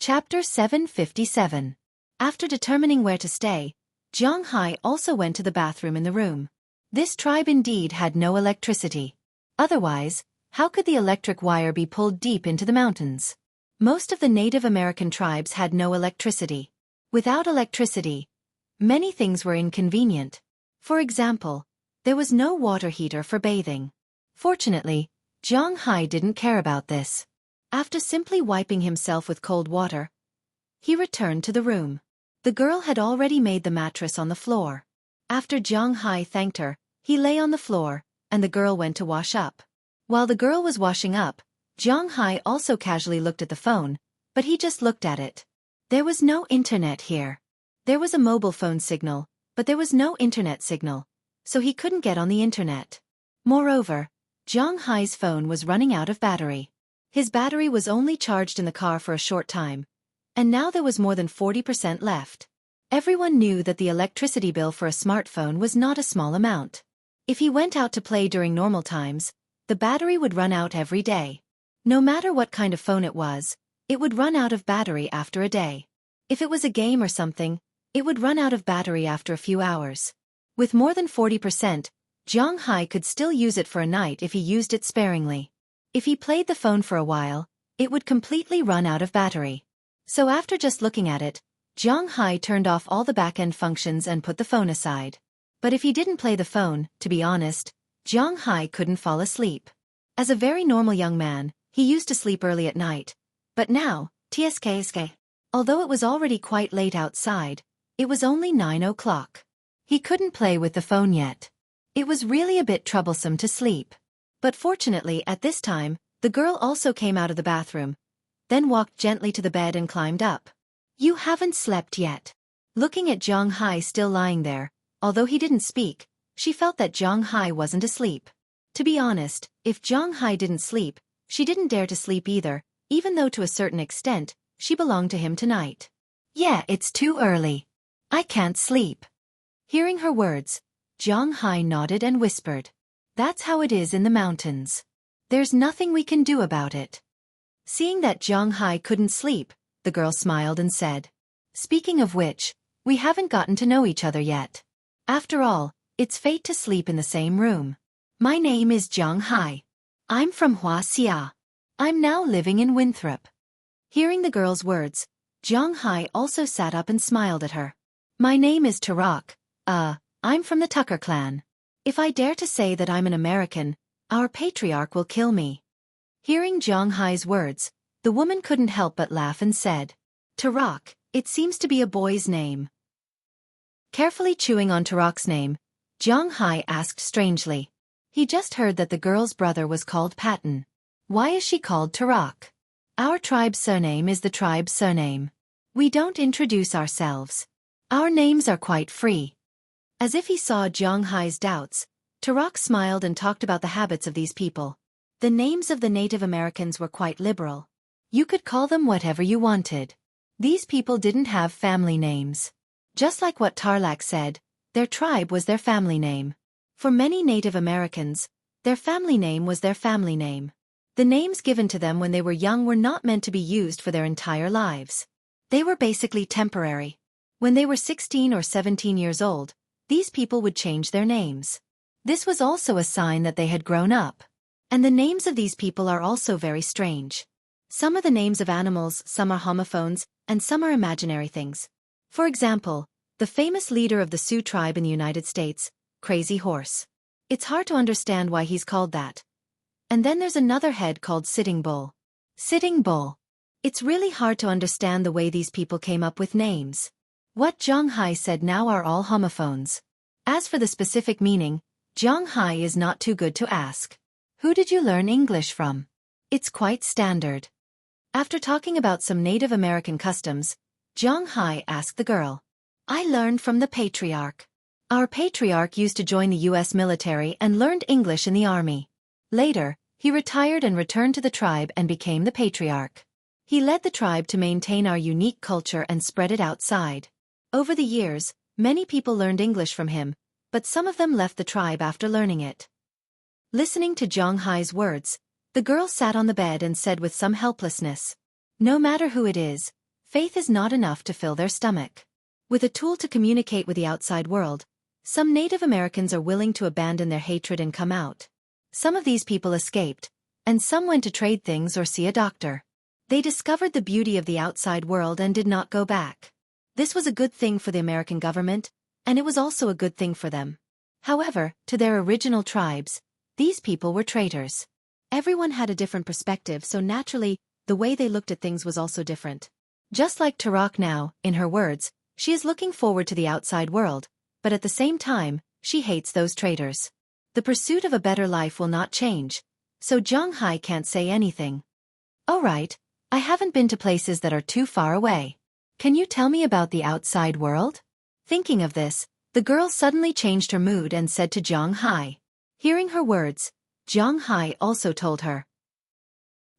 Chapter 757. After determining where to stay, Zhang Hai also went to the bathroom in the room. This tribe indeed had no electricity. Otherwise, how could the electric wire be pulled deep into the mountains? Most of the Native American tribes had no electricity. Without electricity, many things were inconvenient. For example, there was no water heater for bathing. Fortunately, Zhang Hai didn't care about this. After simply wiping himself with cold water, he returned to the room. The girl had already made the mattress on the floor. After Zhang Hai thanked her, he lay on the floor, and the girl went to wash up. While the girl was washing up, Zhang Hai also casually looked at the phone, but he just looked at it. There was no internet here. There was a mobile phone signal, but there was no internet signal, so he couldn't get on the internet. Moreover, Zhang Hai's phone was running out of battery. His battery was only charged in the car for a short time, and now there was more than 40% left. Everyone knew that the electricity bill for a smartphone was not a small amount. If he went out to play during normal times, the battery would run out every day. No matter what kind of phone it would run out of battery after a day. If it was a game or something, it would run out of battery after a few hours. With more than 40%, Zhang Hai could still use it for a night if he used it sparingly. If he played the phone for a while, it would completely run out of battery. So after just looking at it, Zhang Hai turned off all the back-end functions and put the phone aside. But if he didn't play the phone, to be honest, Zhang Hai couldn't fall asleep. As a very normal young man, he used to sleep early at night. But now, although it was already quite late outside, it was only 9 o'clock. He couldn't play with the phone yet. It was really a bit troublesome to sleep. But fortunately at this time, the girl also came out of the bathroom, then walked gently to the bed and climbed up. "You haven't slept yet." Looking at Zhang Hai still lying there, although he didn't speak, she felt that Zhang Hai wasn't asleep. To be honest, if Zhang Hai didn't sleep, she didn't dare to sleep either, even though to a certain extent, she belonged to him tonight. "Yeah, it's too early. I can't sleep." Hearing her words, Zhang Hai nodded and whispered, "That's how it is in the mountains. There's nothing we can do about it." Seeing that Zhang Hai couldn't sleep, the girl smiled and said, "Speaking of which, we haven't gotten to know each other yet. After all, it's fate to sleep in the same room. My name is Zhang Hai. I'm from Xueqi. I'm now living in Winthrop." Hearing the girl's words, Zhang Hai also sat up and smiled at her. "My name is Tarak. I'm from the Tucker clan. If I dare to say that I'm an American, our patriarch will kill me." Hearing Zhang Hai's words, the woman couldn't help but laugh and said, "Tarak, it seems to be a boy's name." Carefully chewing on Tarak's name, Zhang Hai asked strangely. He just heard that the girl's brother was called Patton. "Why is she called Tarak?" "Our tribe's surname is the tribe's surname. We don't introduce ourselves. Our names are quite free." As if he saw Zhang Hai's doubts, Tarak smiled and talked about the habits of these people. The names of the Native Americans were quite liberal. You could call them whatever you wanted. These people didn't have family names. Just like what Tarlac said, their tribe was their family name. For many Native Americans, their family name was their family name. The names given to them when they were young were not meant to be used for their entire lives. They were basically temporary. When they were 16 or 17 years old, these people would change their names. This was also a sign that they had grown up. And the names of these people are also very strange. Some are the names of animals, some are homophones, and some are imaginary things. For example, the famous leader of the Sioux tribe in the United States, Crazy Horse. It's hard to understand why he's called that. And then there's another head called Sitting Bull. Sitting Bull. It's really hard to understand the way these people came up with names. What Zhang Hai said now are all homophones. As for the specific meaning, Zhang Hai is not too good to ask. "Who did you learn English from?" It's quite standard. After talking about some Native American customs, Zhang Hai asked the girl, "I learned from the patriarch. Our patriarch used to join the US military and learned English in the army. Later, he retired and returned to the tribe and became the patriarch. He led the tribe to maintain our unique culture and spread it outside. Over the years, many people learned English from him, but some of them left the tribe after learning it." Listening to Zhang Hai's words, the girl sat on the bed and said with some helplessness, "No matter who it is, faith is not enough to fill their stomach. With a tool to communicate with the outside world, some Native Americans are willing to abandon their hatred and come out. Some of these people escaped, and some went to trade things or see a doctor. They discovered the beauty of the outside world and did not go back. This was a good thing for the American government, and it was also a good thing for them. However, to their original tribes, these people were traitors. Everyone had a different perspective, so naturally, the way they looked at things was also different. Just like Turok now, in her words, she is looking forward to the outside world, but at the same time, she hates those traitors. The pursuit of a better life will not change, so Zhang Hai can't say anything. Alright, I haven't been to places that are too far away. Can you tell me about the outside world? Thinking of this, the girl suddenly changed her mood and said to Zhang Hai. Hearing her words, Zhang Hai also told her.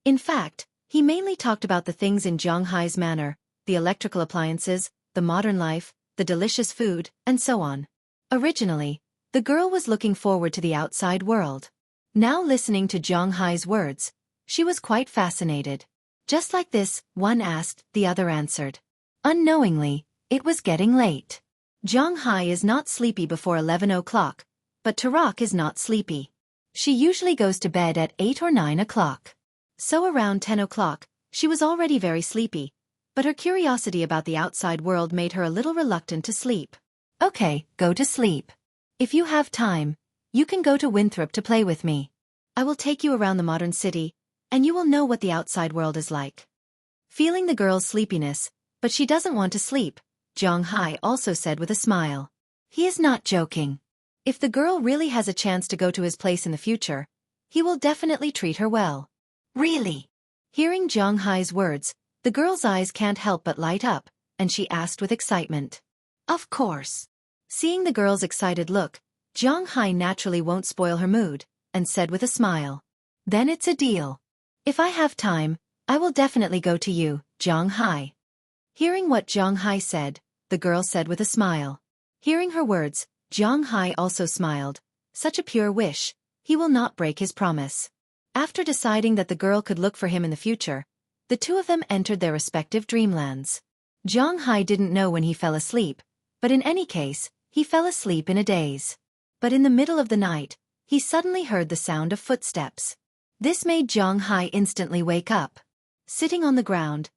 In fact, he mainly talked about the things in Zhang Hai's manner, the electrical appliances, the modern life, the delicious food, and so on. Originally, the girl was looking forward to the outside world. Now listening to Zhang Hai's words, she was quite fascinated. Just like this, one asked, the other answered. Unknowingly, it was getting late. Zhang Hai is not sleepy before 11 o'clock, but Turok is not sleepy. She usually goes to bed at 8 or 9 o'clock. So around 10 o'clock, she was already very sleepy, but her curiosity about the outside world made her a little reluctant to sleep. Okay, go to sleep. If you have time, you can go to Winthrop to play with me. I will take you around the modern city, and you will know what the outside world is like. Feeling the girl's sleepiness, but she doesn't want to sleep, Zhang Hai also said with a smile. He is not joking. If the girl really has a chance to go to his place in the future, he will definitely treat her well. Really? Hearing Zhang Hai's words, the girl's eyes can't help but light up, and she asked with excitement. Of course. Seeing the girl's excited look, Zhang Hai naturally won't spoil her mood, and said with a smile. Then it's a deal. If I have time, I will definitely go to you, Zhang Hai. Hearing what Zhang Hai said, the girl said with a smile. Hearing her words, Zhang Hai also smiled. Such a pure wish, he will not break his promise. After deciding that the girl could look for him in the future, the two of them entered their respective dreamlands. Zhang Hai didn't know when he fell asleep, but in any case, he fell asleep in a daze. But in the middle of the night, he suddenly heard the sound of footsteps. This made Zhang Hai instantly wake up. Sitting on the ground,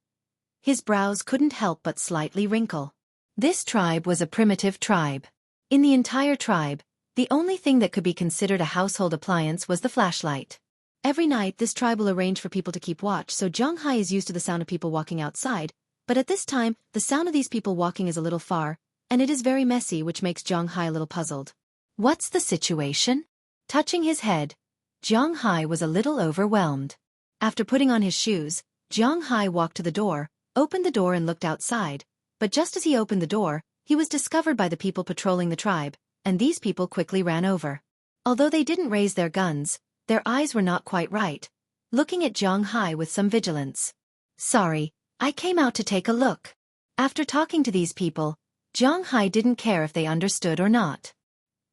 his brows couldn't help but slightly wrinkle. This tribe was a primitive tribe. In the entire tribe, the only thing that could be considered a household appliance was the flashlight. Every night this tribe will arrange for people to keep watch, so Zhang Hai is used to the sound of people walking outside, but at this time, the sound of these people walking is a little far, and it is very messy, which makes Zhang Hai a little puzzled. What's the situation? Touching his head, Zhang Hai was a little overwhelmed. After putting on his shoes, Zhang Hai walked to the door, opened the door and looked outside, but just as he opened the door, he was discovered by the people patrolling the tribe, and these people quickly ran over. Although they didn't raise their guns, their eyes were not quite right, looking at Zhang Hai with some vigilance. Sorry, I came out to take a look. After talking to these people, Zhang Hai didn't care if they understood or not.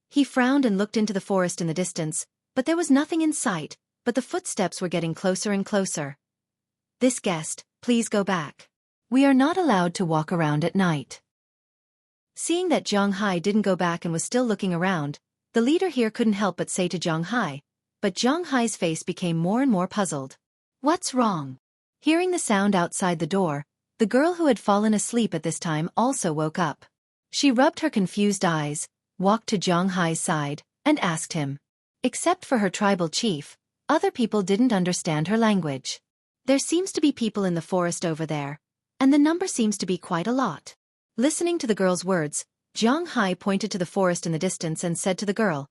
He frowned and looked into the forest in the distance, but there was nothing in sight, but the footsteps were getting closer and closer. This guest, please go back. We are not allowed to walk around at night. Seeing that Zhang Hai didn't go back and was still looking around, the leader here couldn't help but say to Zhang Hai, but Zhang Hai's face became more and more puzzled. What's wrong? Hearing the sound outside the door, the girl who had fallen asleep at this time also woke up. She rubbed her confused eyes, walked to Zhang Hai's side, and asked him. Except for her tribal chief, other people didn't understand her language. There seems to be people in the forest over there, and the number seems to be quite a lot. Listening to the girl's words, Zhang Hai pointed to the forest in the distance and said to the girl.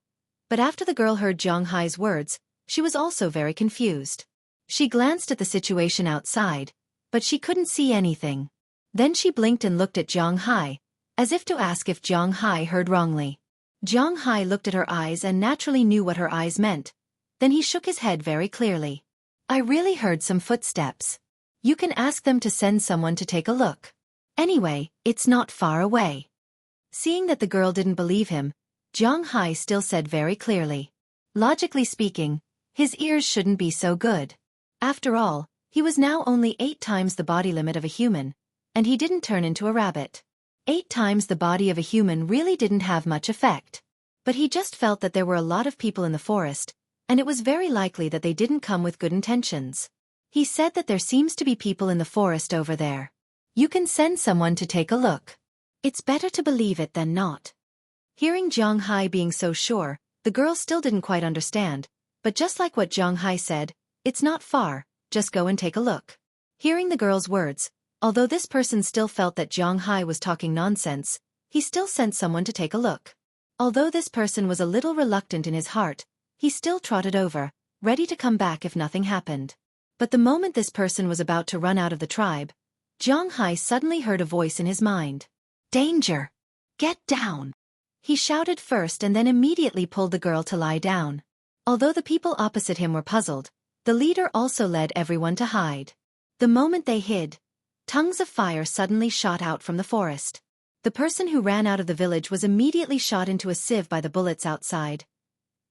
But after the girl heard Zhang Hai's words, she was also very confused. She glanced at the situation outside, but she couldn't see anything. Then she blinked and looked at Zhang Hai, as if to ask if Zhang Hai heard wrongly. Zhang Hai looked at her eyes and naturally knew what her eyes meant. Then he shook his head very clearly. I really heard some footsteps. You can ask them to send someone to take a look. Anyway, it's not far away. Seeing that the girl didn't believe him, Zhang Hai still said very clearly. Logically speaking, his ears shouldn't be so good. After all, he was now only 8 times the body limit of a human, and he didn't turn into a rabbit. 8 times the body of a human really didn't have much effect. But he just felt that there were a lot of people in the forest, and it was very likely that they didn't come with good intentions. He said that there seems to be people in the forest over there. You can send someone to take a look. It's better to believe it than not. Hearing Zhang Hai being so sure, the girl still didn't quite understand, but just like what Zhang Hai said, it's not far, just go and take a look. Hearing the girl's words, although this person still felt that Zhang Hai was talking nonsense, he still sent someone to take a look. Although this person was a little reluctant in his heart, he still trotted over, ready to come back if nothing happened. But the moment this person was about to run out of the tribe, Zhang Hai suddenly heard a voice in his mind. Danger! Get down! He shouted first and then immediately pulled the girl to lie down. Although the people opposite him were puzzled, the leader also led everyone to hide. The moment they hid, tongues of fire suddenly shot out from the forest. The person who ran out of the village was immediately shot into a sieve by the bullets outside.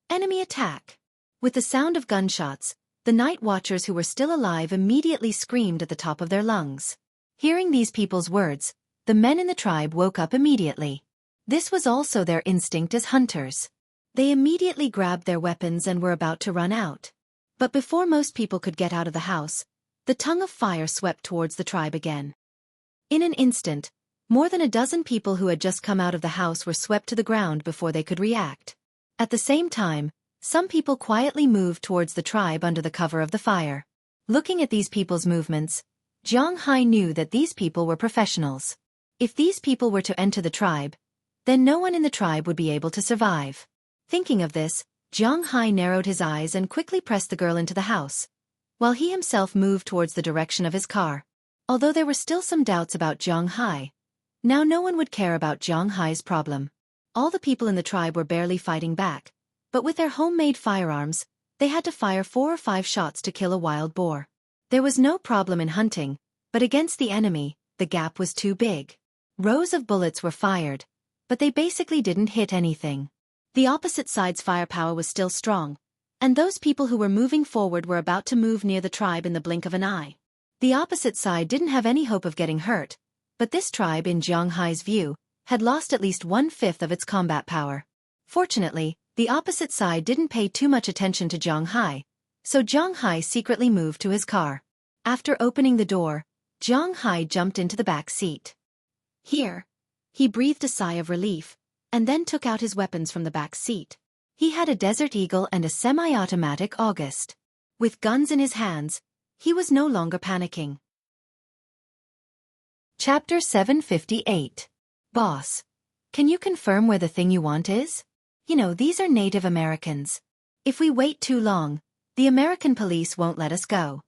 Enemy attack! With the sound of gunshots, the night watchers who were still alive immediately screamed at the top of their lungs. Hearing these people's words, the men in the tribe woke up immediately. This was also their instinct as hunters. They immediately grabbed their weapons and were about to run out. But before most people could get out of the house, the tongue of fire swept towards the tribe again. In an instant, more than a dozen people who had just come out of the house were swept to the ground before they could react. At the same time, some people quietly moved towards the tribe under the cover of the fire. Looking at these people's movements, Zhang Hai knew that these people were professionals. If these people were to enter the tribe, then no one in the tribe would be able to survive. Thinking of this, Zhang Hai narrowed his eyes and quickly pressed the girl into the house, while he himself moved towards the direction of his car. Although there were still some doubts about Zhang Hai, now no one would care about Zhang Hai's problem. All the people in the tribe were barely fighting back, but with their homemade firearms, they had to fire 4 or 5 shots to kill a wild boar. There was no problem in hunting, but against the enemy, the gap was too big. Rows of bullets were fired, but they basically didn't hit anything. The opposite side's firepower was still strong, and those people who were moving forward were about to move near the tribe in the blink of an eye. The opposite side didn't have any hope of getting hurt, but this tribe, in Zhang Hai's view, had lost at least 1/5 of its combat power. Fortunately, the opposite side didn't pay too much attention to Zhang Hai, so Zhang Hai secretly moved to his car. After opening the door, Zhang Hai jumped into the back seat. Here, he breathed a sigh of relief, and then took out his weapons from the back seat. He had a Desert Eagle and a semi-automatic August. With guns in his hands, he was no longer panicking. Chapter 758. Boss, can you confirm where the thing you want is? You know, these are Native Americans. If we wait too long, the American police won't let us go.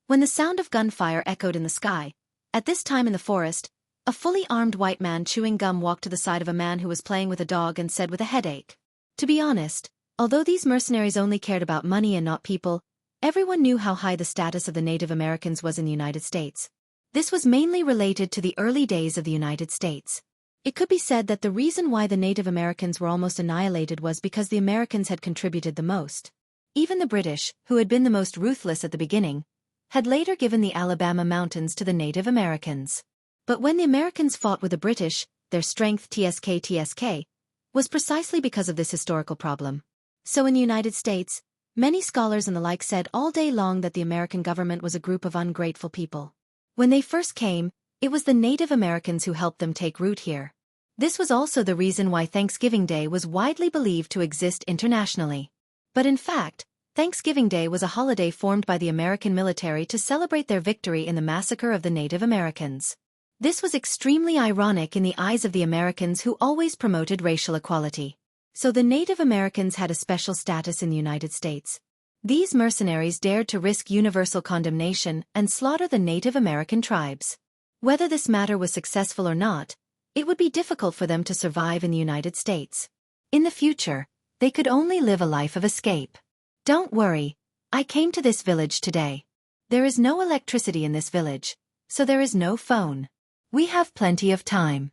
When the sound of gunfire echoed in the sky, at this time in the forest, a fully armed white man chewing gum walked to the side of a man who was playing with a dog and said with a headache. To be honest, although these mercenaries only cared about money and not people, everyone knew how high the status of the Native Americans was in the United States. This was mainly related to the early days of the United States. It could be said that the reason why the Native Americans were almost annihilated was because the Americans had contributed the most. Even the British, who had been the most ruthless at the beginning, had later given the Alabama mountains to the Native Americans. But when the Americans fought with the British, their strength TSK was precisely because of this historical problem. So in the United States, many scholars and the like said all day long that the American government was a group of ungrateful people. When they first came, it was the Native Americans who helped them take root here. This was also the reason why Thanksgiving Day was widely believed to exist internationally. But in fact, Thanksgiving Day was a holiday formed by the American military to celebrate their victory in the massacre of the Native Americans. This was extremely ironic in the eyes of the Americans who always promoted racial equality. So the Native Americans had a special status in the United States. These mercenaries dared to risk universal condemnation and slaughter the Native American tribes. Whether this matter was successful or not, it would be difficult for them to survive in the United States. In the future, they could only live a life of escape. Don't worry, I came to this village today. There is no electricity in this village, so there is no phone. We have plenty of time.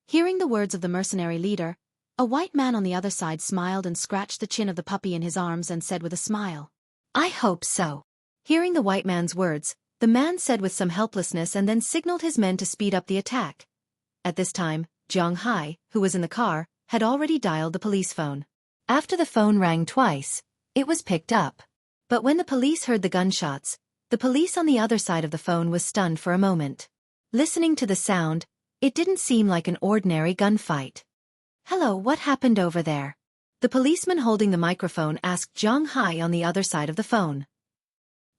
Hearing the words of the mercenary leader, a white man on the other side smiled and scratched the chin of the puppy in his arms and said with a smile, "I hope so." Hearing the white man's words, the man said with some helplessness, and then signaled his men to speed up the attack. At this time, Zhang Hai, who was in the car, had already dialed the police phone. After the phone rang twice, it was picked up. But when the police heard the gunshots, the police on the other side of the phone was stunned for a moment. Listening to the sound, it didn't seem like an ordinary gunfight. "Hello, what happened over there?" The policeman holding the microphone asked Zhang Hai on the other side of the phone.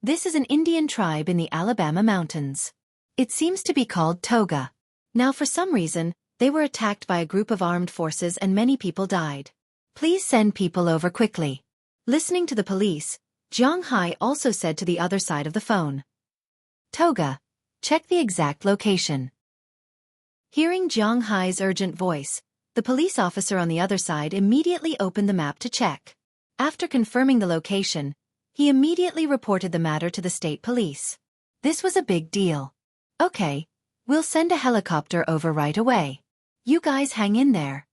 "This is an Indian tribe in the Alabama mountains. It seems to be called Toga. Now for some reason, they were attacked by a group of armed forces and many people died. Please send people over quickly." Listening to the police, Zhang Hai also said to the other side of the phone, "Toga, check the exact location." Hearing Zhang Hai's urgent voice, the police officer on the other side immediately opened the map to check. After confirming the location, he immediately reported the matter to the state police. This was a big deal. "Okay, we'll send a helicopter over right away. You guys hang in there."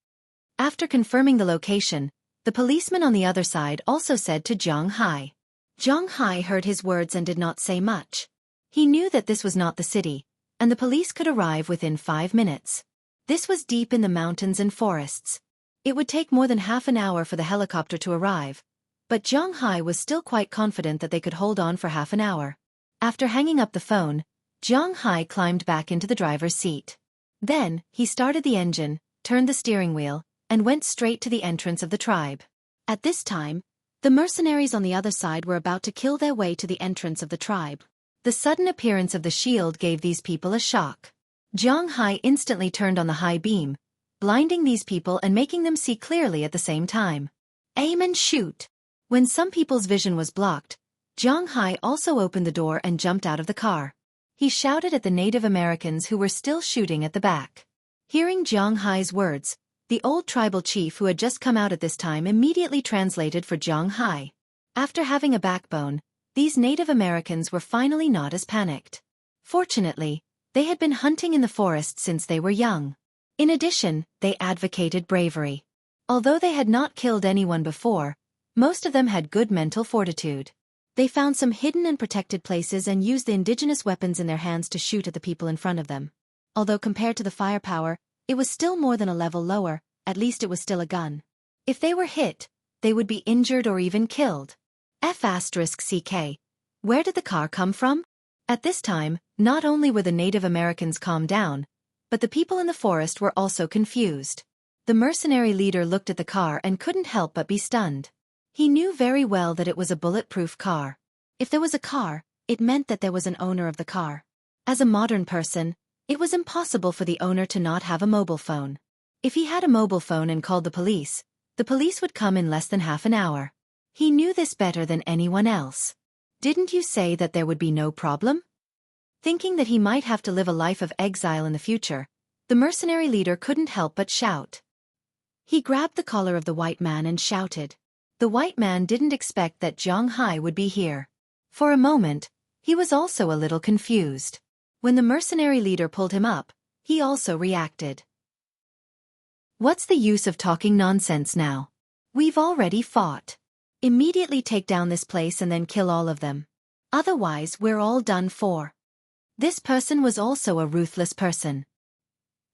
After confirming the location, the policeman on the other side also said to Zhang Hai. Zhang Hai heard his words and did not say much. He knew that this was not the city, and the police could arrive within 5 minutes. This was deep in the mountains and forests. It would take more than half an hour for the helicopter to arrive, but Zhang Hai was still quite confident that they could hold on for half an hour. After hanging up the phone, Zhang Hai climbed back into the driver's seat. Then, he started the engine, turned the steering wheel, and went straight to the entrance of the tribe. At this time, the mercenaries on the other side were about to kill their way to the entrance of the tribe. The sudden appearance of the shield gave these people a shock. Zhang Hai instantly turned on the high beam, blinding these people and making them see clearly at the same time. "Aim and shoot!" When some people's vision was blocked, Zhang Hai also opened the door and jumped out of the car. He shouted at the Native Americans who were still shooting at the back. Hearing Zhang Hai's words, the old tribal chief who had just come out at this time immediately translated for Zhang Hai. After having a backbone, these Native Americans were finally not as panicked. Fortunately, they had been hunting in the forest since they were young. In addition, they advocated bravery. Although they had not killed anyone before, most of them had good mental fortitude. They found some hidden and protected places and used the indigenous weapons in their hands to shoot at the people in front of them. Although compared to the firepower, it was still more than a level lower, at least it was still a gun. If they were hit, they would be injured or even killed. F***CK. Where did the car come from? At this time, not only were the Native Americans calmed down, but the people in the forest were also confused. The mercenary leader looked at the car and couldn't help but be stunned. He knew very well that it was a bulletproof car. If there was a car, it meant that there was an owner of the car. As a modern person, it was impossible for the owner to not have a mobile phone. If he had a mobile phone and called the police would come in less than half an hour. He knew this better than anyone else. "Didn't you say that there would be no problem?" Thinking that he might have to live a life of exile in the future, the mercenary leader couldn't help but shout. He grabbed the collar of the white man and shouted. The white man didn't expect that Zhang Hai would be here. For a moment, he was also a little confused. When the mercenary leader pulled him up, he also reacted. "What's the use of talking nonsense now? We've already fought. Immediately take down this place and then kill all of them. Otherwise, we're all done for." This person was also a ruthless person.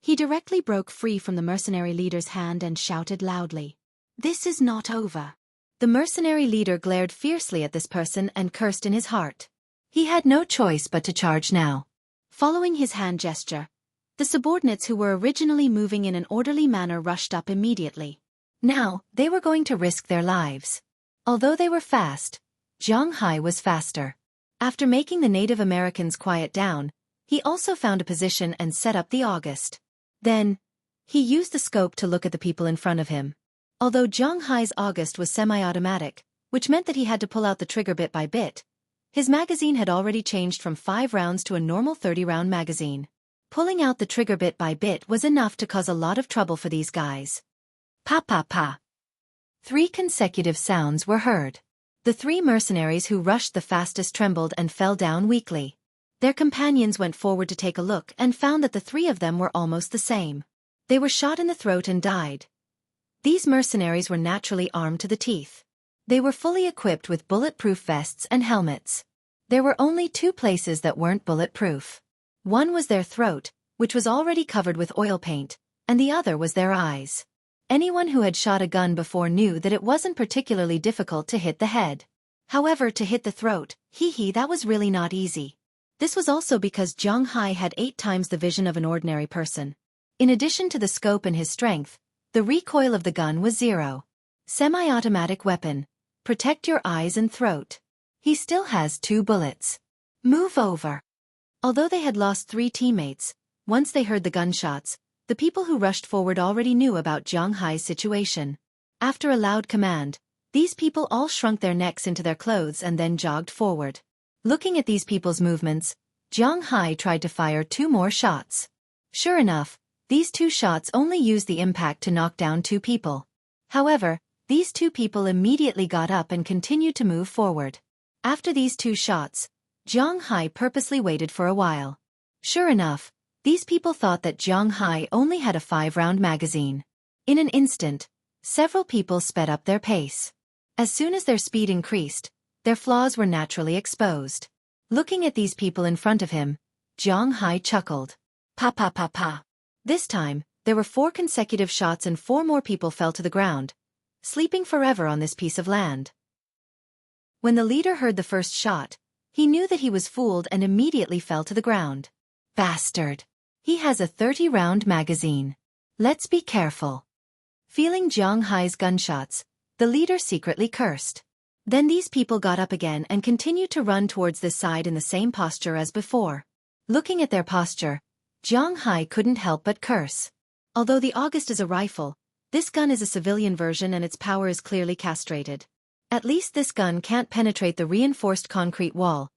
He directly broke free from the mercenary leader's hand and shouted loudly, "This is not over." The mercenary leader glared fiercely at this person and cursed in his heart. He had no choice but to charge now. Following his hand gesture, the subordinates who were originally moving in an orderly manner rushed up immediately. Now, they were going to risk their lives. Although they were fast, Zhang Hai was faster. After making the Native Americans quiet down, he also found a position and set up the August. Then, he used the scope to look at the people in front of him. Although Zhang Hai's August was semi-automatic, which meant that he had to pull out the trigger bit by bit, his magazine had already changed from 5 rounds to a normal 30-round magazine. Pulling out the trigger bit by bit was enough to cause a lot of trouble for these guys. Pa pa pa. 3 consecutive sounds were heard. The 3 mercenaries who rushed the fastest trembled and fell down weakly. Their companions went forward to take a look and found that the 3 of them were almost the same. They were shot in the throat and died. These mercenaries were naturally armed to the teeth. They were fully equipped with bulletproof vests and helmets. There were only two places that weren't bulletproof. One was their throat, which was already covered with oil paint, and the other was their eyes. Anyone who had shot a gun before knew that it wasn't particularly difficult to hit the head. However, to hit the throat, that was really not easy. This was also because Zhang Hai had 8 times the vision of an ordinary person. In addition to the scope and his strength, the recoil of the gun was 0. Semi-automatic weapon. Protect your eyes and throat. He still has 2 bullets. Move over. Although they had lost 3 teammates, once they heard the gunshots, the people who rushed forward already knew about Zhang Hai's situation. After a loud command, these people all shrunk their necks into their clothes and then jogged forward. Looking at these people's movements, Zhang Hai tried to fire 2 more shots. Sure enough, these 2 shots only used the impact to knock down 2 people. However, these 2 people immediately got up and continued to move forward. After these 2 shots, Zhang Hai purposely waited for a while. Sure enough, these people thought that Zhang Hai only had a 5-round magazine. In an instant, several people sped up their pace. As soon as their speed increased, their flaws were naturally exposed. Looking at these people in front of him, Zhang Hai chuckled. Pa pa pa pa. This time, there were 4 consecutive shots and 4 more people fell to the ground, sleeping forever on this piece of land. When the leader heard the first shot, he knew that he was fooled and immediately fell to the ground. Bastard. He has a 30-round magazine. Let's be careful. Feeling Zhang Hai's gunshots, the leader secretly cursed. Then these people got up again and continued to run towards this side in the same posture as before. Looking at their posture, Zhang Hai couldn't help but curse. Although the August is a rifle, this gun is a civilian version and its power is clearly castrated. At least this gun can't penetrate the reinforced concrete wall,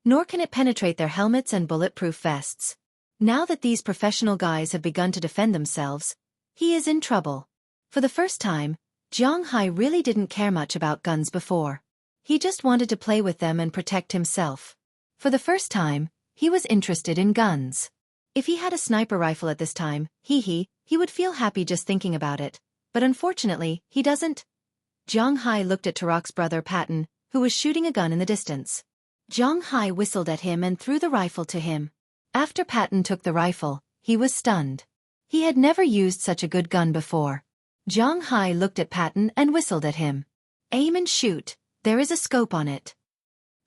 nor can it penetrate their helmets and bulletproof vests. Now that these professional guys have begun to defend themselves, he is in trouble. For the first time, Zhang Hai really didn't care much about guns before. He just wanted to play with them and protect himself. For the first time, he was interested in guns. If he had a sniper rifle at this time, he would feel happy just thinking about it. But unfortunately, he doesn't. Zhang Hai looked at Tarak's brother Patton, who was shooting a gun in the distance. Zhang Hai whistled at him and threw the rifle to him. After Patton took the rifle, he was stunned. He had never used such a good gun before. Zhang Hai looked at Patton and whistled at him. Aim and shoot, there is a scope on it.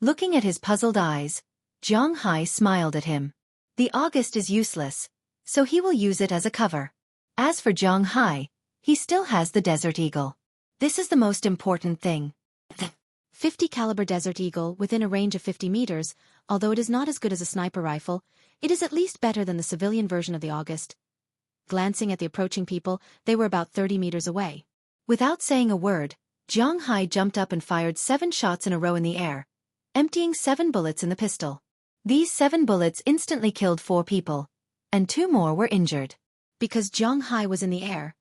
Looking at his puzzled eyes, Zhang Hai smiled at him. The August is useless, so he will use it as a cover. As for Zhang Hai, he still has the Desert Eagle. This is the most important thing. The 50 caliber Desert Eagle within a range of 50 meters, although it is not as good as a sniper rifle, it is at least better than the civilian version of the August. Glancing at the approaching people, they were about 30 meters away. Without saying a word, Zhang Hai jumped up and fired 7 shots in a row in the air, emptying 7 bullets in the pistol. These 7 bullets instantly killed 4 people, and 2 more were injured. Because Zhang Hai was in the air,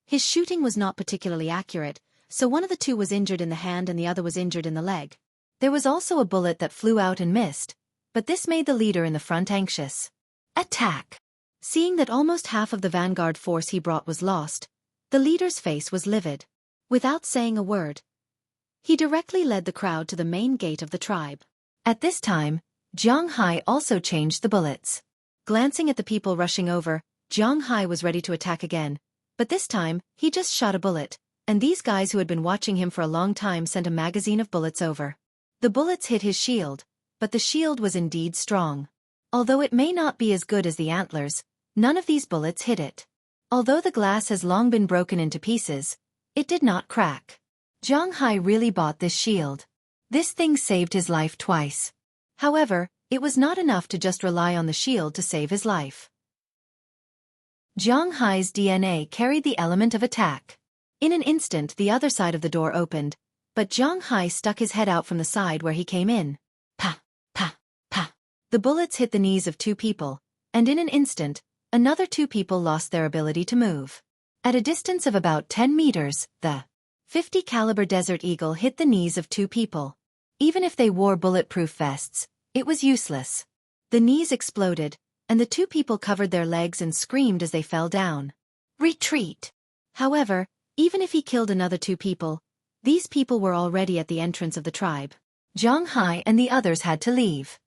his shooting was not particularly accurate, so one of the 2 was injured in the hand and the other was injured in the leg. There was also a bullet that flew out and missed, but this made the leader in the front anxious. Attack! Seeing that almost half of the vanguard force he brought was lost, the leader's face was livid. Without saying a word, he directly led the crowd to the main gate of the tribe. At this time, Zhang Hai also changed the bullets. Glancing at the people rushing over, Zhang Hai was ready to attack again, but this time, he just shot a bullet, and these guys who had been watching him for a long time sent a magazine of bullets over. The bullets hit his shield, but the shield was indeed strong. Although it may not be as good as the antlers, none of these bullets hit it. Although the glass has long been broken into pieces, it did not crack. Zhang Hai really bought this shield. This thing saved his life twice. However, it was not enough to just rely on the shield to save his life. Zhang Hai's DNA carried the element of attack. In an instant the other side of the door opened, but Zhang Hai stuck his head out from the side where he came in. Pa, pa, pa. The bullets hit the knees of 2 people, and in an instant, another 2 people lost their ability to move. At a distance of about 10 meters, the 50 caliber Desert Eagle hit the knees of 2 people. Even if they wore bulletproof vests, it was useless. The knees exploded, and the 2 people covered their legs and screamed as they fell down. Retreat! However, even if he killed another 2 people, these people were already at the entrance of the tribe. Zhang Hai and the others had to leave.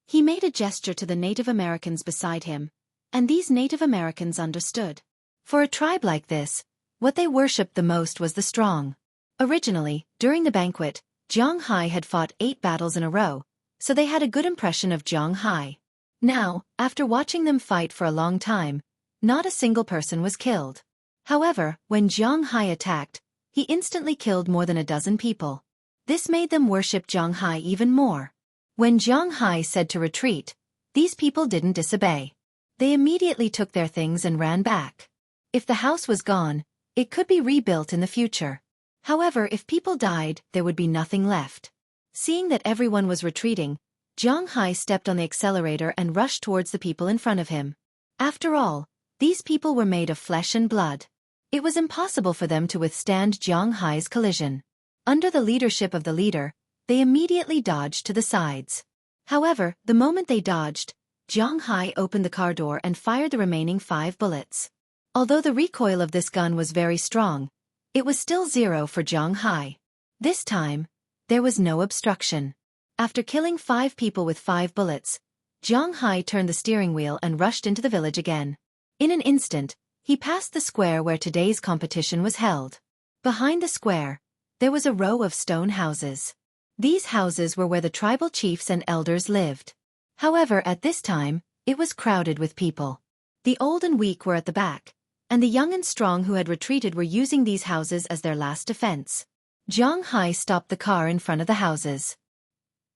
He made a gesture to the Native Americans beside him, and these Native Americans understood. For a tribe like this, what they worshipped the most was the strong. Originally, during the banquet, Zhang Hai had fought 8 battles in a row, so they had a good impression of Zhang Hai. Now, after watching them fight for a long time, not a single person was killed. However, when Zhang Hai attacked, he instantly killed more than a dozen people. This made them worship Zhang Hai even more. When Zhang Hai said to retreat, these people didn't disobey. They immediately took their things and ran back. If the house was gone, it could be rebuilt in the future. However, if people died, there would be nothing left. Seeing that everyone was retreating, Zhang Hai stepped on the accelerator and rushed towards the people in front of him. After all, these people were made of flesh and blood. It was impossible for them to withstand Zhang Hai's collision. Under the leadership of the leader, they immediately dodged to the sides. However, the moment they dodged, Zhang Hai opened the car door and fired the remaining 5 bullets. Although the recoil of this gun was very strong, it was still 0 for Zhang Hai. This time, there was no obstruction. After killing 5 people with 5 bullets, Zhang Hai turned the steering wheel and rushed into the village again. In an instant, he passed the square where today's competition was held. Behind the square, there was a row of stone houses. These houses were where the tribal chiefs and elders lived. However, at this time, it was crowded with people. The old and weak were at the back, and the young and strong who had retreated were using these houses as their last defense. Zhang Hai stopped the car in front of the houses.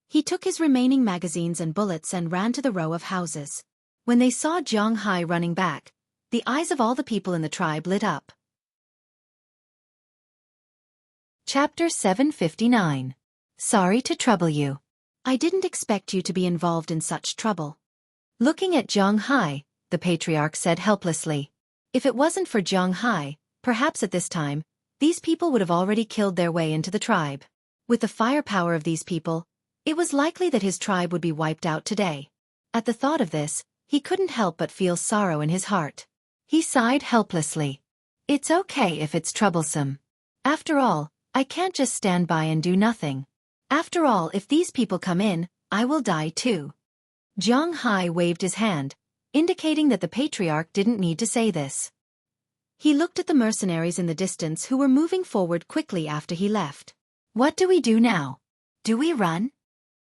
He took his remaining magazines and bullets and ran to the row of houses. When they saw Zhang Hai running back, the eyes of all the people in the tribe lit up. Chapter 759. Sorry to trouble you. I didn't expect you to be involved in such trouble. Looking at Zhang Hai, the patriarch said helplessly. If it wasn't for Zhang Hai, perhaps at this time, these people would have already killed their way into the tribe. With the firepower of these people, it was likely that his tribe would be wiped out today. At the thought of this, he couldn't help but feel sorrow in his heart. He sighed helplessly. It's okay if it's troublesome. After all, I can't just stand by and do nothing. After all, if these people come in, I will die too. Zhang Hai waved his hand, indicating that the patriarch didn't need to say this. He looked at the mercenaries in the distance who were moving forward quickly after he left. What do we do now? Do we run?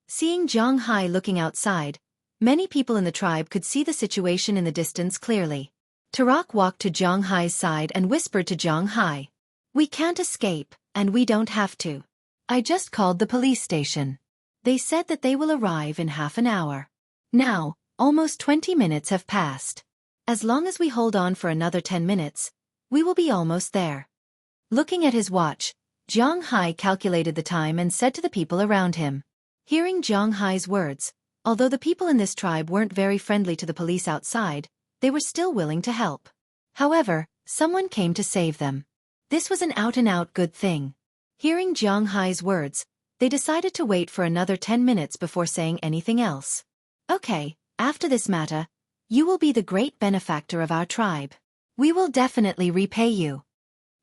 Seeing Zhang Hai looking outside, many people in the tribe could see the situation in the distance clearly. Tarak walked to Zhang Hai's side and whispered to Zhang Hai. We can't escape, and we don't have to. I just called the police station. They said that they will arrive in half an hour. Now, almost 20 minutes have passed. As long as we hold on for another 10 minutes, we will be almost there. Looking at his watch, Zhang Hai calculated the time and said to the people around him. Hearing Zhang Hai's words, although the people in this tribe weren't very friendly to the police outside, they were still willing to help. However, someone came to save them. This was an out-and-out good thing. Hearing Zhang Hai's words, they decided to wait for another 10 minutes before saying anything else. Okay, after this matter, you will be the great benefactor of our tribe. We will definitely repay you.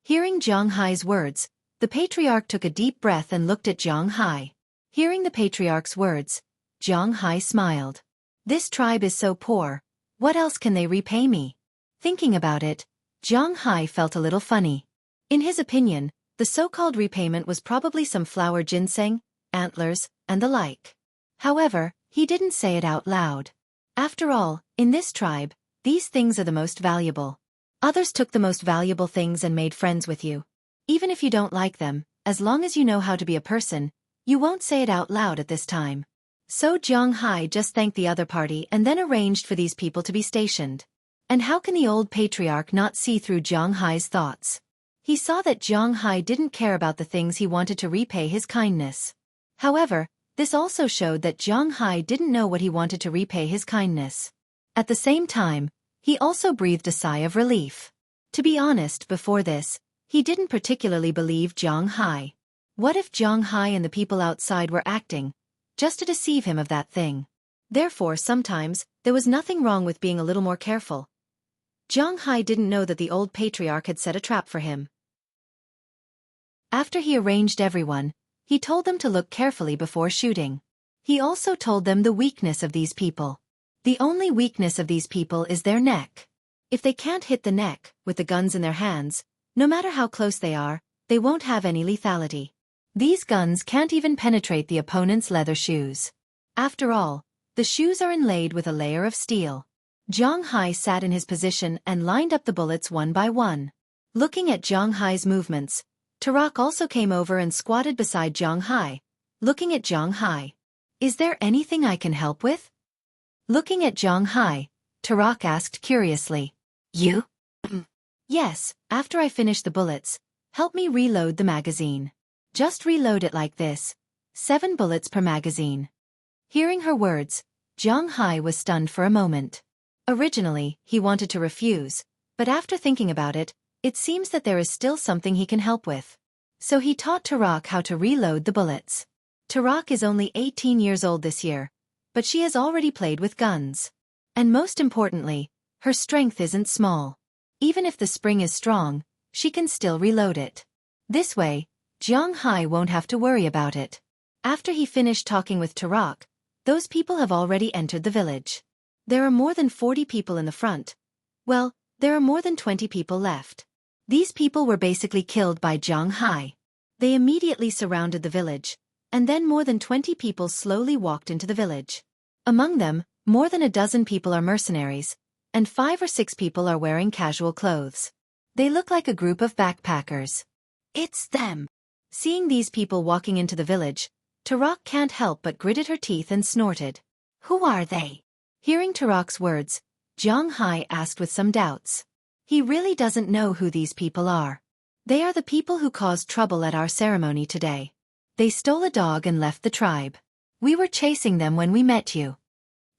Hearing Zhang Hai's words, the patriarch took a deep breath and looked at Zhang Hai. Hearing the patriarch's words, Zhang Hai smiled. This tribe is so poor, what else can they repay me? Thinking about it, Zhang Hai felt a little funny. In his opinion, the so-called repayment was probably some flower ginseng, antlers, and the like. However, he didn't say it out loud. After all, in this tribe, these things are the most valuable. Others took the most valuable things and made friends with you. Even if you don't like them, as long as you know how to be a person, you won't say it out loud at this time. So Zhang Hai just thanked the other party and then arranged for these people to be stationed. And how can the old patriarch not see through Zhang Hai's thoughts? He saw that Zhang Hai didn't care about the things he wanted to repay his kindness. However, this also showed that Zhang Hai didn't know what he wanted to repay his kindness. At the same time, he also breathed a sigh of relief. To be honest, before this, he didn't particularly believe Zhang Hai. What if Zhang Hai and the people outside were acting, just to deceive him of that thing? Therefore, sometimes, there was nothing wrong with being a little more careful. Zhang Hai didn't know that the old patriarch had set a trap for him. After he arranged everyone, He told them to look carefully before shooting. He also told them the weakness of these people. The only weakness of these people is their neck. If they can't hit the neck with the guns in their hands, no matter how close they are, they won't have any lethality. These guns can't even penetrate the opponent's leather shoes. After all, the shoes are inlaid with a layer of steel. Zhang Hai sat in his position and lined up the bullets one by one. Looking at Zhang Hai's movements, Tarak also came over and squatted beside Zhang Hai, looking at Zhang Hai. Is there anything I can help with? Looking at Zhang Hai, Tarak asked curiously. You? Yes, after I finish the bullets, help me reload the magazine. Just reload it like this. 7 bullets per magazine. Hearing her words, Zhang Hai was stunned for a moment. Originally, he wanted to refuse, but after thinking about it, it seems that there is still something he can help with. So he taught Tarak how to reload the bullets. Tarak is only 18 years old this year, but she has already played with guns. And most importantly, her strength isn't small. Even if the spring is strong, she can still reload it. This way, Zhang Hai won't have to worry about it. After he finished talking with Tarak, those people have already entered the village. There are more than 40 people in the front. Well, there are more than 20 people left. These people were basically killed by Zhang Hai. They immediately surrounded the village, and then more than 20 people slowly walked into the village. Among them, more than a dozen people are mercenaries, and 5 or 6 people are wearing casual clothes. They look like a group of backpackers. It's them. Seeing these people walking into the village, Tarak can't help but gritted her teeth and snorted. Who are they? Hearing Tarak's words, Zhang Hai asked with some doubts. He really doesn't know who these people are. They are the people who caused trouble at our ceremony today. They stole a dog and left the tribe. We were chasing them when we met you.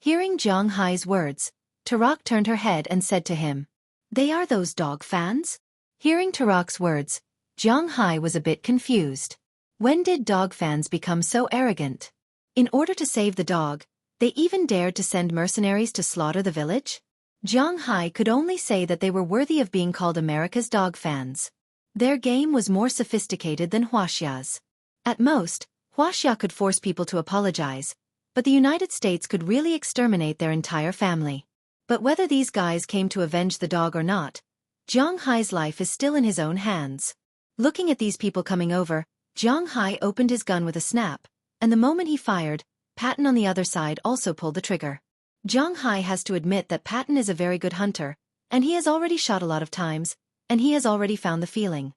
Hearing Zhang Hai's words, Tarak turned her head and said to him, They are those dog fans? Hearing Tarak's words, Zhang Hai was a bit confused. When did dog fans become so arrogant? In order to save the dog, they even dared to send mercenaries to slaughter the village? Zhang Hai could only say that they were worthy of being called America's dog fans. Their game was more sophisticated than Huaxia's. At most, Huaxia could force people to apologize, but the United States could really exterminate their entire family. But whether these guys came to avenge the dog or not, Zhang Hai's life is still in his own hands. Looking at these people coming over, Zhang Hai opened his gun with a snap, and the moment he fired, Patton on the other side also pulled the trigger. Zhang Hai has to admit that Patton is a very good hunter, and he has already shot a lot of times, and he has already found the feeling.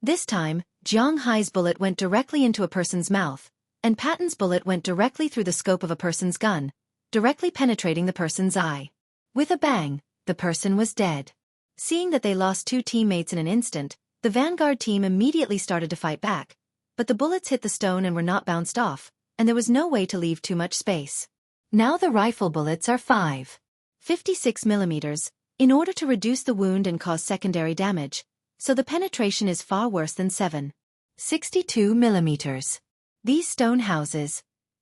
This time, Zhang Hai's bullet went directly into a person's mouth, and Patton's bullet went directly through the scope of a person's gun, directly penetrating the person's eye. With a bang, the person was dead. Seeing that they lost 2 teammates in an instant, the vanguard team immediately started to fight back, but the bullets hit the stone and were not bounced off, and there was no way to leave too much space. Now the rifle bullets are 5.56 millimeters, in order to reduce the wound and cause secondary damage, so the penetration is far worse than 7.62 millimeters. These stone houses,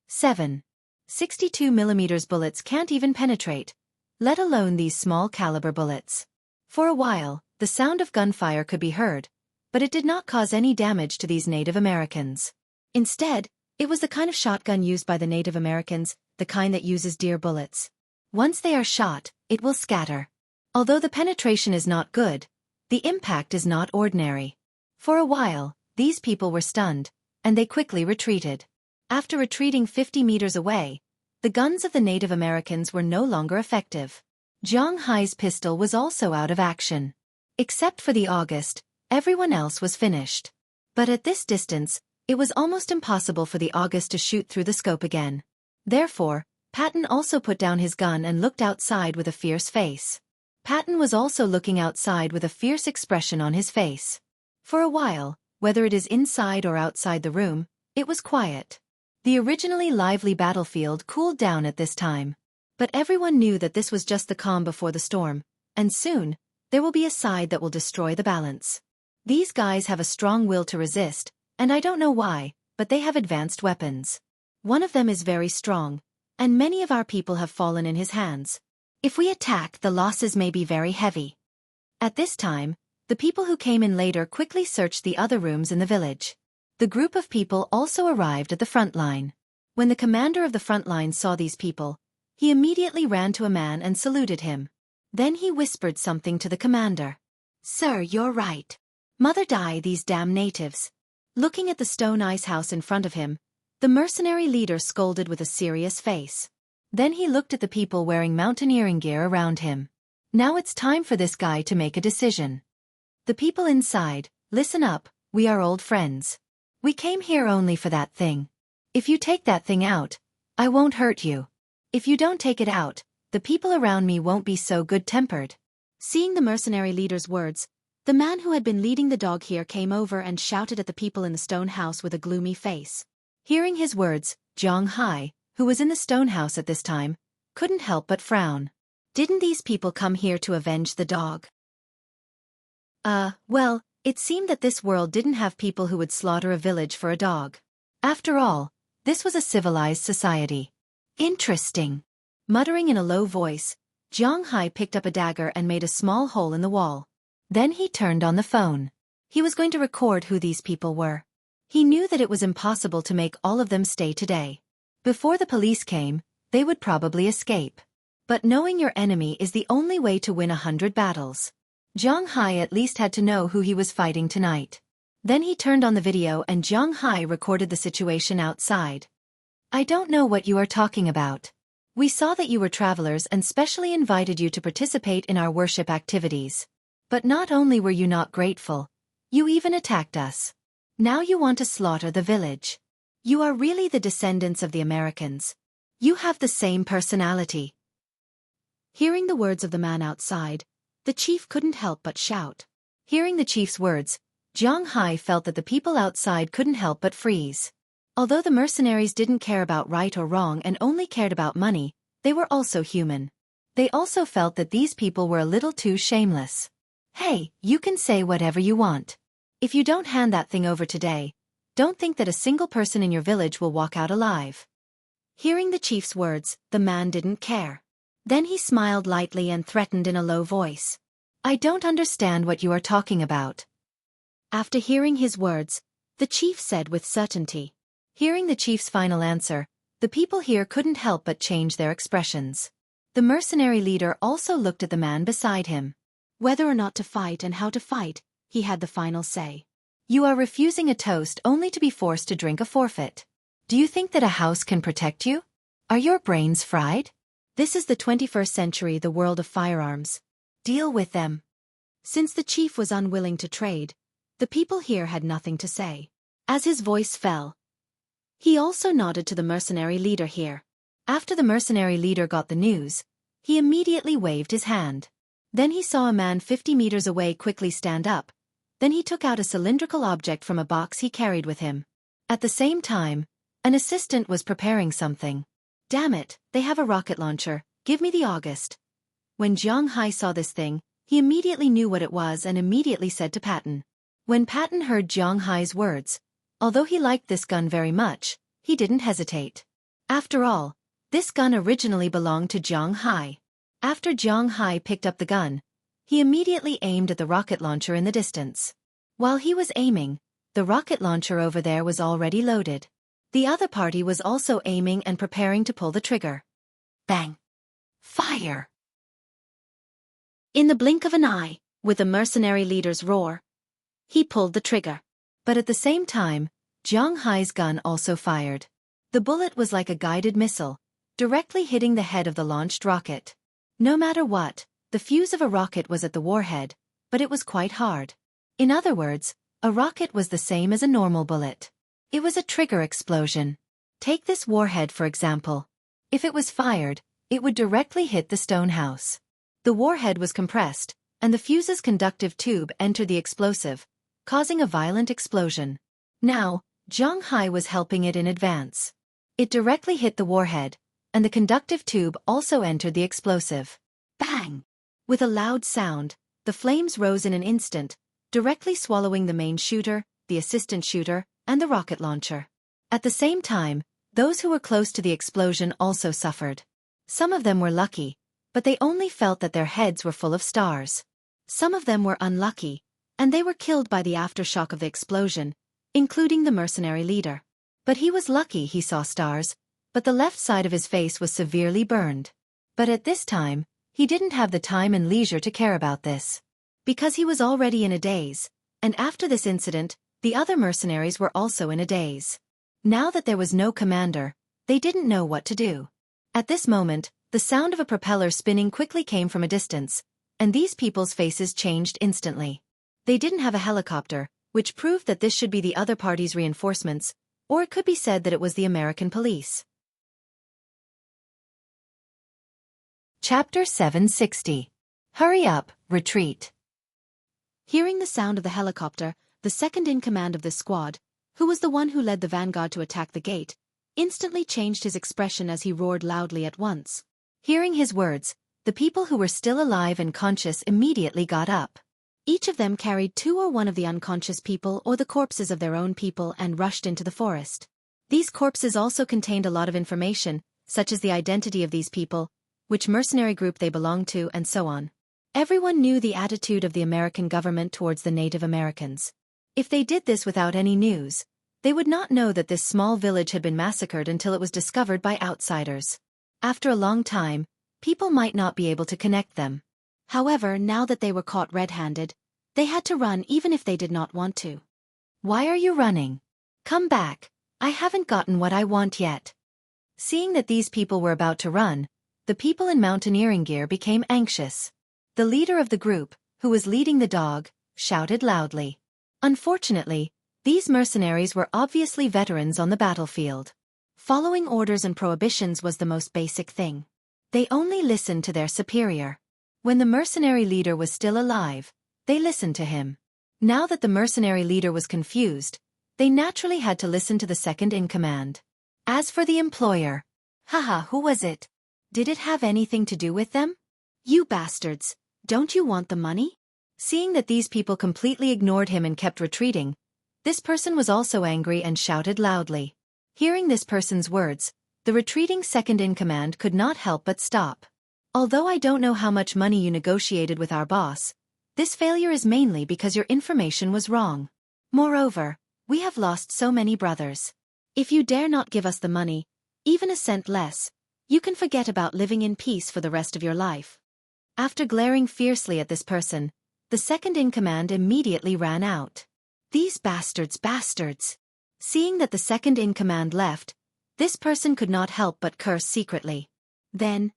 7.62 millimeters bullets can't even penetrate, let alone these small caliber bullets. For a while, the sound of gunfire could be heard, but it did not cause any damage to these Native Americans. Instead, it was the kind of shotgun used by the Native Americans, the kind that uses deer bullets. Once they are shot, it will scatter. Although the penetration is not good, the impact is not ordinary. For a while, these people were stunned, and they quickly retreated. After retreating 50 meters away, the guns of the Native Americans were no longer effective. Zhang Hai's pistol was also out of action. Except for the August, everyone else was finished. But at this distance, it was almost impossible for the August to shoot through the scope again. Therefore, Patton also put down his gun and looked outside with a fierce face. Patton was also looking outside with a fierce expression on his face. For a while, whether it is inside or outside the room, it was quiet. The originally lively battlefield cooled down at this time. But everyone knew that this was just the calm before the storm, and soon, there will be a side that will destroy the balance. These guys have a strong will to resist, and I don't know why, but they have advanced weapons. One of them is very strong, and many of our people have fallen in his hands. If we attack, the losses may be very heavy. At this time, the people who came in later quickly searched the other rooms in the village. The group of people also arrived at the front line. When the commander of the front line saw these people, he immediately ran to a man and saluted him. Then he whispered something to the commander. "Sir, you're right. Mother die these damn natives." Looking at the stone ice house in front of him, the mercenary leader scolded with a serious face. Then he looked at the people wearing mountaineering gear around him. Now it's time for this guy to make a decision. The people inside, listen up, we are old friends. We came here only for that thing. If you take that thing out, I won't hurt you. If you don't take it out, the people around me won't be so good-tempered. Seeing the mercenary leader's words, the man who had been leading the dog here came over and shouted at the people in the stone house with a gloomy face. Hearing his words, Zhang Hai, who was in the stone house at this time, couldn't help but frown. Didn't these people come here to avenge the dog? Well, it seemed that this world didn't have people who would slaughter a village for a dog. After all, this was a civilized society. Interesting. Muttering in a low voice, Zhang Hai picked up a dagger and made a small hole in the wall. Then he turned on the phone. He was going to record who these people were. He knew that it was impossible to make all of them stay today. Before the police came, they would probably escape. But knowing your enemy is the only way to win 100 battles. Zhang Hai at least had to know who he was fighting tonight. Then he turned on the video and Zhang Hai recorded the situation outside. "I don't know what you are talking about. We saw that you were travelers and specially invited you to participate in our worship activities. But not only were you not grateful, you even attacked us. Now you want to slaughter the village. You are really the descendants of the Americans. You have the same personality." Hearing the words of the man outside, the chief couldn't help but shout. Hearing the chief's words, Zhang Hai felt that the people outside couldn't help but freeze. Although the mercenaries didn't care about right or wrong and only cared about money, they were also human. They also felt that these people were a little too shameless. "Hey, you can say whatever you want. If you don't hand that thing over today, don't think that a single person in your village will walk out alive." Hearing the chief's words, the man didn't care. Then he smiled lightly and threatened in a low voice. "I don't understand what you are talking about." After hearing his words, the chief said with certainty. Hearing the chief's final answer, the people here couldn't help but change their expressions. The mercenary leader also looked at the man beside him. Whether or not to fight and how to fight, he had the final say. "You are refusing a toast only to be forced to drink a forfeit. Do you think that a house can protect you? Are your brains fried? This is the 21st century, the world of firearms. Deal with them." Since the chief was unwilling to trade, the people here had nothing to say. As his voice fell, he also nodded to the mercenary leader here. After the mercenary leader got the news, he immediately waved his hand. Then he saw a man 50 meters away quickly stand up. Then he took out a cylindrical object from a box he carried with him. At the same time, an assistant was preparing something. "Damn it, they have a rocket launcher, give me the August." When Zhang Hai saw this thing, he immediately knew what it was and immediately said to Patton. When Patton heard Zhang Hai's words, although he liked this gun very much, he didn't hesitate. After all, this gun originally belonged to Zhang Hai. After Zhang Hai picked up the gun, he immediately aimed at the rocket launcher in the distance. While he was aiming, the rocket launcher over there was already loaded. The other party was also aiming and preparing to pull the trigger. Bang! Fire! In the blink of an eye, with the mercenary leader's roar, he pulled the trigger. But at the same time, Zhang Hai's gun also fired. The bullet was like a guided missile, directly hitting the head of the launched rocket. No matter what, the fuse of a rocket was at the warhead, but it was quite hard. In other words, a rocket was the same as a normal bullet. It was a trigger explosion. Take this warhead for example. If it was fired, it would directly hit the stone house. The warhead was compressed, and the fuse's conductive tube entered the explosive, causing a violent explosion. Now, Zhang Hai was helping it in advance. It directly hit the warhead, and the conductive tube also entered the explosive. Bang! With a loud sound, the flames rose in an instant, directly swallowing the main shooter, the assistant shooter, and the rocket launcher. At the same time, those who were close to the explosion also suffered. Some of them were lucky, but they only felt that their heads were full of stars. Some of them were unlucky, and they were killed by the aftershock of the explosion, including the mercenary leader. But he was lucky he saw stars, but the left side of his face was severely burned. But at this time, he didn't have the time and leisure to care about this. Because he was already in a daze, and after this incident, the other mercenaries were also in a daze. Now that there was no commander, they didn't know what to do. At this moment, the sound of a propeller spinning quickly came from a distance, and these people's faces changed instantly. They didn't have a helicopter, which proved that this should be the other party's reinforcements, or it could be said that it was the American police. Chapter 760. Hurry up, retreat. Hearing the sound of the helicopter, the second-in-command of this squad, who was the one who led the vanguard to attack the gate, instantly changed his expression as he roared loudly at once. Hearing his words, the people who were still alive and conscious immediately got up. Each of them carried two or one of the unconscious people or the corpses of their own people and rushed into the forest. These corpses also contained a lot of information, such as the identity of these people, which mercenary group they belonged to, and so on. Everyone knew the attitude of the American government towards the Native Americans. If they did this without any news, they would not know that this small village had been massacred until it was discovered by outsiders. After a long time, people might not be able to connect them. However, now that they were caught red-handed, they had to run even if they did not want to. Why are you running? Come back, I haven't gotten what I want yet. Seeing that these people were about to run, the people in mountaineering gear became anxious. The leader of the group, who was leading the dog, shouted loudly. Unfortunately, these mercenaries were obviously veterans on the battlefield. Following orders and prohibitions was the most basic thing. They only listened to their superior. When the mercenary leader was still alive, they listened to him. Now that the mercenary leader was confused, they naturally had to listen to the second-in-command. As for the employer, haha, who was it? Did it have anything to do with them? You bastards, don't you want the money? Seeing that these people completely ignored him and kept retreating, this person was also angry and shouted loudly. Hearing this person's words, the retreating second-in-command could not help but stop. Although I don't know how much money you negotiated with our boss, this failure is mainly because your information was wrong. Moreover, we have lost so many brothers. If you dare not give us the money, even a cent less, you can forget about living in peace for the rest of your life. After glaring fiercely at this person, the second-in-command immediately ran out. These bastards. Seeing that the second-in-command left, this person could not help but curse secretly. Then,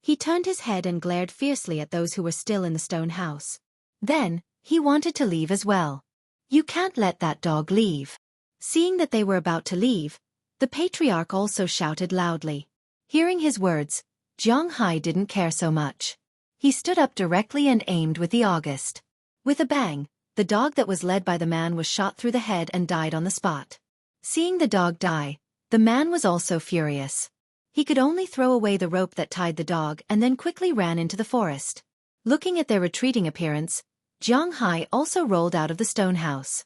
he turned his head and glared fiercely at those who were still in the stone house. Then, he wanted to leave as well. You can't let that dog leave. Seeing that they were about to leave, the patriarch also shouted loudly. Hearing his words, Zhang Hai didn't care so much. He stood up directly and aimed with the August. With a bang, the dog that was led by the man was shot through the head and died on the spot. Seeing the dog die, the man was also furious. He could only throw away the rope that tied the dog and then quickly ran into the forest. Looking at their retreating appearance, Zhang Hai also rolled out of the stone house.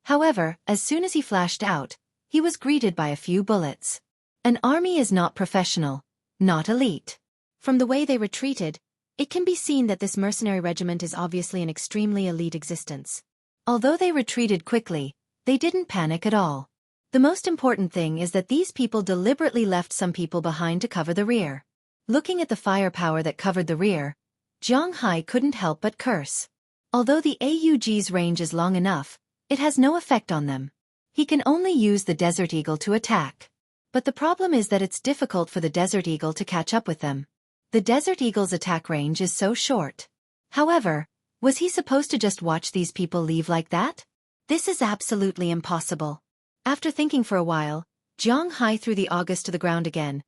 However, as soon as he flashed out, he was greeted by a few bullets. An army is not professional, not elite. From the way they retreated, it can be seen that this mercenary regiment is obviously an extremely elite existence. Although they retreated quickly, they didn't panic at all. The most important thing is that these people deliberately left some people behind to cover the rear. Looking at the firepower that covered the rear, Zhang Hai couldn't help but curse. Although the AUG's range is long enough, it has no effect on them. He can only use the Desert Eagle to attack. But the problem is that it's difficult for the Desert Eagle to catch up with them. The Desert Eagle's attack range is so short. However, was he supposed to just watch these people leave like that? This is absolutely impossible. After thinking for a while, Zhang Hai threw the August to the ground again.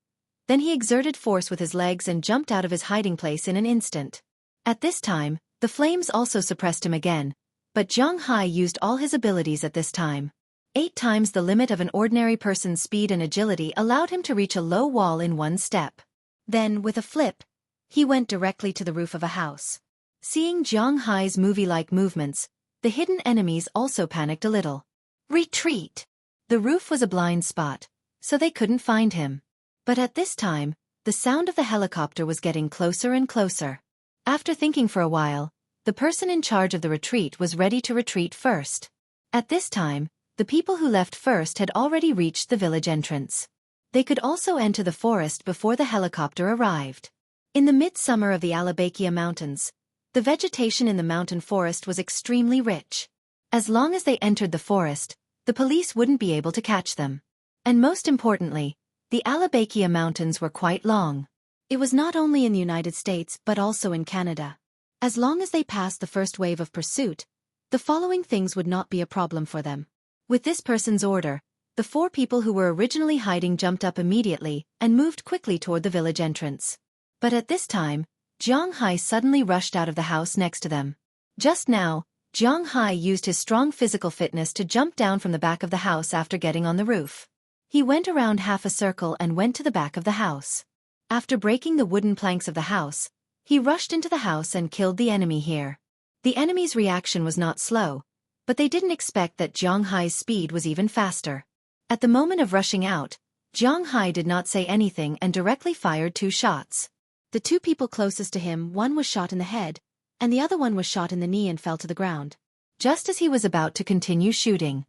Then he exerted force with his legs and jumped out of his hiding place in an instant. At this time, the flames also suppressed him again, but Zhang Hai used all his abilities at this time. 8 times the limit of an ordinary person's speed and agility allowed him to reach a low wall in one step. Then, with a flip, he went directly to the roof of a house. Seeing Zhang Hai's movie-like movements, the hidden enemies also panicked a little. Retreat! The roof was a blind spot, so they couldn't find him. But at this time, the sound of the helicopter was getting closer and closer. After thinking for a while, the person in charge of the retreat was ready to retreat first. At this time, the people who left first had already reached the village entrance. They could also enter the forest before the helicopter arrived. In the midsummer of the Alabakia Mountains, the vegetation in the mountain forest was extremely rich. As long as they entered the forest, the police wouldn't be able to catch them. And most importantly, the Alabakia Mountains were quite long. It was not only in the United States but also in Canada. As long as they passed the first wave of pursuit, the following things would not be a problem for them. With this person's order, the 4 people who were originally hiding jumped up immediately and moved quickly toward the village entrance. But at this time, Zhang Hai suddenly rushed out of the house next to them. Just now, Zhang Hai used his strong physical fitness to jump down from the back of the house after getting on the roof. He went around half a circle and went to the back of the house. After breaking the wooden planks of the house, he rushed into the house and killed the enemy here. The enemy's reaction was not slow, but they didn't expect that Zhang Hai's speed was even faster. At the moment of rushing out, Zhang Hai did not say anything and directly fired 2 shots. The 2 people closest to him, one was shot in the head, and the other one was shot in the knee and fell to the ground. Just as he was about to continue shooting,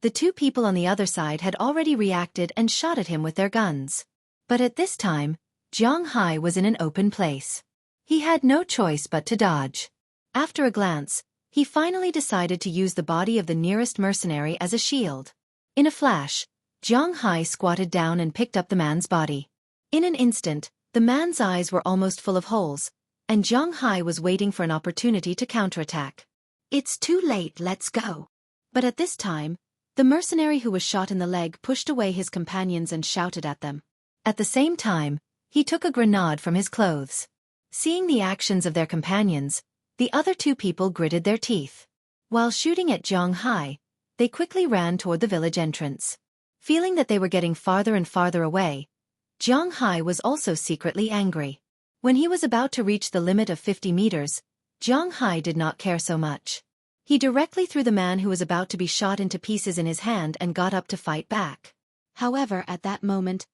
the 2 people on the other side had already reacted and shot at him with their guns. But at this time, Zhang Hai was in an open place. He had no choice but to dodge. After a glance, he finally decided to use the body of the nearest mercenary as a shield. In a flash, Zhang Hai squatted down and picked up the man's body. In an instant, the man's eyes were almost full of holes, and Zhang Hai was waiting for an opportunity to counterattack. "It's too late, let's go." But at this time, the mercenary who was shot in the leg pushed away his companions and shouted at them. At the same time, he took a grenade from his clothes. Seeing the actions of their companions, the other 2 people gritted their teeth. While shooting at Zhang Hai, they quickly ran toward the village entrance. Feeling that they were getting farther and farther away, Zhang Hai was also secretly angry. When he was about to reach the limit of 50 meters, Zhang Hai did not care so much. He directly threw the man who was about to be shot into pieces in his hand and got up to fight back. However, at that moment,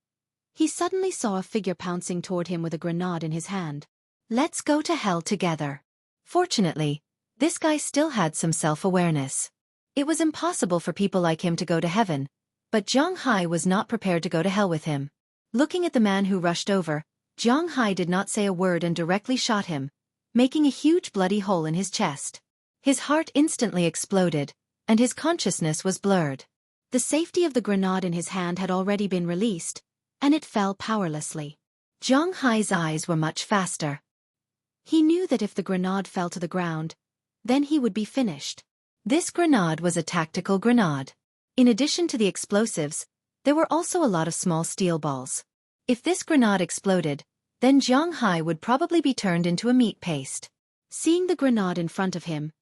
he suddenly saw a figure pouncing toward him with a grenade in his hand. "Let's go to hell together." Fortunately, this guy still had some self-awareness. It was impossible for people like him to go to heaven, but Zhang Hai was not prepared to go to hell with him. Looking at the man who rushed over, Zhang Hai did not say a word and directly shot him, making a huge bloody hole in his chest. His heart instantly exploded, and his consciousness was blurred. The safety of the grenade in his hand had already been released, and it fell powerlessly. Zhang Hai's eyes were much faster. He knew that if the grenade fell to the ground, then he would be finished. This grenade was a tactical grenade. In addition to the explosives, there were also a lot of small steel balls. If this grenade exploded, then Zhang Hai would probably be turned into a meat paste. Seeing the grenade in front of him,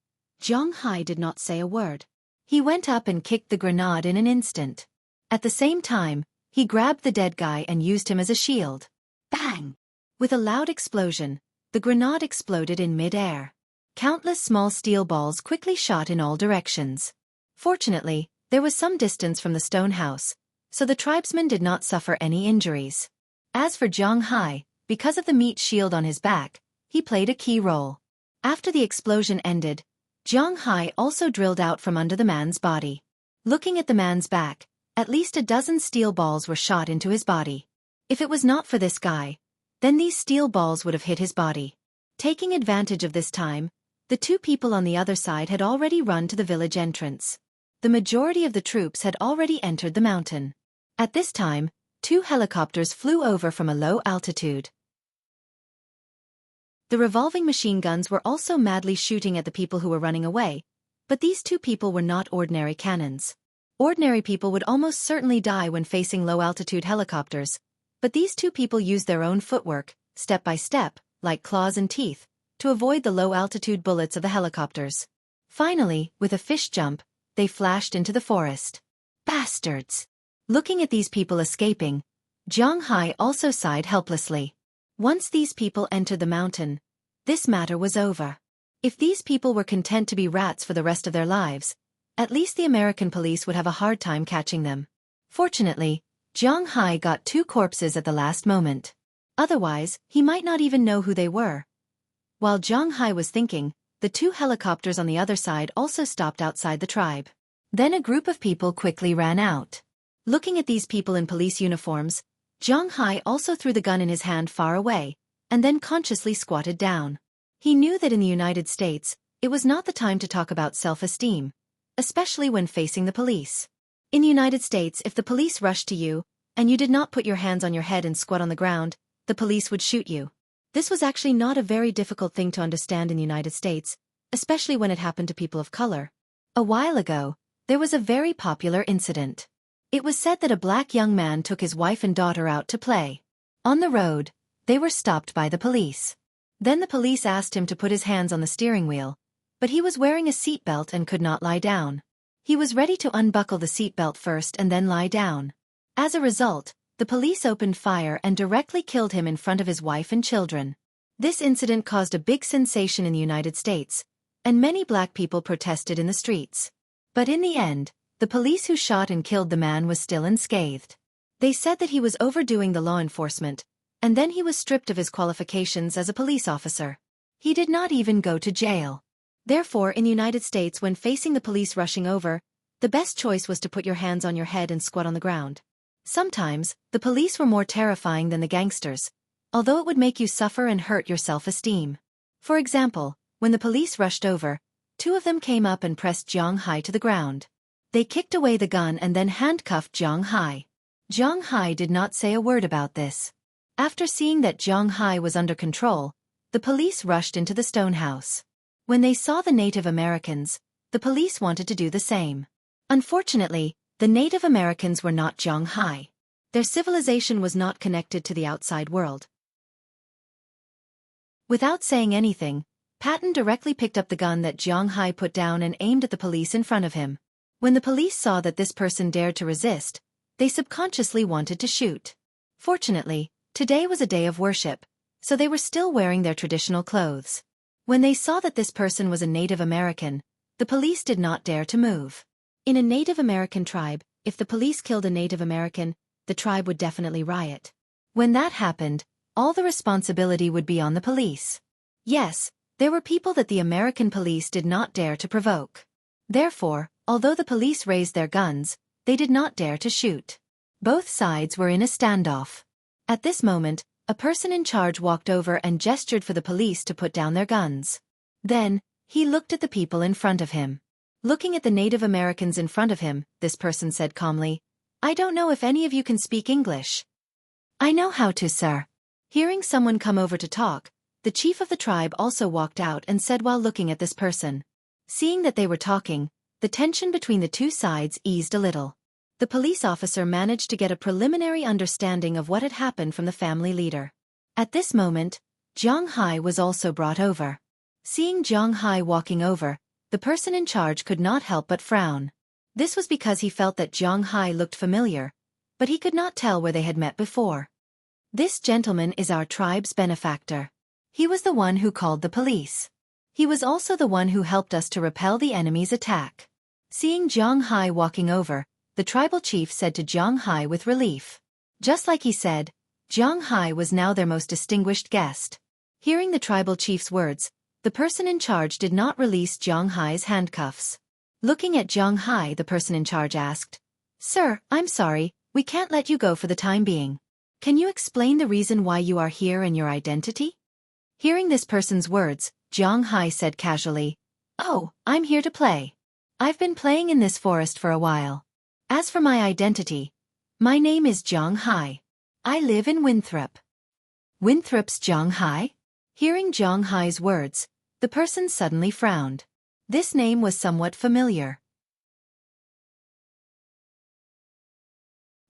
Zhang Hai did not say a word. He went up and kicked the grenade in an instant. At the same time, he grabbed the dead guy and used him as a shield. Bang! With a loud explosion, the grenade exploded in mid-air. Countless small steel balls quickly shot in all directions. Fortunately, there was some distance from the stone house, so the tribesman did not suffer any injuries. As for Zhang Hai, because of the meat shield on his back, he played a key role. After the explosion ended, Zhang Hai also drilled out from under the man's body. Looking at the man's back, at least a dozen steel balls were shot into his body. If it was not for this guy, then these steel balls would have hit his body. Taking advantage of this time, the 2 people on the other side had already run to the village entrance. The majority of the troops had already entered the mountain. At this time, 2 helicopters flew over from a low altitude. The revolving machine guns were also madly shooting at the people who were running away, but these 2 people were not ordinary cannons. Ordinary people would almost certainly die when facing low-altitude helicopters, but these 2 people used their own footwork, step by step, like claws and teeth, to avoid the low-altitude bullets of the helicopters. Finally, with a fish jump, they flashed into the forest. Bastards! Looking at these people escaping, Zhang Hai also sighed helplessly. Once these people entered the mountain, this matter was over. If these people were content to be rats for the rest of their lives, at least the American police would have a hard time catching them. Fortunately, Zhang Hai got 2 corpses at the last moment. Otherwise, he might not even know who they were. While Zhang Hai was thinking, the two helicopters on the other side also stopped outside the tribe. Then a group of people quickly ran out. Looking at these people in police uniforms, Zhang Hai also threw the gun in his hand far away, and then consciously squatted down. He knew that in the United States, it was not the time to talk about self-esteem, especially when facing the police. In the United States, if the police rushed to you, and you did not put your hands on your head and squat on the ground, the police would shoot you. This was actually not a very difficult thing to understand in the United States, especially when it happened to people of color. A while ago, there was a very popular incident. It was said that a black young man took his wife and daughter out to play. On the road, they were stopped by the police. Then the police asked him to put his hands on the steering wheel, but he was wearing a seatbelt and could not lie down. He was ready to unbuckle the seatbelt first and then lie down. As a result, the police opened fire and directly killed him in front of his wife and children. This incident caused a big sensation in the United States, and many black people protested in the streets. But in the end, the police who shot and killed the man was still unscathed. They said that he was overdoing the law enforcement, and then he was stripped of his qualifications as a police officer. He did not even go to jail. Therefore, in the United States, when facing the police rushing over, the best choice was to put your hands on your head and squat on the ground. Sometimes, the police were more terrifying than the gangsters, although it would make you suffer and hurt your self-esteem. For example, when the police rushed over, two of them came up and pressed Zhang Hai to the ground. They kicked away the gun and then handcuffed Zhang Hai. Zhang Hai did not say a word about this. After seeing that Zhang Hai was under control, the police rushed into the stone house. When they saw the Native Americans, the police wanted to do the same. Unfortunately, the Native Americans were not Zhang Hai. Their civilization was not connected to the outside world. Without saying anything, Patton directly picked up the gun that Zhang Hai put down and aimed at the police in front of him. When the police saw that this person dared to resist, they subconsciously wanted to shoot. Fortunately, today was a day of worship, so they were still wearing their traditional clothes. When they saw that this person was a Native American, the police did not dare to move. In a Native American tribe, if the police killed a Native American, the tribe would definitely riot. When that happened, all the responsibility would be on the police. Yes, there were people that the American police did not dare to provoke. Therefore, although the police raised their guns, they did not dare to shoot. Both sides were in a standoff. At this moment, a person in charge walked over and gestured for the police to put down their guns. Then, he looked at the people in front of him. Looking at the Native Americans in front of him, this person said calmly, "I don't know if any of you can speak English." "I know how to, sir." Hearing someone come over to talk, the chief of the tribe also walked out and said while looking at this person. Seeing that they were talking, the tension between the two sides eased a little. The police officer managed to get a preliminary understanding of what had happened from the family leader. At this moment, Zhang Hai was also brought over. Seeing Zhang Hai walking over, the person in charge could not help but frown. This was because he felt that Zhang Hai looked familiar, but he could not tell where they had met before. "This gentleman is our tribe's benefactor. He was the one who called the police. He was also the one who helped us to repel the enemy's attack." Seeing Zhang Hai walking over, the tribal chief said to Zhang Hai with relief. Just like he said, Zhang Hai was now their most distinguished guest. Hearing the tribal chief's words, the person in charge did not release Zhang Hai's handcuffs. Looking at Zhang Hai, the person in charge asked, "Sir, I'm sorry, we can't let you go for the time being. Can you explain the reason why you are here and your identity?" Hearing this person's words, Zhang Hai said casually, "Oh, I'm here to play. I've been playing in this forest for a while. As for my identity, my name is Zhang Hai. I live in Winthrop." "Winthrop's Zhang Hai?" Hearing Zhang Hai's words, the person suddenly frowned. This name was somewhat familiar.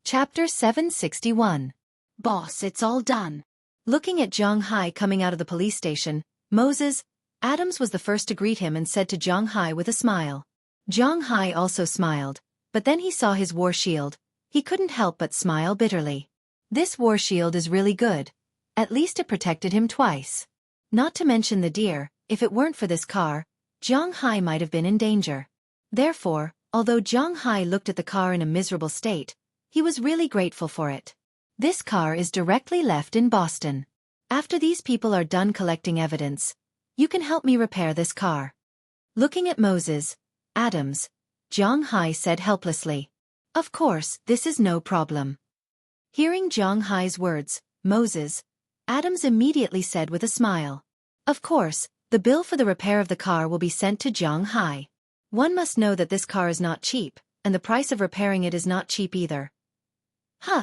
Chapter 761. Boss, it's all done. Looking at Zhang Hai coming out of the police station, Moses Adams was the first to greet him and said to Zhang Hai with a smile. Zhang Hai also smiled, but then he saw his war shield. He couldn't help but smile bitterly. This war shield is really good. At least it protected him twice. Not to mention the deer, if it weren't for this car, Zhang Hai might have been in danger. Therefore, although Zhang Hai looked at the car in a miserable state, he was really grateful for it. This car is directly left in Boston. After these people are done collecting evidence, You can help me repair this car. Looking at Moses, Adams, Zhang Hai said helplessly. Of course, this is no problem. Hearing Zhang Hai's words, Moses, Adams immediately said with a smile. Of course, the bill for the repair of the car will be sent to Zhang Hai. One must know that this car is not cheap, and the price of repairing it is not cheap either.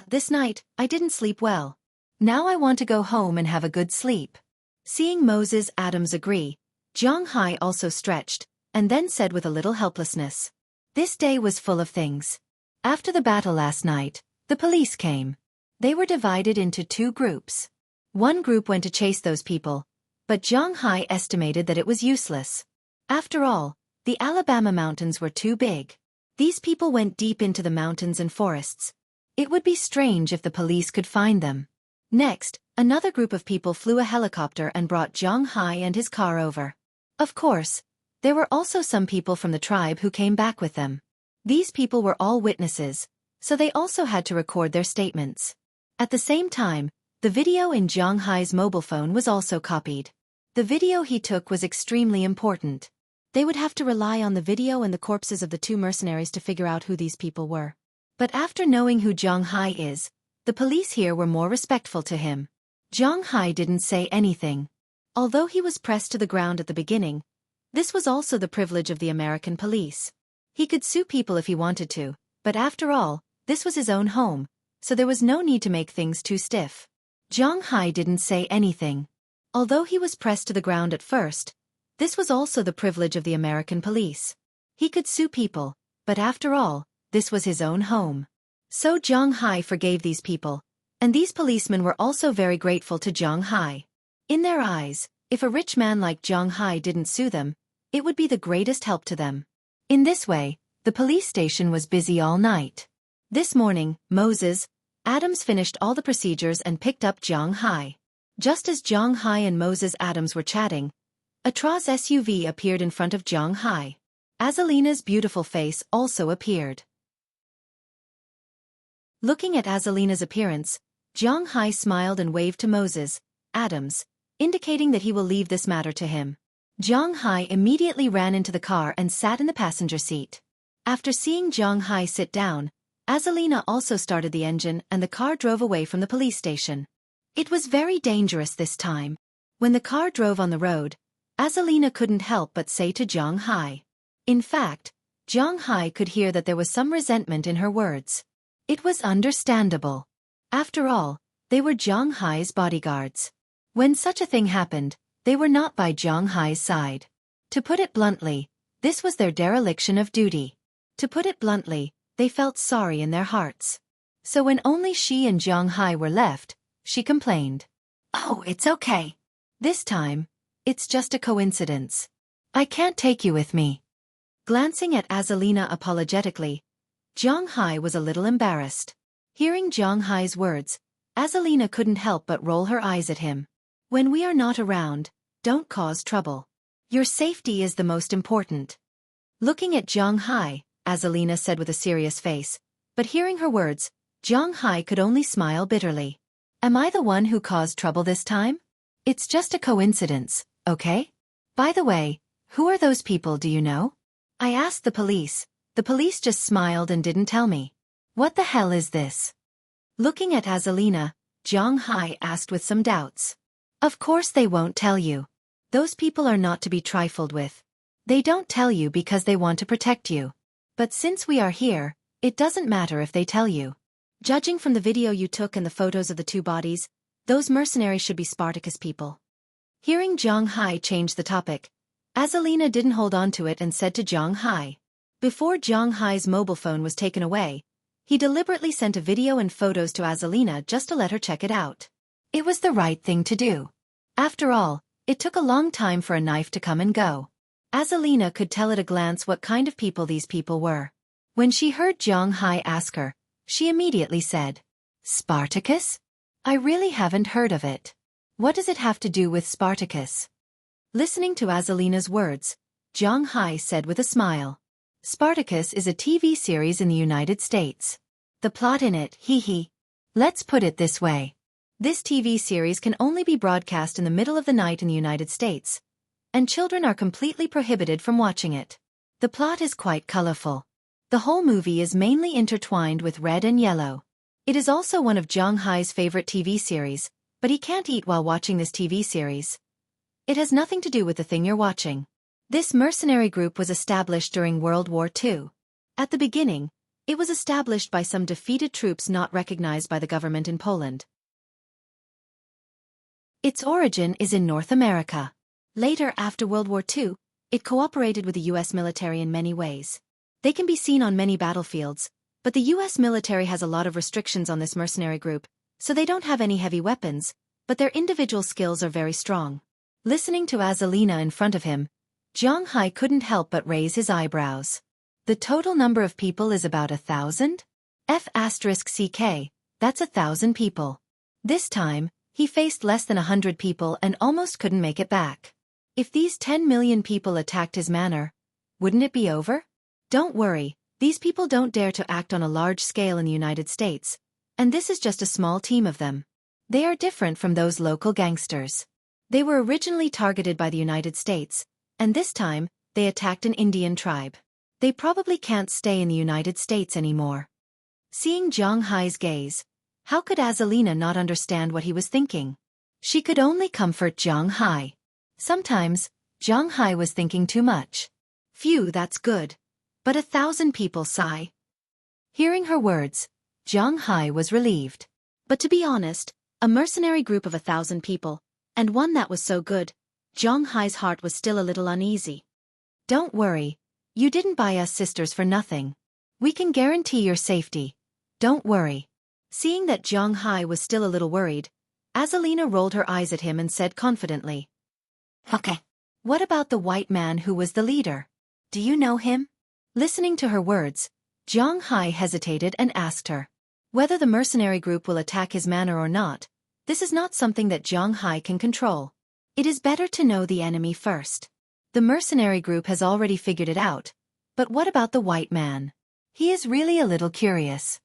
This night, I didn't sleep well. Now I want to go home and have a good sleep. Seeing Moses Adams agree, Zhang Hai also stretched, and then said with a little helplessness. This day was full of things. After the battle last night, the police came. They were divided into two groups. One group went to chase those people, but Zhang Hai estimated that it was useless. After all, the Alabama mountains were too big. These people went deep into the mountains and forests. It would be strange if the police could find them. Next, another group of people flew a helicopter and brought Zhang Hai and his car over. Of course, there were also some people from the tribe who came back with them. These people were all witnesses, so they also had to record their statements. At the same time, the video in Zhang Hai's mobile phone was also copied. The video he took was extremely important. They would have to rely on the video and the corpses of the two mercenaries to figure out who these people were. But after knowing who Zhang Hai is, the police here were more respectful to him. Zhang Hai didn't say anything. Although he was pressed to the ground at the beginning, this was also the privilege of the American police. He could sue people if he wanted to, but after all, this was his own home, so there was no need to make things too stiff. Zhang Hai didn't say anything. Although he was pressed to the ground at first, this was also the privilege of the American police. He could sue people, but after all, this was his own home. So Zhang Hai forgave these people, and these policemen were also very grateful to Zhang Hai. In their eyes, if a rich man like Zhang Hai didn't sue them, it would be the greatest help to them. In this way, the police station was busy all night. This morning, Moses, Adams finished all the procedures and picked up Zhang Hai. Just as Zhang Hai and Moses Adams were chatting, a Tra's SUV appeared in front of Zhang Hai. Azalina's beautiful face also appeared. Looking at Azalina's appearance, Zhang Hai smiled and waved to Moses, Adams, indicating that he will leave this matter to him. Zhang Hai immediately ran into the car and sat in the passenger seat. After seeing Zhang Hai sit down, Azalina also started the engine and the car drove away from the police station. It was very dangerous this time. When the car drove on the road, Azalina couldn't help but say to Zhang Hai. In fact, Zhang Hai could hear that there was some resentment in her words. It was understandable. After all, they were Zhang Hai's bodyguards. When such a thing happened, they were not by Zhang Hai's side. To put it bluntly, this was their dereliction of duty. To put it bluntly, they felt sorry in their hearts. So when only she and Zhang Hai were left, she complained. Oh, it's okay. This time, it's just a coincidence. I can't take you with me. Glancing at Azalina apologetically, Zhang Hai was a little embarrassed. Hearing Zhang Hai's words, Azalina couldn't help but roll her eyes at him. When we are not around, don't cause trouble. Your safety is the most important. Looking at Zhang Hai, Azalina said with a serious face, but hearing her words, Zhang Hai could only smile bitterly. Am I the one who caused trouble this time? It's just a coincidence, okay? By the way, who are those people, do you know? I asked the police. The police just smiled and didn't tell me. What the hell is this? Looking at Azalina, Zhang Hai asked with some doubts. Of course they won't tell you. Those people are not to be trifled with. They don't tell you because they want to protect you. But since we are here, it doesn't matter if they tell you. Judging from the video you took and the photos of the two bodies, those mercenaries should be Spartacus people. Hearing Zhang Hai change the topic, Azalina didn't hold on to it and said to Zhang Hai. Before Zhang Hai's mobile phone was taken away, he deliberately sent a video and photos to Azalina just to let her check it out. It was the right thing to do. After all, it took a long time for a knife to come and go. Azalina could tell at a glance what kind of people these people were. When she heard Zhang Hai ask her, she immediately said, Spartacus? I really haven't heard of it. What does it have to do with Spartacus? Listening to Azalina's words, Zhang Hai said with a smile. Spartacus is a TV series in the United States. The plot in it, hee. Let's put it this way. This TV series can only be broadcast in the middle of the night in the United States, and children are completely prohibited from watching it. The plot is quite colorful. The whole movie is mainly intertwined with red and yellow. It is also one of Zhang Hai's favorite TV series, but he can't eat while watching this TV series. It has nothing to do with the thing you're watching. This mercenary group was established during World War II. At the beginning, it was established by some defeated troops not recognized by the government in Poland. Its origin is in North America. Later, after World War II, it cooperated with the U.S. military in many ways. They can be seen on many battlefields, but the U.S. military has a lot of restrictions on this mercenary group, so they don't have any heavy weapons, but their individual skills are very strong. Listening to Azalina in front of him, Zhang Hai couldn't help but raise his eyebrows. The total number of people is about 1,000? F*CK, that's 1,000 people. This time, he faced less than 100 people and almost couldn't make it back. If these 10 million people attacked his manor, wouldn't it be over? Don't worry, these people don't dare to act on a large scale in the United States, and this is just a small team of them. They are different from those local gangsters. They were originally targeted by the United States, and this time, they attacked an Indian tribe. They probably can't stay in the United States anymore. Seeing Zhang Hai's gaze, how could Azalina not understand what he was thinking? She could only comfort Zhang Hai. Sometimes, Zhang Hai was thinking too much. Phew, that's good. But 1,000 people sigh. Hearing her words, Zhang Hai was relieved. But to be honest, a mercenary group of 1,000 people, and one that was so good, Zhang Hai's heart was still a little uneasy. Don't worry, you didn't buy us sisters for nothing. We can guarantee your safety. Don't worry. Seeing that Zhang Hai was still a little worried, Azalina rolled her eyes at him and said confidently, "Okay. What about the white man who was the leader? Do you know him?" Listening to her words, Zhang Hai hesitated and asked her. Whether the mercenary group will attack his manor or not, this is not something that Zhang Hai can control. It is better to know the enemy first. The mercenary group has already figured it out, but what about the white man? He is really a little curious.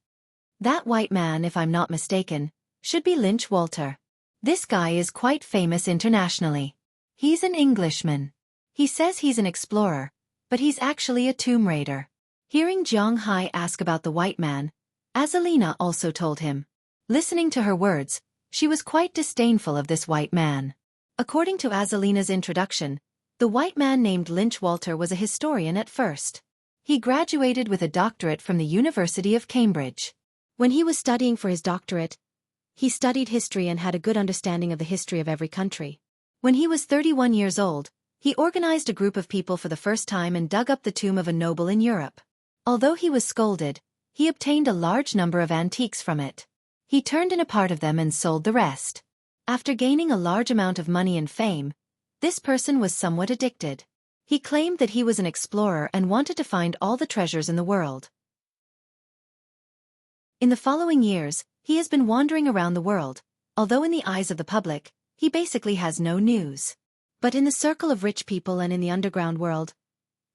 That white man, if I'm not mistaken, should be Lynch Walter. This guy is quite famous internationally. He's an Englishman. He says he's an explorer, but he's actually a tomb raider. Hearing Zhang Hai ask about the white man, Azalina also told him. Listening to her words, she was quite disdainful of this white man. According to Azalina's introduction, the white man named Lynch Walter was a historian at first. He graduated with a doctorate from the University of Cambridge. When he was studying for his doctorate, he studied history and had a good understanding of the history of every country. When he was 31 years old, he organized a group of people for the first time and dug up the tomb of a noble in Europe. Although he was scolded, he obtained a large number of antiques from it. He turned in a part of them and sold the rest. After gaining a large amount of money and fame, this person was somewhat addicted. He claimed that he was an explorer and wanted to find all the treasures in the world. In the following years, he has been wandering around the world, although in the eyes of the public, he basically has no news. But in the circle of rich people and in the underground world,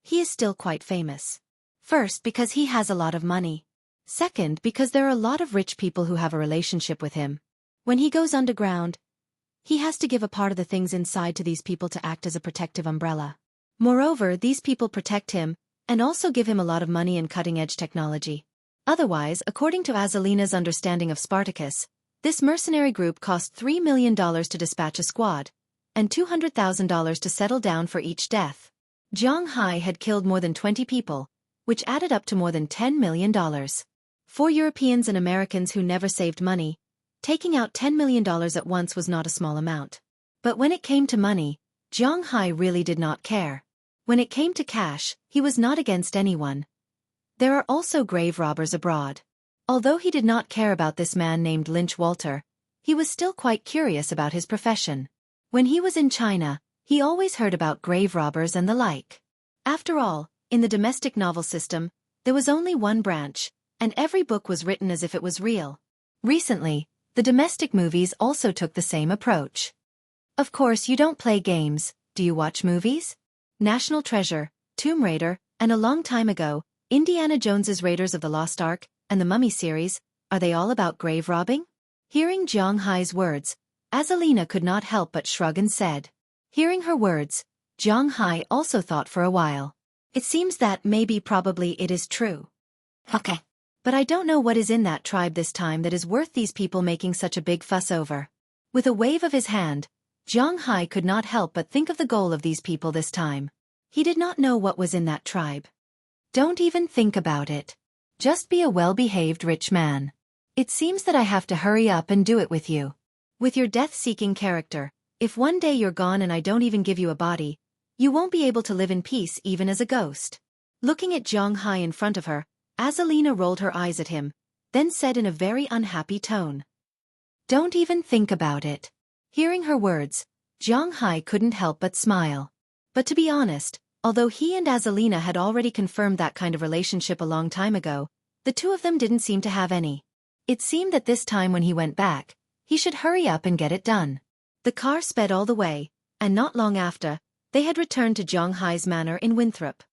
he is still quite famous. First, because he has a lot of money. Second, because there are a lot of rich people who have a relationship with him. When he goes underground, he has to give a part of the things inside to these people to act as a protective umbrella. Moreover, these people protect him, and also give him a lot of money and cutting-edge technology. Otherwise, according to Azalina's understanding of Spartacus, this mercenary group cost $3 million to dispatch a squad, and $200,000 to settle down for each death. Zhang Hai had killed more than 20 people, which added up to more than $10 million. For Europeans and Americans who never saved money, taking out $10 million at once was not a small amount. But when it came to money, Zhang Hai really did not care. When it came to cash, he was not against anyone. There are also grave robbers abroad. Although he did not care about this man named Lynch Walter, he was still quite curious about his profession. When he was in China, he always heard about grave robbers and the like. After all, in the domestic novel system, there was only one branch, and every book was written as if it was real. Recently, the domestic movies also took the same approach. Of course, you don't play games, do you watch movies? National Treasure, Tomb Raider, and a long time ago, Indiana Jones's Raiders of the Lost Ark, and the Mummy series, are they all about grave robbing? Hearing Zhang Hai's words, Azalina could not help but shrug and said. Hearing her words, Zhang Hai also thought for a while. It seems that probably it is true. Okay. But I don't know what is in that tribe this time that is worth these people making such a big fuss over. With a wave of his hand, Zhang Hai could not help but think of the goal of these people this time. He did not know what was in that tribe. Don't even think about it. Just be a well-behaved rich man. It seems that I have to hurry up and do it with you. With your death-seeking character, if one day you're gone and I don't even give you a body, you won't be able to live in peace even as a ghost. Looking at Zhang Hai in front of her, Azalina rolled her eyes at him, then said in a very unhappy tone. Don't even think about it. Hearing her words, Zhang Hai couldn't help but smile. But to be honest, although he and Azalina had already confirmed that kind of relationship a long time ago, the two of them didn't seem to have any. It seemed that this time when he went back, he should hurry up and get it done. The car sped all the way, and not long after, they had returned to Zhang Hai's manor in Winthrop.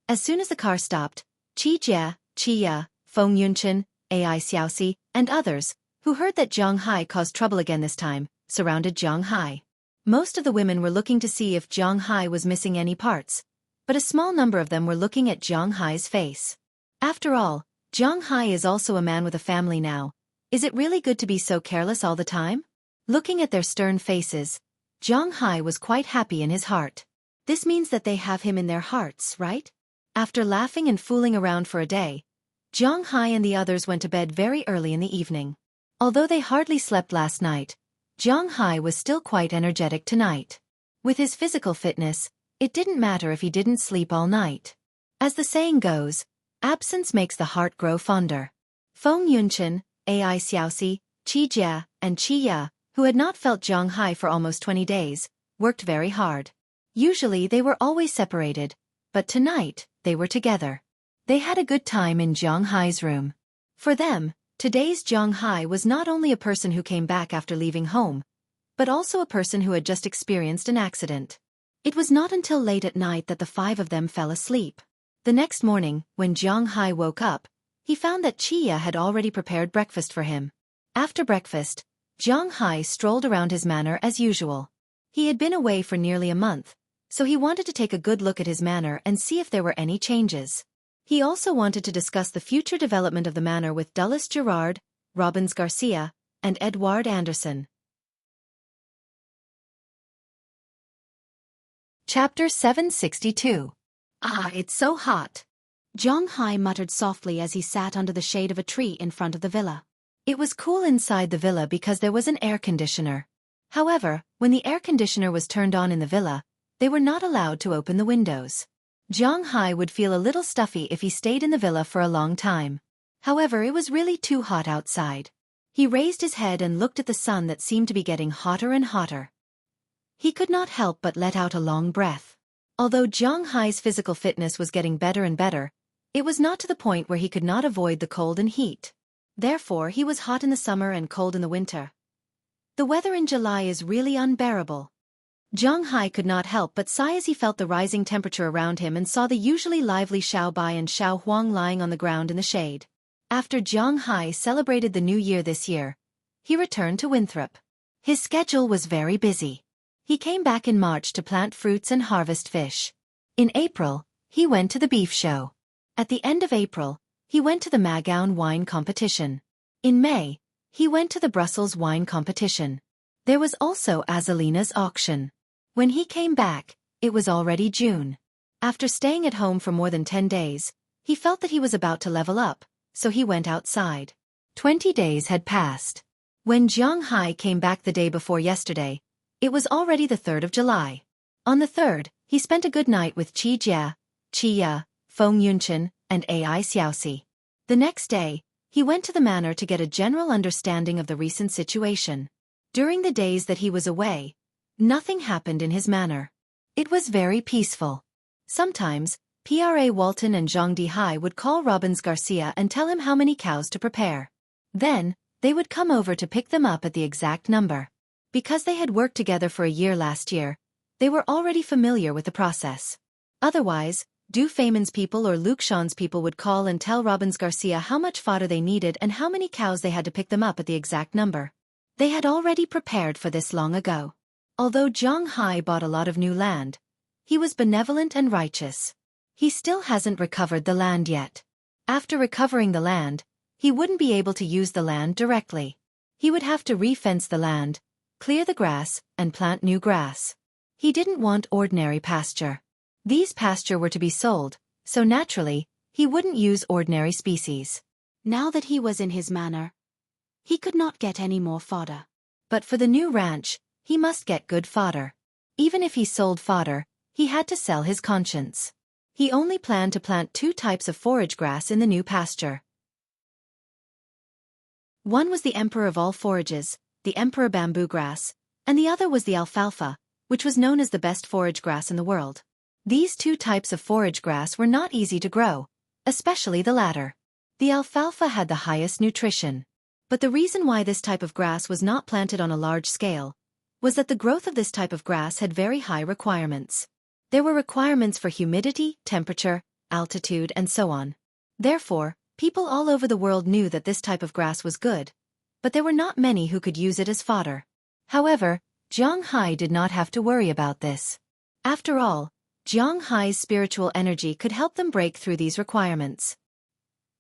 As soon as the car stopped, Qi Jia, Qi Ya, Feng Yunchen, Ai Xiaoxi, and others, who heard that Zhang Hai caused trouble again this time, surrounded Zhang Hai. Most of the women were looking to see if Zhang Hai was missing any parts, but a small number of them were looking at Zhang Hai's face. After all, Zhang Hai is also a man with a family now. Is it really good to be so careless all the time? Looking at their stern faces, Zhang Hai was quite happy in his heart. This means that they have him in their hearts, right? After laughing and fooling around for a day, Zhang Hai and the others went to bed very early in the evening. Although they hardly slept last night, Zhang Hai was still quite energetic tonight. With his physical fitness, it didn't matter if he didn't sleep all night. As the saying goes, absence makes the heart grow fonder. Feng Yunchen, Ai Xiaoxi, Qi Jia, and Qi Ya, who had not felt Zhang Hai for almost 20 days, worked very hard. Usually they were always separated, but tonight, they were together. They had a good time in Zhang Hai's room. For them, today's Zhang Hai was not only a person who came back after leaving home, but also a person who had just experienced an accident. It was not until late at night that the five of them fell asleep. The next morning, when Zhang Hai woke up, he found that Qi Ya had already prepared breakfast for him. After breakfast, Zhang Hai strolled around his manor as usual. He had been away for nearly a month, so he wanted to take a good look at his manor and see if there were any changes. He also wanted to discuss the future development of the manor with Dulles Gerard, Robbins Garcia, and Edouard Anderson. Chapter 762. Ah, it's so hot. Zhang Hai muttered softly as he sat under the shade of a tree in front of the villa. It was cool inside the villa because there was an air conditioner. However, when the air conditioner was turned on in the villa, they were not allowed to open the windows. Zhang Hai would feel a little stuffy if he stayed in the villa for a long time. However, it was really too hot outside. He raised his head and looked at the sun that seemed to be getting hotter and hotter. He could not help but let out a long breath. Although Zhang Hai's physical fitness was getting better and better, it was not to the point where he could not avoid the cold and heat. Therefore, he was hot in the summer and cold in the winter. The weather in July is really unbearable. Zhang Hai could not help but sigh as he felt the rising temperature around him and saw the usually lively Xiao Bai and Xiao Huang lying on the ground in the shade. After Zhang Hai celebrated the new year this year, he returned to Winthrop. His schedule was very busy. He came back in March to plant fruits and harvest fish. In April, he went to the beef show. At the end of April, he went to the Magaun wine competition. In May, he went to the Brussels wine competition. There was also Azalina's auction. When he came back, it was already June. After staying at home for more than 10 days, he felt that he was about to level up, so he went outside. 20 days had passed. When Zhang Hai came back the day before yesterday, it was already the 3rd of July. On the 3rd, he spent a good night with Qi Jia, Qi Ya, Feng Yunchen, and Ai Xiaoxi. The next day, he went to the manor to get a general understanding of the recent situation. During the days that he was away, nothing happened in his manor. It was very peaceful. Sometimes, Pra Walton and Zhang Dihai would call Robbins Garcia and tell him how many cows to prepare. Then, they would come over to pick them up at the exact number. Because they had worked together for a year last year, they were already familiar with the process. Otherwise, Du Feynman's people or Luke Sean's people would call and tell Robbins Garcia how much fodder they needed and how many cows they had to pick them up at the exact number. They had already prepared for this long ago. Although Zhang Hai bought a lot of new land, he was benevolent and righteous. He still hasn't recovered the land yet. After recovering the land, he wouldn't be able to use the land directly. He would have to re-fence the land, clear the grass, and plant new grass. He didn't want ordinary pasture. These pasture were to be sold, so naturally, he wouldn't use ordinary species. Now that he was in his manor, he could not get any more fodder. But for the new ranch, he must get good fodder. Even if he sold fodder, he had to sell his conscience. He only planned to plant 2 types of forage grass in the new pasture. One was the emperor of all forages, the emperor bamboo grass, and the other was the alfalfa, which was known as the best forage grass in the world. These 2 types of forage grass were not easy to grow, especially the latter. The alfalfa had the highest nutrition. But the reason why this type of grass was not planted on a large scale was that the growth of this type of grass had very high requirements. There were requirements for humidity, temperature, altitude, and so on. Therefore, people all over the world knew that this type of grass was good, but there were not many who could use it as fodder. However, Zhang Hai did not have to worry about this. After all, Zhang Hai's spiritual energy could help them break through these requirements.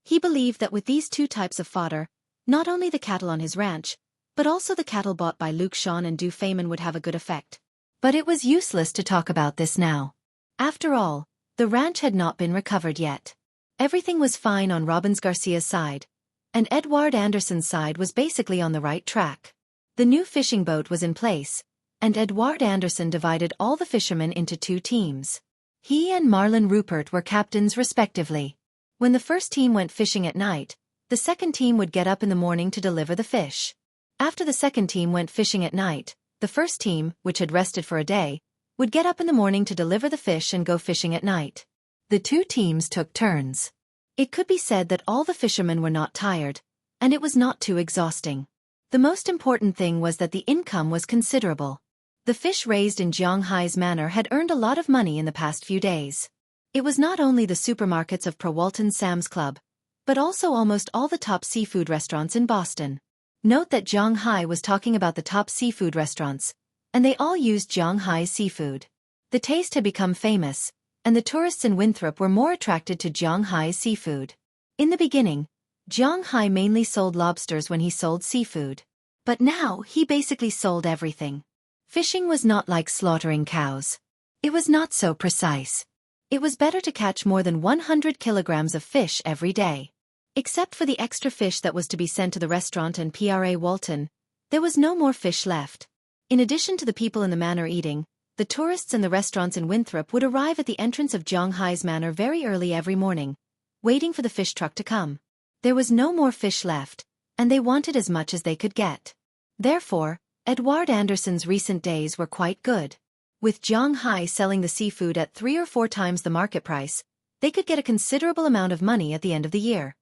He believed that with these 2 types of fodder, not only the cattle on his ranch, but also the cattle bought by Luke Shan and Du Feimin would have a good effect. But it was useless to talk about this now. After all, the ranch had not been recovered yet. Everything was fine on Robbins Garcia's side, and Edward Anderson's side was basically on the right track. The new fishing boat was in place, and Edward Anderson divided all the fishermen into 2 teams. He and Marlon Rupert were captains respectively. When the first team went fishing at night, the second team would get up in the morning to deliver the fish. After the second team went fishing at night, the first team, which had rested for a day, would get up in the morning to deliver the fish and go fishing at night. The 2 teams took turns. It could be said that all the fishermen were not tired, and it was not too exhausting. The most important thing was that the income was considerable. The fish raised in Zhang Hai's manor had earned a lot of money in the past few days. It was not only the supermarkets of Prowalton Sam's Club, but also almost all the top seafood restaurants in Boston. Note that Zhang Hai was talking about the top seafood restaurants, and they all used Zhang Hai's seafood. The taste had become famous, and the tourists in Winthrop were more attracted to Zhang Hai's seafood. In the beginning, Zhang Hai mainly sold lobsters when he sold seafood. But now he basically sold everything. Fishing was not like slaughtering cows. It was not so precise. It was better to catch more than 100 kilograms of fish every day. Except for the extra fish that was to be sent to the restaurant and Pra Walton, there was no more fish left. In addition to the people in the manor eating, the tourists and the restaurants in Winthrop would arrive at the entrance of Zhang Hai's manor very early every morning, waiting for the fish truck to come. There was no more fish left, and they wanted as much as they could get. Therefore, Edward Anderson's recent days were quite good. With Zhang Hai selling the seafood at 3 or 4 times the market price, they could get a considerable amount of money at the end of the year.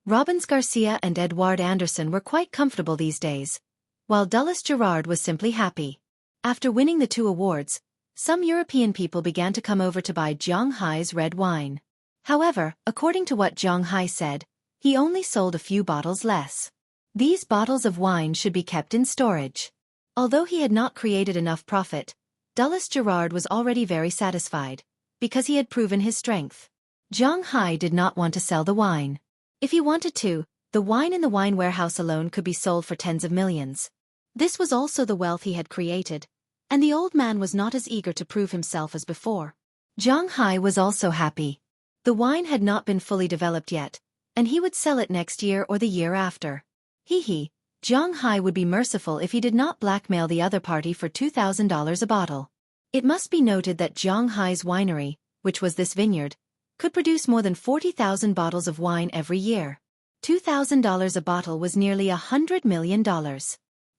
Robbins Garcia and Edward Anderson were quite comfortable these days, while Dulles Gerard was simply happy. After winning the 2 awards, some European people began to come over to buy Zhang Hai's red wine. However, according to what Zhang Hai said, he only sold a few bottles less. These bottles of wine should be kept in storage. Although he had not created enough profit, Dulles Gerard was already very satisfied, because he had proven his strength. Zhang Hai did not want to sell the wine. If he wanted to, the wine in the wine warehouse alone could be sold for tens of millions. This was also the wealth he had created, and the old man was not as eager to prove himself as before. Zhang Hai was also happy. The wine had not been fully developed yet, and he would sell it next year or the year after. Zhang Hai would be merciful if he did not blackmail the other party for $2,000 a bottle. It must be noted that Zhang Hai's winery, which was this vineyard, could produce more than 40,000 bottles of wine every year. $2,000 a bottle was nearly $100 million.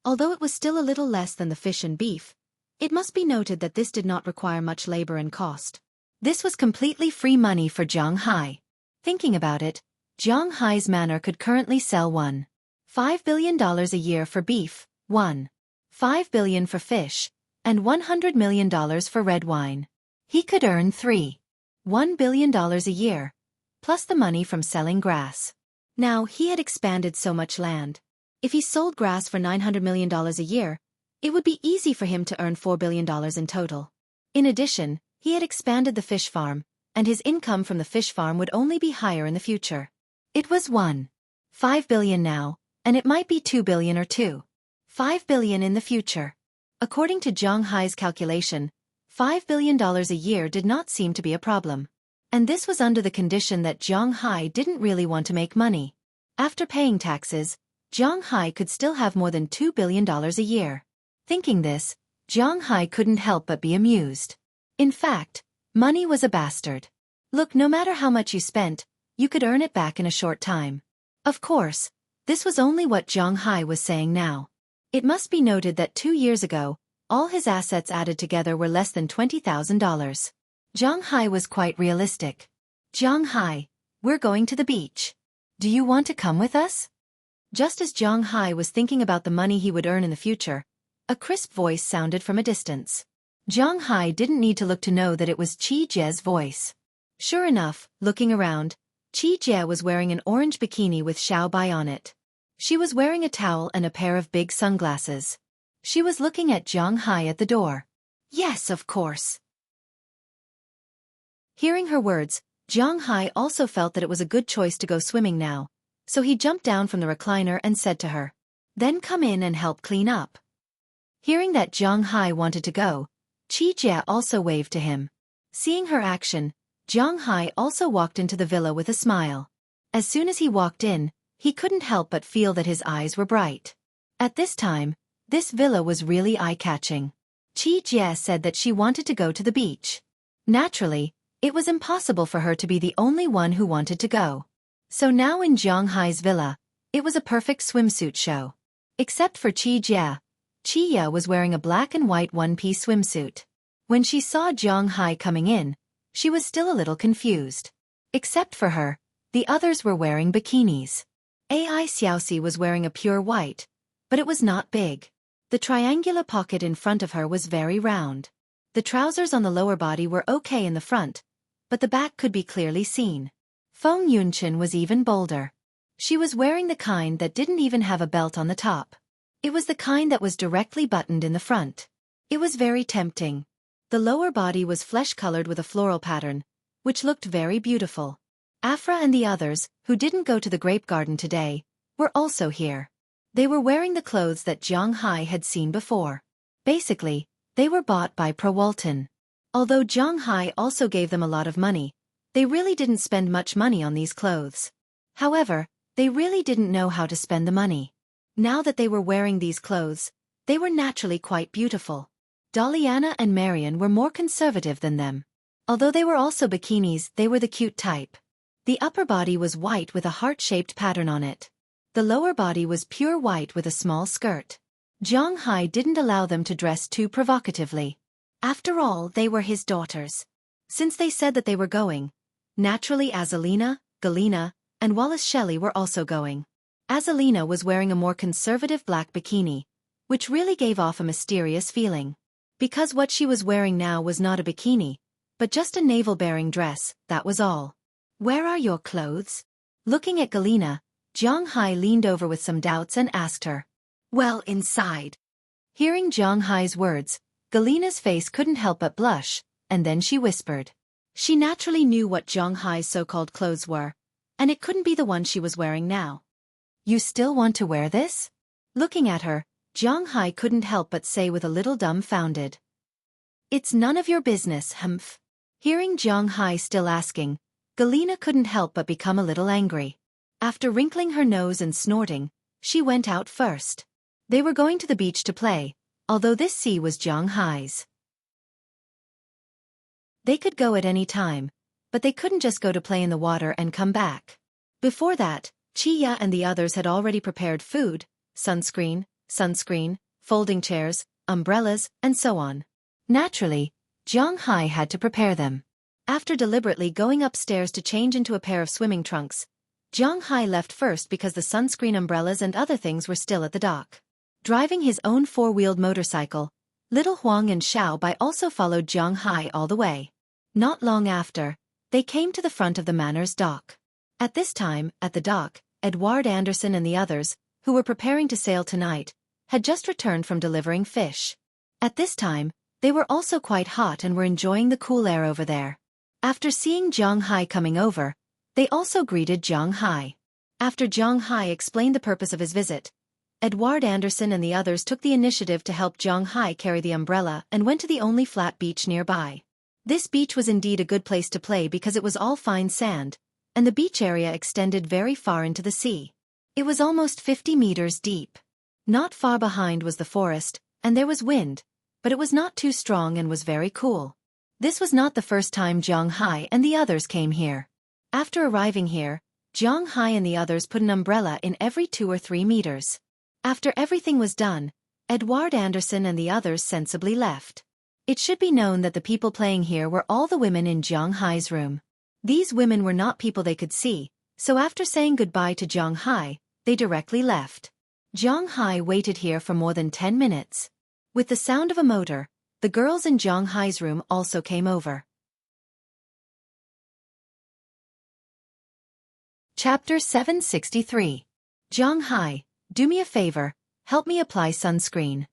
Although it was still a little less than the fish and beef, it must be noted that this did not require much labor and cost. This was completely free money for Zhang Hai. Thinking about it, Zhang Hai's manor could currently sell $1.5 billion a year for beef, $1.5 billion for fish, and $100 million for red wine. He could earn $1 billion a year, plus the money from selling grass. Now he had expanded so much land. If he sold grass for $900 million a year, It would be easy for him to earn $4 billion in total. In addition, he had expanded the fish farm, and his income from the fish farm would only be higher in the future. It was 1.5 billion now, and it might be 2 billion or 2.5 billion in the future. According to Zhang Hai's calculation, $5 billion a year did not seem to be a problem. And this was under the condition that Zhang Hai didn't really want to make money. After paying taxes, Zhang Hai could still have more than $2 billion a year. Thinking this, Zhang Hai couldn't help but be amused. In fact, money was a bastard. Look, no matter how much you spent, you could earn it back in a short time. Of course, this was only what Zhang Hai was saying now. It must be noted that 2 years ago, all his assets added together were less than $20,000. Zhang Hai was quite realistic. Zhang Hai, we're going to the beach. Do you want to come with us? Just as Zhang Hai was thinking about the money he would earn in the future, a crisp voice sounded from a distance. Zhang Hai didn't need to look to know that it was Qi Jie's voice. Sure enough, looking around, Qi Jie was wearing an orange bikini with Xiao Bai on it. She was wearing a towel and a pair of big sunglasses. She was looking at Zhang Hai at the door. Yes, of course. Hearing her words, Zhang Hai also felt that it was a good choice to go swimming now, so he jumped down from the recliner and said to her, "Then come in and help clean up." Hearing that Zhang Hai wanted to go, Qi Jie also waved to him. Seeing her action, Zhang Hai also walked into the villa with a smile. As soon as he walked in, he couldn't help but feel that his eyes were bright. At this time, this villa was really eye-catching. Qi Jie said that she wanted to go to the beach. Naturally, it was impossible for her to be the only one who wanted to go. So now in Zhang Hai's villa, it was a perfect swimsuit show. Except for Qi Jie. Qi Ye was wearing a black and white one-piece swimsuit. When she saw Zhang Hai coming in, she was still a little confused. Except for her, the others were wearing bikinis. Ai Xiaoxi was wearing a pure white, but it was not big. The triangular pocket in front of her was very round. The trousers on the lower body were okay in the front, but the back could be clearly seen. Feng Yunchen was even bolder. She was wearing the kind that didn't even have a belt on the top. It was the kind that was directly buttoned in the front. It was very tempting. The lower body was flesh-colored with a floral pattern, which looked very beautiful. Afra and the others, who didn't go to the grape garden today, were also here. They were wearing the clothes that Zhang Hai had seen before. Basically, they were bought by Pro Walton. Although Zhang Hai also gave them a lot of money, they really didn't spend much money on these clothes. However, they really didn't know how to spend the money. Now that they were wearing these clothes, they were naturally quite beautiful. Daliana and Marian were more conservative than them. Although they were also bikinis, they were the cute type. The upper body was white with a heart-shaped pattern on it. The lower body was pure white with a small skirt. Zhang Hai didn't allow them to dress too provocatively. After all, they were his daughters. Since they said that they were going, naturally Azalina, Galina, and Wallace Shelley were also going. Azalina was wearing a more conservative black bikini, which really gave off a mysterious feeling. Because what she was wearing now was not a bikini, but just a navel-bearing dress, that was all. "Where are your clothes?" Looking at Galina, Zhang Hai leaned over with some doubts and asked her. "Well, inside." Hearing Zhang Hai's words, Galina's face couldn't help but blush, and then she whispered. She naturally knew what Zhang Hai's so-called clothes were, and it couldn't be the one she was wearing now. "You still want to wear this?" Looking at her, Zhang Hai couldn't help but say with a little dumbfounded. "It's none of your business, humph." Hearing Zhang Hai still asking, Galina couldn't help but become a little angry. After wrinkling her nose and snorting, she went out first. They were going to the beach to play, although this sea was Zhang Hai's. They could go at any time, but they couldn't just go to play in the water and come back. Before that, Chia and the others had already prepared food, sunscreen, folding chairs, umbrellas, and so on. Naturally, Zhang Hai had to prepare them. After deliberately going upstairs to change into a pair of swimming trunks, Zhang Hai left first because the sunscreen, umbrellas and other things were still at the dock. Driving his own four-wheeled motorcycle, Little Huang and Xiao Bai also followed Zhang Hai all the way. Not long after, they came to the front of the manor's dock. At this time, at the dock, Edward Anderson and the others, who were preparing to sail tonight, had just returned from delivering fish. At this time, they were also quite hot and were enjoying the cool air over there. After seeing Zhang Hai coming over, they also greeted Zhang Hai. After Zhang Hai explained the purpose of his visit, Edward Anderson and the others took the initiative to help Zhang Hai carry the umbrella and went to the only flat beach nearby. This beach was indeed a good place to play because it was all fine sand, and the beach area extended very far into the sea. It was almost 50 meters deep. Not far behind was the forest, and there was wind, but it was not too strong and was very cool. This was not the first time Zhang Hai and the others came here. After arriving here, Zhang Hai and the others put an umbrella in every 2 or 3 meters. After everything was done, Edward Anderson and the others sensibly left. It should be known that the people playing here were all the women in Zhang Hai's room. These women were not people they could see, so after saying goodbye to Zhang Hai, they directly left. Zhang Hai waited here for more than 10 minutes. With the sound of a motor, the girls in Zhang Hai's room also came over. Chapter 763. Zhang Hai, do me a favor, help me apply sunscreen.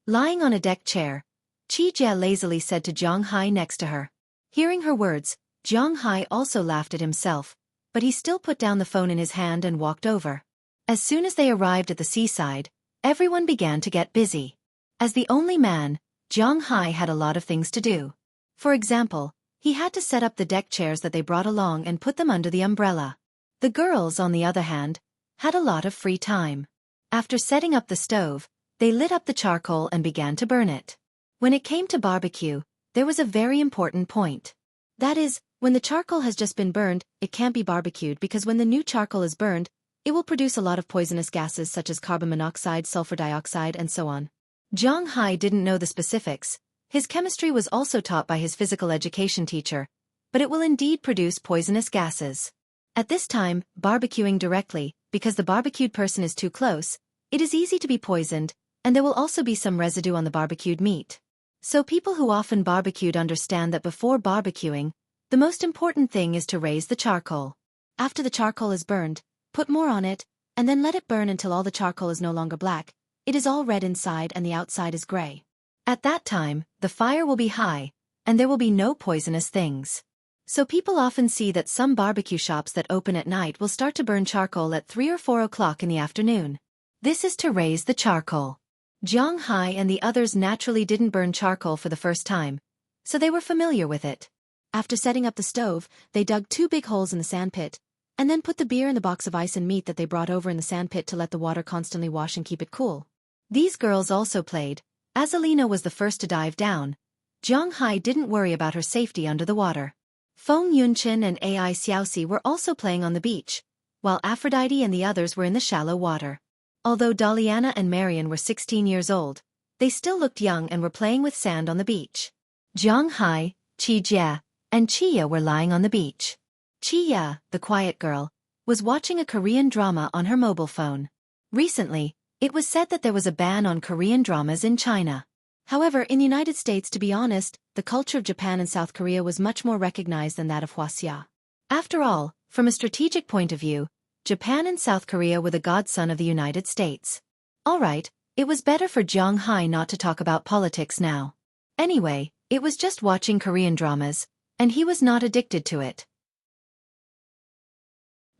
Lying on a deck chair, Qi Jie lazily said to Zhang Hai next to her. Hearing her words, Zhang Hai also laughed at himself, but he still put down the phone in his hand and walked over. As soon as they arrived at the seaside, everyone began to get busy. As the only man, Zhang Hai had a lot of things to do. For example, he had to set up the deck chairs that they brought along and put them under the umbrella. The girls, on the other hand, had a lot of free time. After setting up the stove, they lit up the charcoal and began to burn it. When it came to barbecue, there was a very important point. That is, when the charcoal has just been burned, it can't be barbecued because when the new charcoal is burned, it will produce a lot of poisonous gases such as carbon monoxide, sulfur dioxide, and so on. Zhang Hai didn't know the specifics. His chemistry was also taught by his physical education teacher, but it will indeed produce poisonous gases. At this time, barbecuing directly, because the barbecued person is too close, it is easy to be poisoned, and there will also be some residue on the barbecued meat. So people who often barbecued understand that before barbecuing, the most important thing is to raise the charcoal. After the charcoal is burned, put more on it, and then let it burn until all the charcoal is no longer black. It is all red inside and the outside is gray. At that time, the fire will be high, and there will be no poisonous things. So people often see that some barbecue shops that open at night will start to burn charcoal at 3 or 4 o'clock in the afternoon. This is to raise the charcoal. Zhang Hai and the others naturally didn't burn charcoal for the first time, so they were familiar with it. After setting up the stove, they dug 2 big holes in the sandpit, and then put the beer and the box of ice and meat that they brought over in the sandpit to let the water constantly wash and keep it cool. These girls also played. As Alina was the first to dive down, Zhang Hai didn't worry about her safety under the water. Feng Yunqin and Ai Xiaoxi were also playing on the beach, while Aphrodite and the others were in the shallow water. Although Daliana and Marian were 16 years old, they still looked young and were playing with sand on the beach. Zhang Hai, Qi Jie, and Chiya were lying on the beach. Chiya, the quiet girl, was watching a Korean drama on her mobile phone. Recently, it was said that there was a ban on Korean dramas in China. However, in the United States, to be honest, the culture of Japan and South Korea was much more recognized than that of Huaxia. After all, from a strategic point of view, Japan and South Korea were the godson of the United States. Alright, it was better for Zhang Hai not to talk about politics now. Anyway, it was just watching Korean dramas, and he was not addicted to it.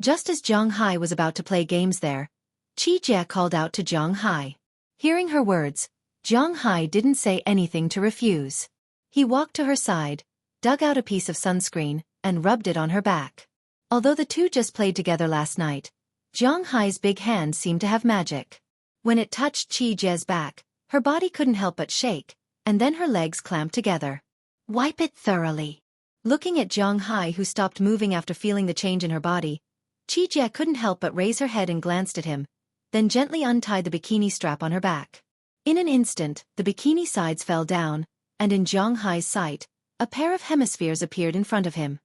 Just as Zhang Hai was about to play games there, Qi Jie called out to Zhang Hai. Hearing her words, Zhang Hai didn't say anything to refuse. He walked to her side, dug out a piece of sunscreen, and rubbed it on her back. Although the two just played together last night, Zhang Hai's big hand seemed to have magic. When it touched Qi Jie's back, her body couldn't help but shake, and then her legs clamped together. Wipe it thoroughly. Looking at Zhang Hai, who stopped moving after feeling the change in her body, Qi Jie couldn't help but raise her head and glanced at him, then gently untied the bikini strap on her back. In an instant, the bikini sides fell down, and in Zhang Hai's sight, a pair of hemispheres appeared in front of him.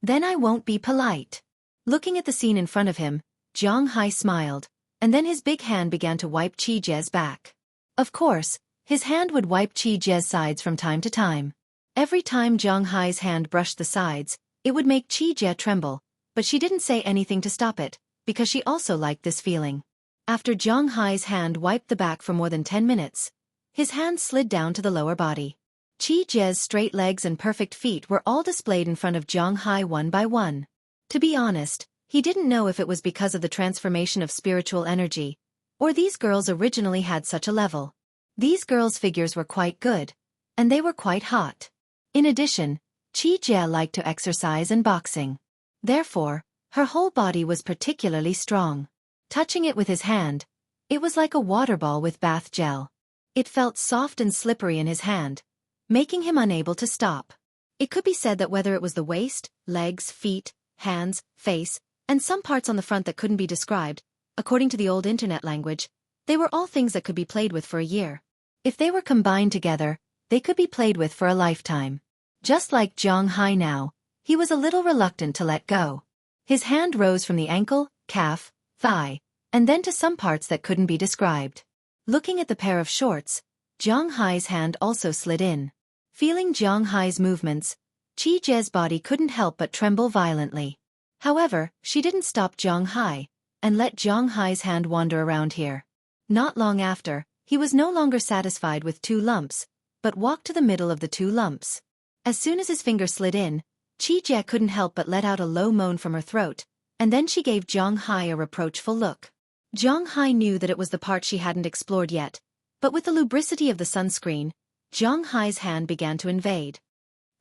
Then I won't be polite. Looking at the scene in front of him, Zhang Hai smiled, and then his big hand began to wipe Qi Jie's back. Of course, his hand would wipe Qi Jie's sides from time to time. Every time Zhang Hai's hand brushed the sides, it would make Qi Jie tremble, but she didn't say anything to stop it, because she also liked this feeling. After Zhang Hai's hand wiped the back for more than 10 minutes, his hand slid down to the lower body. Qi Jie's straight legs and perfect feet were all displayed in front of Zhang Hai one by one. To be honest, he didn't know if it was because of the transformation of spiritual energy, or these girls originally had such a level. These girls' figures were quite good, and they were quite hot. In addition, Qi Jie liked to exercise and boxing. Therefore, her whole body was particularly strong. Touching it with his hand, it was like a water ball with bath gel. It felt soft and slippery in his hand, making him unable to stop. It could be said that whether it was the waist, legs, feet, hands, face, and some parts on the front that couldn't be described, according to the old internet language, they were all things that could be played with for a year. If they were combined together, they could be played with for a lifetime. Just like Zhang Hai now, he was a little reluctant to let go. His hand rose from the ankle, calf, thigh, and then to some parts that couldn't be described. Looking at the pair of shorts, Zhang Hai's hand also slid in. Feeling Zhang Hai's movements, Qi Jie's body couldn't help but tremble violently. However, she didn't stop Zhang Hai, and let Zhang Hai's hand wander around here. Not long after, he was no longer satisfied with 2 lumps, but walked to the middle of the 2 lumps. As soon as his finger slid in, Qi Jie couldn't help but let out a low moan from her throat, and then she gave Zhang Hai a reproachful look. Zhang Hai knew that it was the part she hadn't explored yet, but with the lubricity of the sunscreen, Zhang Hai's hand began to invade.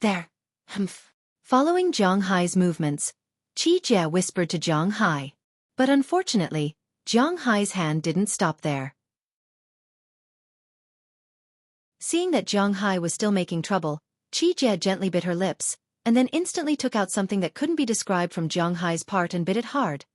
There. Humph. Following Zhang Hai's movements, Qi Jie whispered to Zhang Hai. But unfortunately, Zhang Hai's hand didn't stop there. Seeing that Zhang Hai was still making trouble, Qi Jie gently bit her lips, and then instantly took out something that couldn't be described from Zhang Hai's part and bit it hard.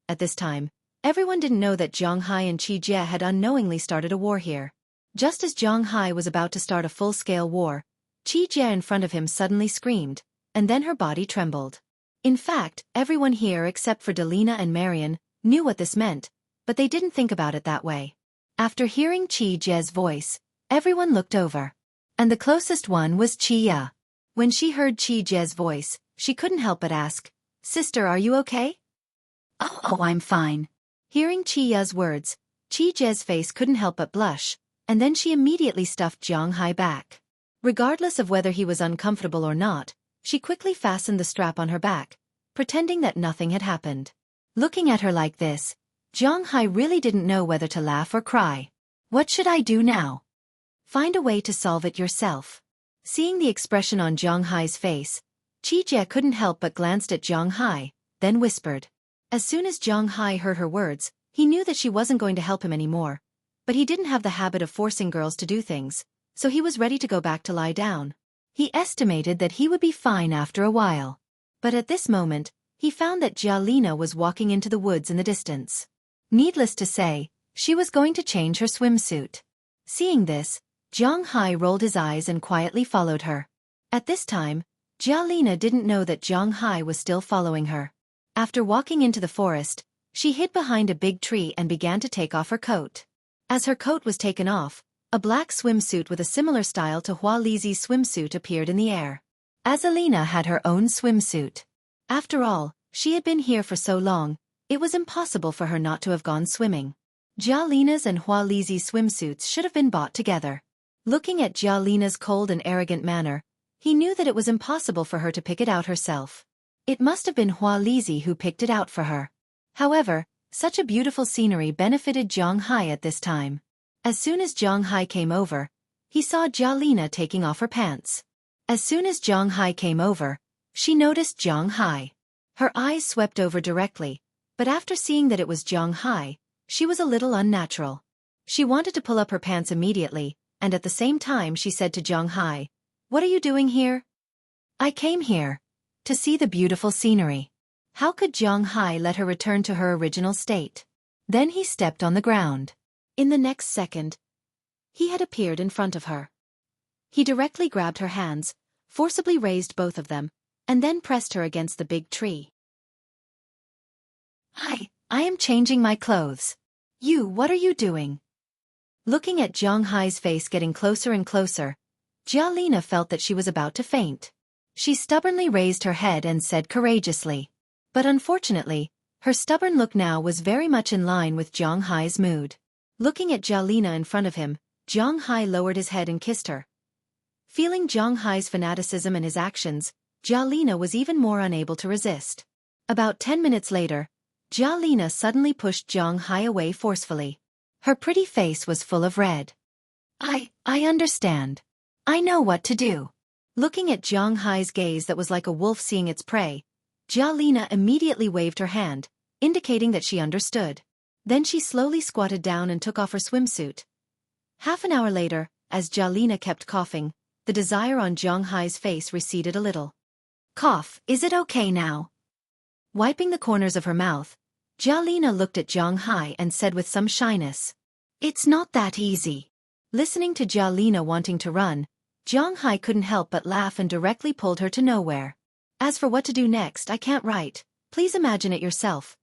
At this time, everyone didn't know that Zhang Hai and Qi Jie had unknowingly started a war here. Just as Zhang Hai was about to start a full-scale war, Qi Jie in front of him suddenly screamed, and then her body trembled. In fact, everyone here except for Delina and Marion knew what this meant, but they didn't think about it that way. After hearing Qi Jie's voice, everyone looked over. And the closest one was Qi Ya. When she heard Qi Jie's voice, she couldn't help but ask, "Sister, are you okay?" Oh, I'm fine." Hearing Qi Ya's words, Qi Jie's face couldn't help but blush, and then she immediately stuffed Zhang Hai back. Regardless of whether he was uncomfortable or not, she quickly fastened the strap on her back, pretending that nothing had happened. Looking at her like this, Zhang Hai really didn't know whether to laugh or cry. What should I do now? Find a way to solve it yourself. Seeing the expression on Zhang Hai's face, Qi Jie couldn't help but glanced at Zhang Hai, then whispered. As soon as Zhang Hai heard her words, he knew that she wasn't going to help him anymore. But he didn't have the habit of forcing girls to do things, so he was ready to go back to lie down. He estimated that he would be fine after a while. But at this moment, he found that Jialina was walking into the woods in the distance. Needless to say, she was going to change her swimsuit. Seeing this, Zhang Hai rolled his eyes and quietly followed her. At this time, Jialina didn't know that Zhang Hai was still following her. After walking into the forest, she hid behind a big tree and began to take off her coat. As her coat was taken off, a black swimsuit with a similar style to Hua Lizi's swimsuit appeared in the air. Azalina had her own swimsuit. After all, she had been here for so long, it was impossible for her not to have gone swimming. Jialina's and Hua Lizi's swimsuits should have been bought together. Looking at Jialina's cold and arrogant manner, he knew that it was impossible for her to pick it out herself. It must have been Hua Lizi who picked it out for her. However, such a beautiful scenery benefited Zhang Hai at this time. As soon as Zhang Hai came over, he saw Jialina taking off her pants. As soon as Zhang Hai came over, she noticed Zhang Hai. Her eyes swept over directly, but after seeing that it was Zhang Hai, she was a little unnatural. She wanted to pull up her pants immediately, and at the same time she said to Zhang Hai, "What are you doing here?" "I came here to see the beautiful scenery." How could Zhang Hai let her return to her original state? Then he stepped on the ground. In the next second, he had appeared in front of her. He directly grabbed her hands, forcibly raised both of them, and then pressed her against the big tree. "Hi, I am changing my clothes. What are you doing?" Looking at Zhang Hai's face getting closer and closer, Jialina felt that she was about to faint. She stubbornly raised her head and said courageously. But unfortunately, Her stubborn look now was very much in line with Zhang Hai's mood. Looking at Jialina in front of him, Zhang Hai lowered his head and kissed her. Feeling Zhang Hai's fanaticism and his actions, Jialina was even more unable to resist. About 10 minutes later, Jialina suddenly pushed Zhang Hai away forcefully. Her pretty face was full of red. I understand. I know what to do. Looking at Zhang Hai's gaze that was like a wolf seeing its prey, Jialina immediately waved her hand, indicating that she understood. Then she slowly squatted down and took off her swimsuit. Half an hour later, as Jialina kept coughing, the desire on Zhang Hai's face receded a little. Cough, is it okay now? Wiping the corners of her mouth, Jialina looked at Zhang Hai and said with some shyness, "It's not that easy." Listening to Jialina wanting to run, Zhang Hai couldn't help but laugh and directly pulled her to nowhere. As for what to do next, I can't write. Please imagine it yourself.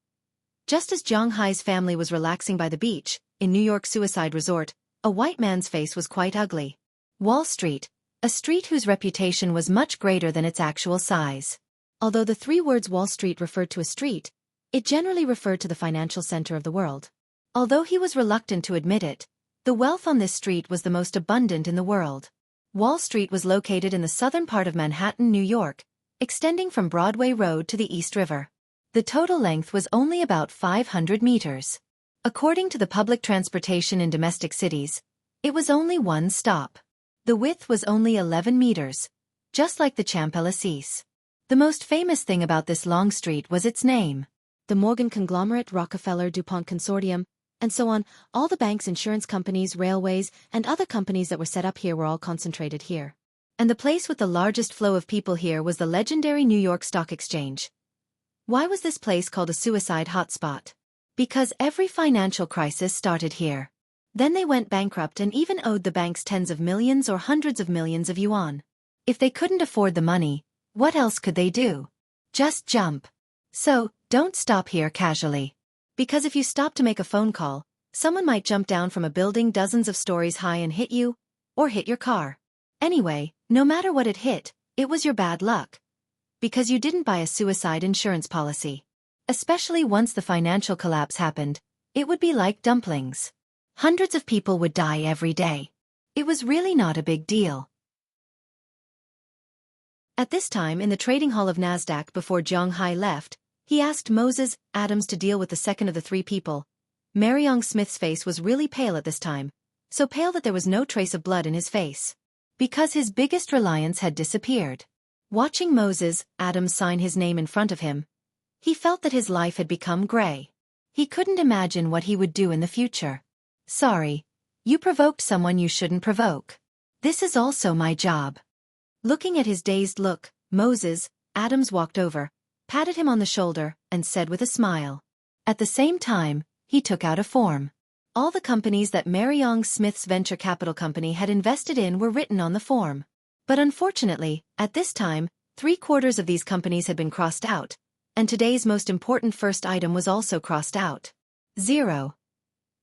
Just as Zhang Hai's family was relaxing by the beach, in New York Suicide Resort, a white man's face was quite ugly. Wall Street, a street whose reputation was much greater than its actual size. Although the three words Wall Street referred to a street, it generally referred to the financial center of the world. Although he was reluctant to admit it, the wealth on this street was the most abundant in the world. Wall Street was located in the southern part of Manhattan, New York, extending from Broadway Road to the East River. The total length was only about 500 meters. According to the public transportation in domestic cities, it was only one stop. The width was only 11 meters, just like the Champs-Élysées. The most famous thing about this long street was its name. The Morgan conglomerate, Rockefeller, DuPont Consortium, and so on, all the banks, insurance companies, railways, and other companies that were set up here were all concentrated here. And the place with the largest flow of people here was the legendary New York Stock Exchange. Why was this place called a suicide hotspot? Because every financial crisis started here. Then they went bankrupt and even owed the banks tens of millions or hundreds of millions of yuan. If they couldn't afford the money, what else could they do? Just jump. So, don't stop here casually. Because if you stop to make a phone call, someone might jump down from a building dozens of stories high and hit you, or hit your car. Anyway, no matter what it hit, it was your bad luck. Because you didn't buy a suicide insurance policy. Especially once the financial collapse happened, it would be like dumplings. Hundreds of people would die every day. It was really not a big deal. At this time in the trading hall of Nasdaq before Zhang Hai left, he asked Moses Adams to deal with the second of the three people. Mariong Smith's face was really pale at this time, so pale that there was no trace of blood in his face. Because his biggest reliance had disappeared. Watching Moses Adams sign his name in front of him, he felt that his life had become gray. He couldn't imagine what he would do in the future. Sorry, you provoked someone you shouldn't provoke. This is also my job. Looking at his dazed look, Moses Adams walked over, patted him on the shoulder, and said with a smile. At the same time, he took out a form. All the companies that Mariong Smith's venture capital company had invested in were written on the form. But unfortunately, at this time, 3/4 of these companies had been crossed out, and today's most important first item was also crossed out.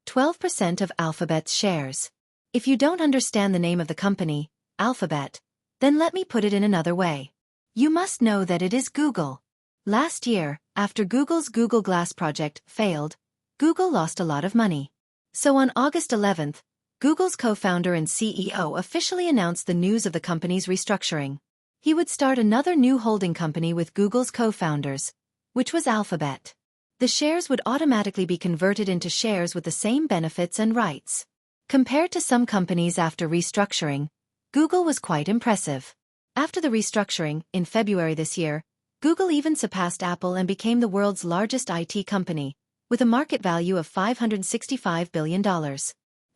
12% of Alphabet's shares. If you don't understand the name of the company, Alphabet, then let me put it in another way. You must know that it is Google. Last year, after Google's Google Glass project failed, Google lost a lot of money. So on August 11th, Google's co-founder and CEO officially announced the news of the company's restructuring. He would start another new holding company with Google's co-founders, which was Alphabet. The shares would automatically be converted into shares with the same benefits and rights. Compared to some companies after restructuring, Google was quite impressive. After the restructuring, in February this year, Google even surpassed Apple and became the world's largest IT company, with a market value of $565 billion.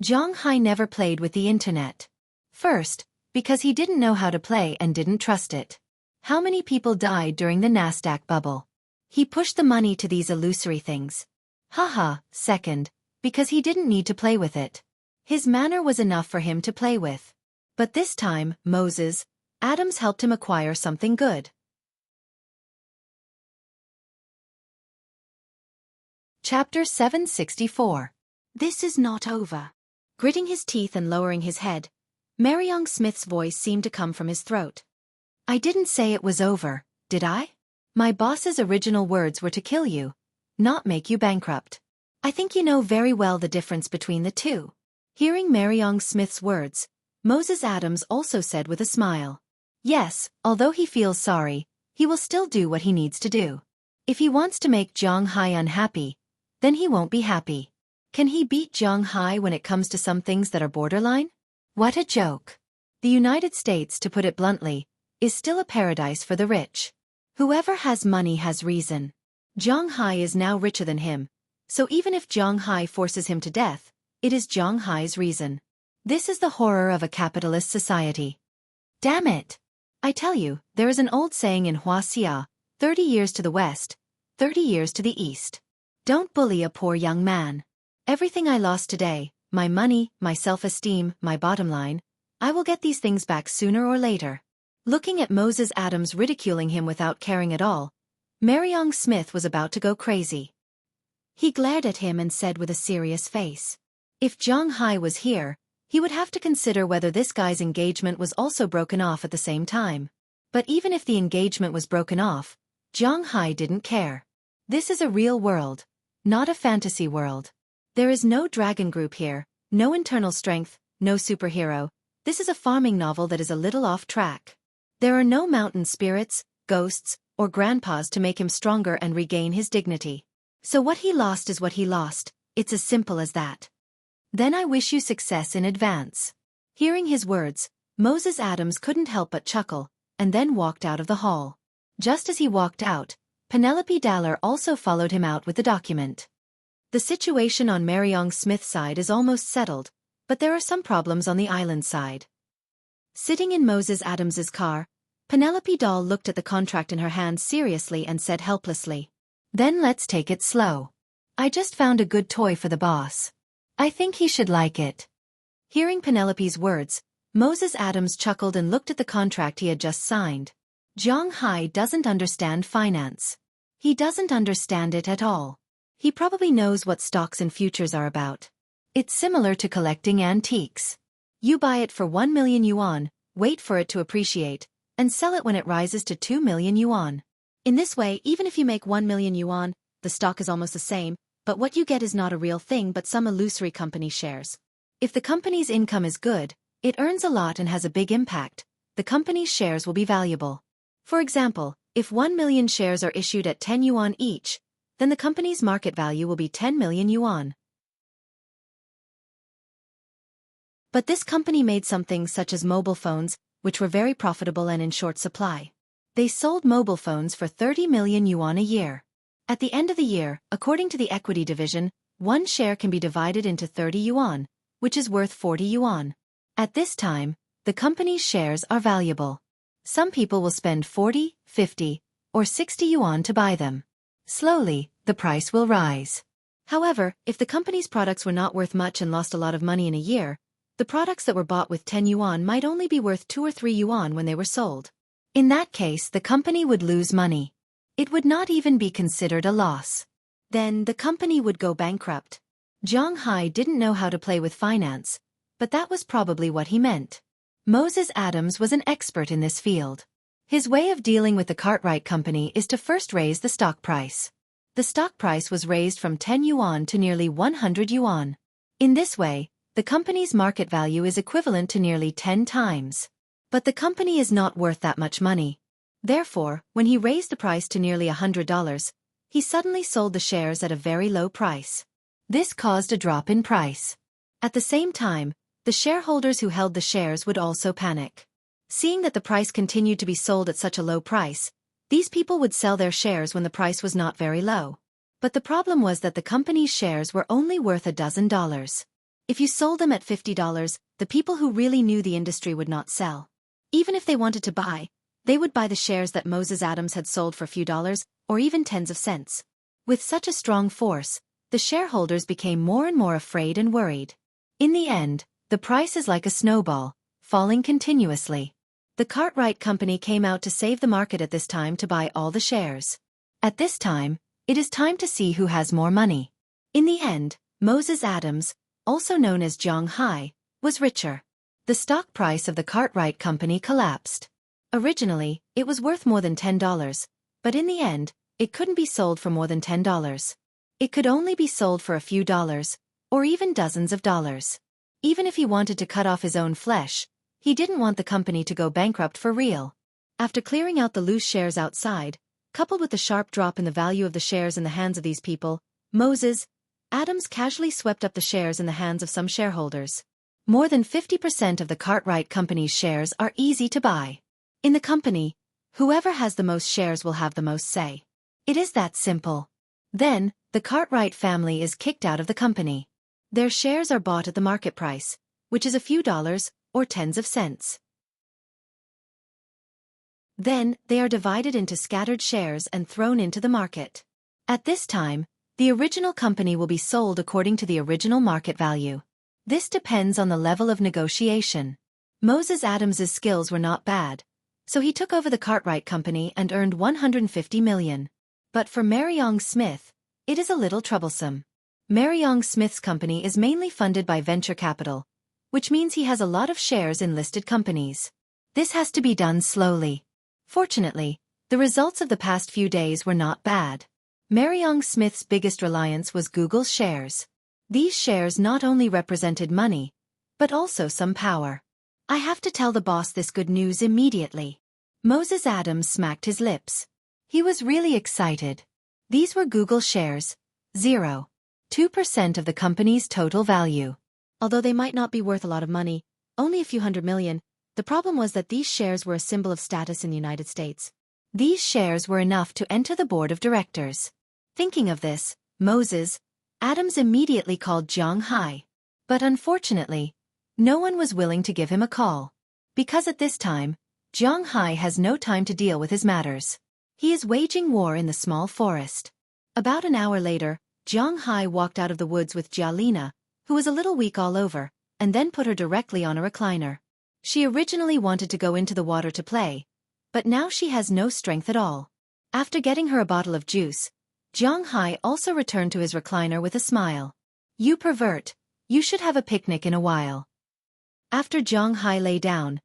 Zhang Hai never played with the internet. First, because he didn't know how to play and didn't trust it. How many people died during the Nasdaq bubble? He pushed the money to these illusory things. Haha. Second, because he didn't need to play with it. His manner was enough for him to play with. But this time, Moses Adams helped him acquire something good. Chapter 764. This is not over. Gritting his teeth and lowering his head, Mariong Smith's voice seemed to come from his throat. I didn't say it was over, did I? My boss's original words were to kill you, not make you bankrupt. I think you know very well the difference between the two. Hearing Mariong Smith's words, Moses Adams also said with a smile. Yes, although he feels sorry, he will still do what he needs to do. If he wants to make Zhang Hai unhappy, then he won't be happy. Can he beat Zhang Hai when it comes to some things that are borderline? What a joke. The United States, to put it bluntly, is still a paradise for the rich. Whoever has money has reason. Zhang Hai is now richer than him, so even if Zhang Hai forces him to death, it is Zhang Hai's reason. This is the horror of a capitalist society. Damn it! I tell you, there is an old saying in Huaxia, 30 years to the west, 30 years to the east. Don't bully a poor young man. Everything I lost today, my money, my self-esteem, my bottom line, I will get these things back sooner or later. Looking at Moses Adams ridiculing him without caring at all, Mariong Smith was about to go crazy. He glared at him and said with a serious face. If Zhang Hai was here, he would have to consider whether this guy's engagement was also broken off at the same time. But even if the engagement was broken off, Zhang Hai didn't care. This is a real world, not a fantasy world. There is no dragon group here, no internal strength, no superhero. This is a farming novel that is a little off track. There are no mountain spirits, ghosts, or grandpas to make him stronger and regain his dignity. So what he lost is what he lost, it's as simple as that. Then I wish you success in advance. Hearing his words, Moses Adams couldn't help but chuckle, and then walked out of the hall. Just as he walked out, Penelope Daller also followed him out with the document. The situation on Mariong Smith's side is almost settled, but there are some problems on the island side. Sitting in Moses Adams's car, Penelope Dahl looked at the contract in her hand seriously and said helplessly, "Then let's take it slow. I just found a good toy for the boss. I think he should like it." Hearing Penelope's words, Moses Adams chuckled and looked at the contract he had just signed. Zhang Hai doesn't understand finance. He doesn't understand it at all. He probably knows what stocks and futures are about. It's similar to collecting antiques. You buy it for 1 million yuan, wait for it to appreciate, and sell it when it rises to 2 million yuan. In this way, even if you make 1 million yuan, the stock is almost the same, but what you get is not a real thing but some illusory company shares. If the company's income is good, it earns a lot and has a big impact, the company's shares will be valuable. For example, if 1 million shares are issued at 10 yuan each, then the company's market value will be 10 million yuan. But this company made something such as mobile phones, which were very profitable and in short supply. They sold mobile phones for 30 million yuan a year. At the end of the year, according to the equity division, one share can be divided into 30 yuan, which is worth 40 yuan. At this time, the company's shares are valuable. Some people will spend 40, 50, or 60 yuan to buy them. Slowly, the price will rise. However, if the company's products were not worth much and lost a lot of money in a year, the products that were bought with 10 yuan might only be worth 2 or 3 yuan when they were sold. In that case, the company would lose money. It would not even be considered a loss. Then the company would go bankrupt. Zhang Hai didn't know how to play with finance, but that was probably what he meant. Moses Adams was an expert in this field. His way of dealing with the Cartwright Company is to first raise the stock price. The stock price was raised from 10 yuan to nearly 100 yuan. In this way, the company's market value is equivalent to nearly 10 times. But the company is not worth that much money. Therefore, when he raised the price to nearly $100, he suddenly sold the shares at a very low price. This caused a drop in price. At the same time, the shareholders who held the shares would also panic. Seeing that the price continued to be sold at such a low price, these people would sell their shares when the price was not very low. But the problem was that the company's shares were only worth $12. If you sold them at $50, the people who really knew the industry would not sell. Even if they wanted to buy, they would buy the shares that Moses Adams had sold for a few dollars, or even tens of cents. With such a strong force, the shareholders became more and more afraid and worried. In the end, the price is like a snowball, falling continuously. The Cartwright Company came out to save the market at this time to buy all the shares. At this time, it is time to see who has more money. In the end, Moses Adams, also known as Zhang Hai, was richer. The stock price of the Cartwright Company collapsed. Originally, it was worth more than $10, but in the end, it couldn't be sold for more than $10. It could only be sold for a few dollars, or even dozens of dollars. Even if he wanted to cut off his own flesh, he didn't want the company to go bankrupt for real. After clearing out the loose shares outside, coupled with the sharp drop in the value of the shares in the hands of these people, Moses, Adams casually swept up the shares in the hands of some shareholders. More than 50% of the Cartwright Company's shares are easy to buy. In the company, whoever has the most shares will have the most say. It is that simple. Then, the Cartwright family is kicked out of the company. Their shares are bought at the market price, which is a few dollars or tens of cents. Then, they are divided into scattered shares and thrown into the market. At this time, the original company will be sold according to the original market value. This depends on the level of negotiation. Moses Adams's skills were not bad, so he took over the Cartwright Company and earned $150 million. But for Mariong Smith, it is a little troublesome. Mariong Smith's company is mainly funded by venture capital, which means he has a lot of shares in listed companies. This has to be done slowly. Fortunately, the results of the past few days were not bad. Mariong Smith's biggest reliance was Google's shares. These shares not only represented money, but also some power. I have to tell the boss this good news immediately. Moses Adams smacked his lips. He was really excited. These were Google shares, 0.2% of the company's total value. Although they might not be worth a lot of money, only a few $100 million, the problem was that these shares were a symbol of status in the United States. These shares were enough to enter the board of directors. Thinking of this, Moses Adams immediately called Zhang Hai. But unfortunately, no one was willing to give him a call. Because at this time, Zhang Hai has no time to deal with his matters. He is waging war in the small forest. About an hour later, Zhang Hai walked out of the woods with Jialina, who was a little weak all over, and then put her directly on a recliner. She originally wanted to go into the water to play, but now she has no strength at all. After getting her a bottle of juice, Zhang Hai also returned to his recliner with a smile. "You pervert, you should have a picnic in a while." After Zhang Hai lay down,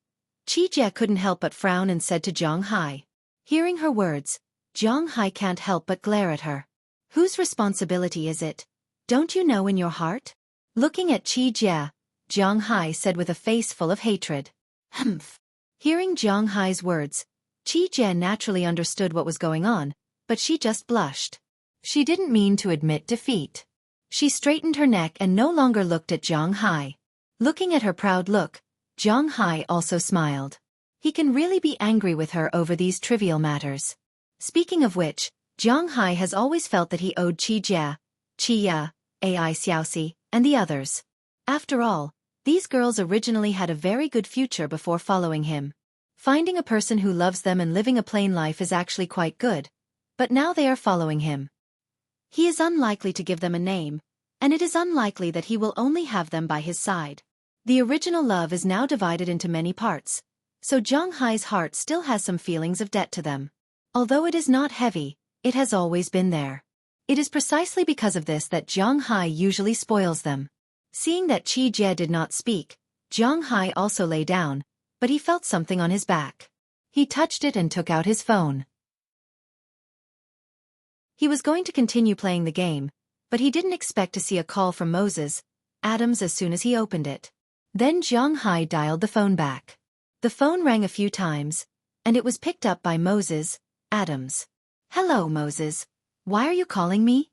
Qijie couldn't help but frown and said to Zhang Hai. Hearing her words, Zhang Hai can't help but glare at her. "Whose responsibility is it? Don't you know in your heart?" Looking at Qijie, Zhang Hai said with a face full of hatred. "Humph." Hearing Zhang Hai's words, Qijie naturally understood what was going on, but she just blushed. She didn't mean to admit defeat. She straightened her neck and no longer looked at Zhang Hai. Looking at her proud look, Zhang Hai also smiled. He can really be angry with her over these trivial matters. Speaking of which, Zhang Hai has always felt that he owed Qijie, Qia, Ai Xiaoxi, and the others. After all, these girls originally had a very good future before following him. Finding a person who loves them and living a plain life is actually quite good, but now they are following him. He is unlikely to give them a name, and it is unlikely that he will only have them by his side. The original love is now divided into many parts, so Zhang Hai's heart still has some feelings of debt to them. Although it is not heavy, it has always been there. It is precisely because of this that Zhang Hai usually spoils them. Seeing that Qijie did not speak, Zhang Hai also lay down, but he felt something on his back. He touched it and took out his phone. He was going to continue playing the game, but he didn't expect to see a call from Moses Adams as soon as he opened it. Then Zhang Hai dialed the phone back. The phone rang a few times, and it was picked up by Moses Adams. "Hello, Moses. Why are you calling me?"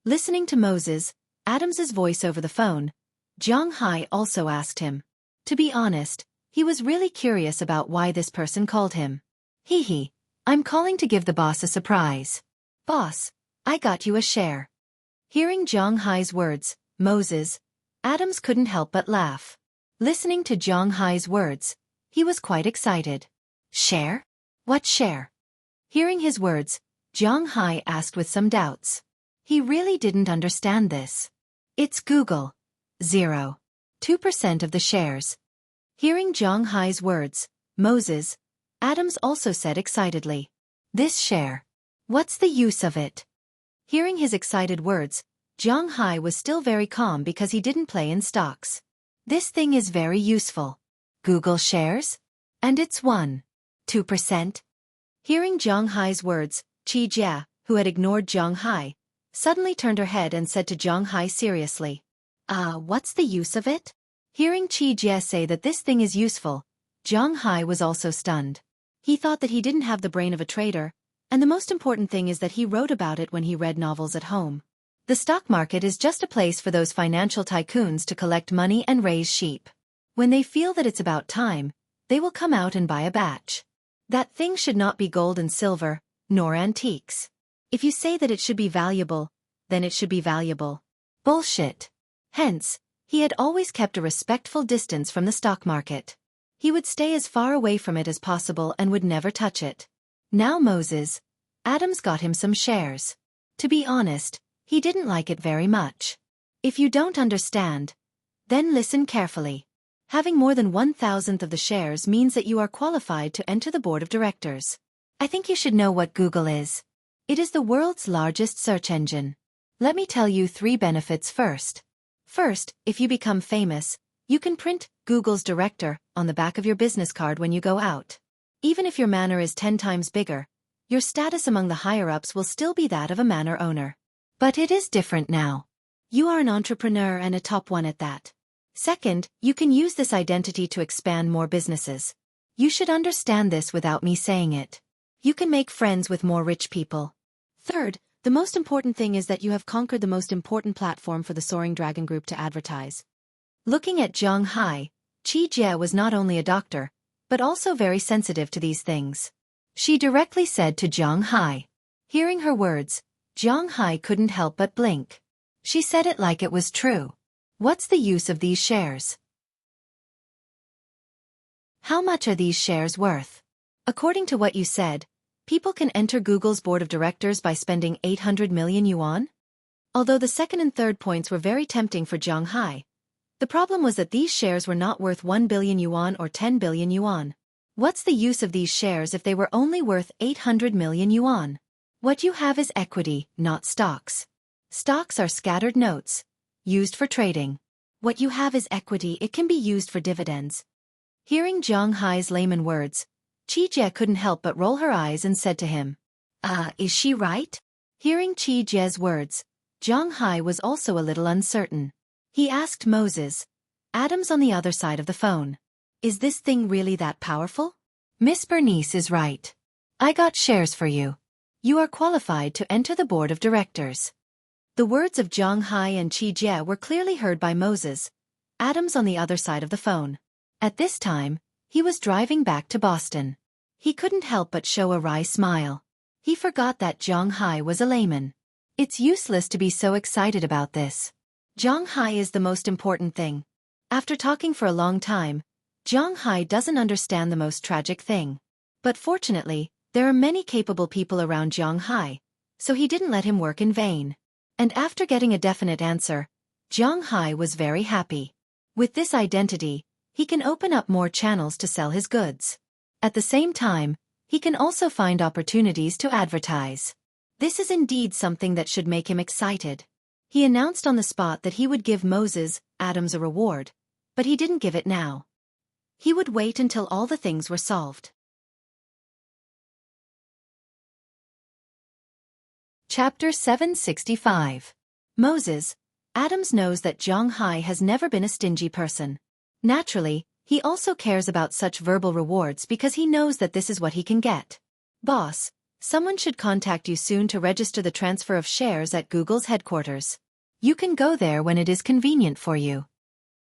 Listening to Moses Adams's voice over the phone, Zhang Hai also asked him. To be honest, he was really curious about why this person called him. "Hee, I'm calling to give the boss a surprise." "Boss, I got you a share." Hearing Zhang Hai's words, Moses Adams couldn't help but laugh. Listening to Zhang Hai's words, he was quite excited. "Share? What share?" Hearing his words, Zhang Hai asked with some doubts. He really didn't understand this. "It's Google. 0.2% of the shares." Hearing Zhang Hai's words, Moses Adams also said excitedly. "This share. What's the use of it?" Hearing his excited words, Zhang Hai was still very calm because he didn't play in stocks. "This thing is very useful. Google shares? And it's 1.2%. Hearing Zhang Hai's words, Qijie, who had ignored Zhang Hai, suddenly turned her head and said to Zhang Hai seriously, What's the use of it? Hearing Qi Jie say that this thing is useful, Zhang Hai was also stunned. He thought that he didn't have the brain of a trader, and the most important thing is that he wrote about it when he read novels at home. The stock market is just a place for those financial tycoons to collect money and raise sheep. When they feel that it's about time, they will come out and buy a batch. That thing should not be gold and silver, nor antiques. If you say that it should be valuable, then it should be valuable. Bullshit. Hence, he had always kept a respectful distance from the stock market. He would stay as far away from it as possible and would never touch it. Now Moses, Adams got him some shares. To be honest, he didn't like it very much. If you don't understand, then listen carefully. Having more than 1,000th of the shares means that you are qualified to enter the board of directors. I think you should know what Google is. It is the world's largest search engine. Let me tell you 3 benefits first. First, if you become famous, you can print Google's director on the back of your business card when you go out. Even if your manor is 10 times bigger, your status among the higher-ups will still be that of a manor owner. But it is different now. You are an entrepreneur and a top one at that. Second, you can use this identity to expand more businesses. You should understand this without me saying it. You can make friends with more rich people. Third, the most important thing is that you have conquered the most important platform for the Soaring Dragon Group to advertise. Looking at Zhang Hai, Qi Jie was not only a doctor, but also very sensitive to these things. She directly said to Zhang Hai. Hearing her words, Zhang Hai couldn't help but blink. She said it like it was true. What's the use of these shares? How much are these shares worth? According to what you said, people can enter Google's board of directors by spending 800 million yuan? Although the second and third points were very tempting for Zhang Hai, the problem was that these shares were not worth 1 billion yuan or 10 billion yuan. What's the use of these shares if they were only worth 800 million yuan? What you have is equity, not stocks. Stocks are scattered notes, used for trading. What you have is equity, it can be used for dividends. Hearing Zhang Hai's layman words, Qi Jie couldn't help but roll her eyes and said to him, Is she right? Hearing Qi Jie's words, Zhang Hai was also a little uncertain. He asked Moses, Adams on the other side of the phone, is this thing really that powerful? Miss Bernice is right. I got shares for you. You are qualified to enter the board of directors. The words of Zhang Hai and Qi Jie were clearly heard by Moses, Adams on the other side of the phone. At this time, he was driving back to Boston. He couldn't help but show a wry smile. He forgot that Zhang Hai was a layman. It's useless to be so excited about this. Zhang Hai is the most important thing. After talking for a long time, Zhang Hai doesn't understand the most tragic thing. But fortunately, there are many capable people around Zhang Hai, so he didn't let him work in vain. And after getting a definite answer, Zhang Hai was very happy. With this identity, he can open up more channels to sell his goods. At the same time, he can also find opportunities to advertise. This is indeed something that should make him excited. He announced on the spot that he would give Moses, Adams a reward, but he didn't give it now. He would wait until all the things were solved. Chapter 765. Moses, Adams knows that Zhang Hai has never been a stingy person. Naturally, he also cares about such verbal rewards because he knows that this is what he can get. Boss, someone should contact you soon to register the transfer of shares at Google's headquarters. You can go there when it is convenient for you.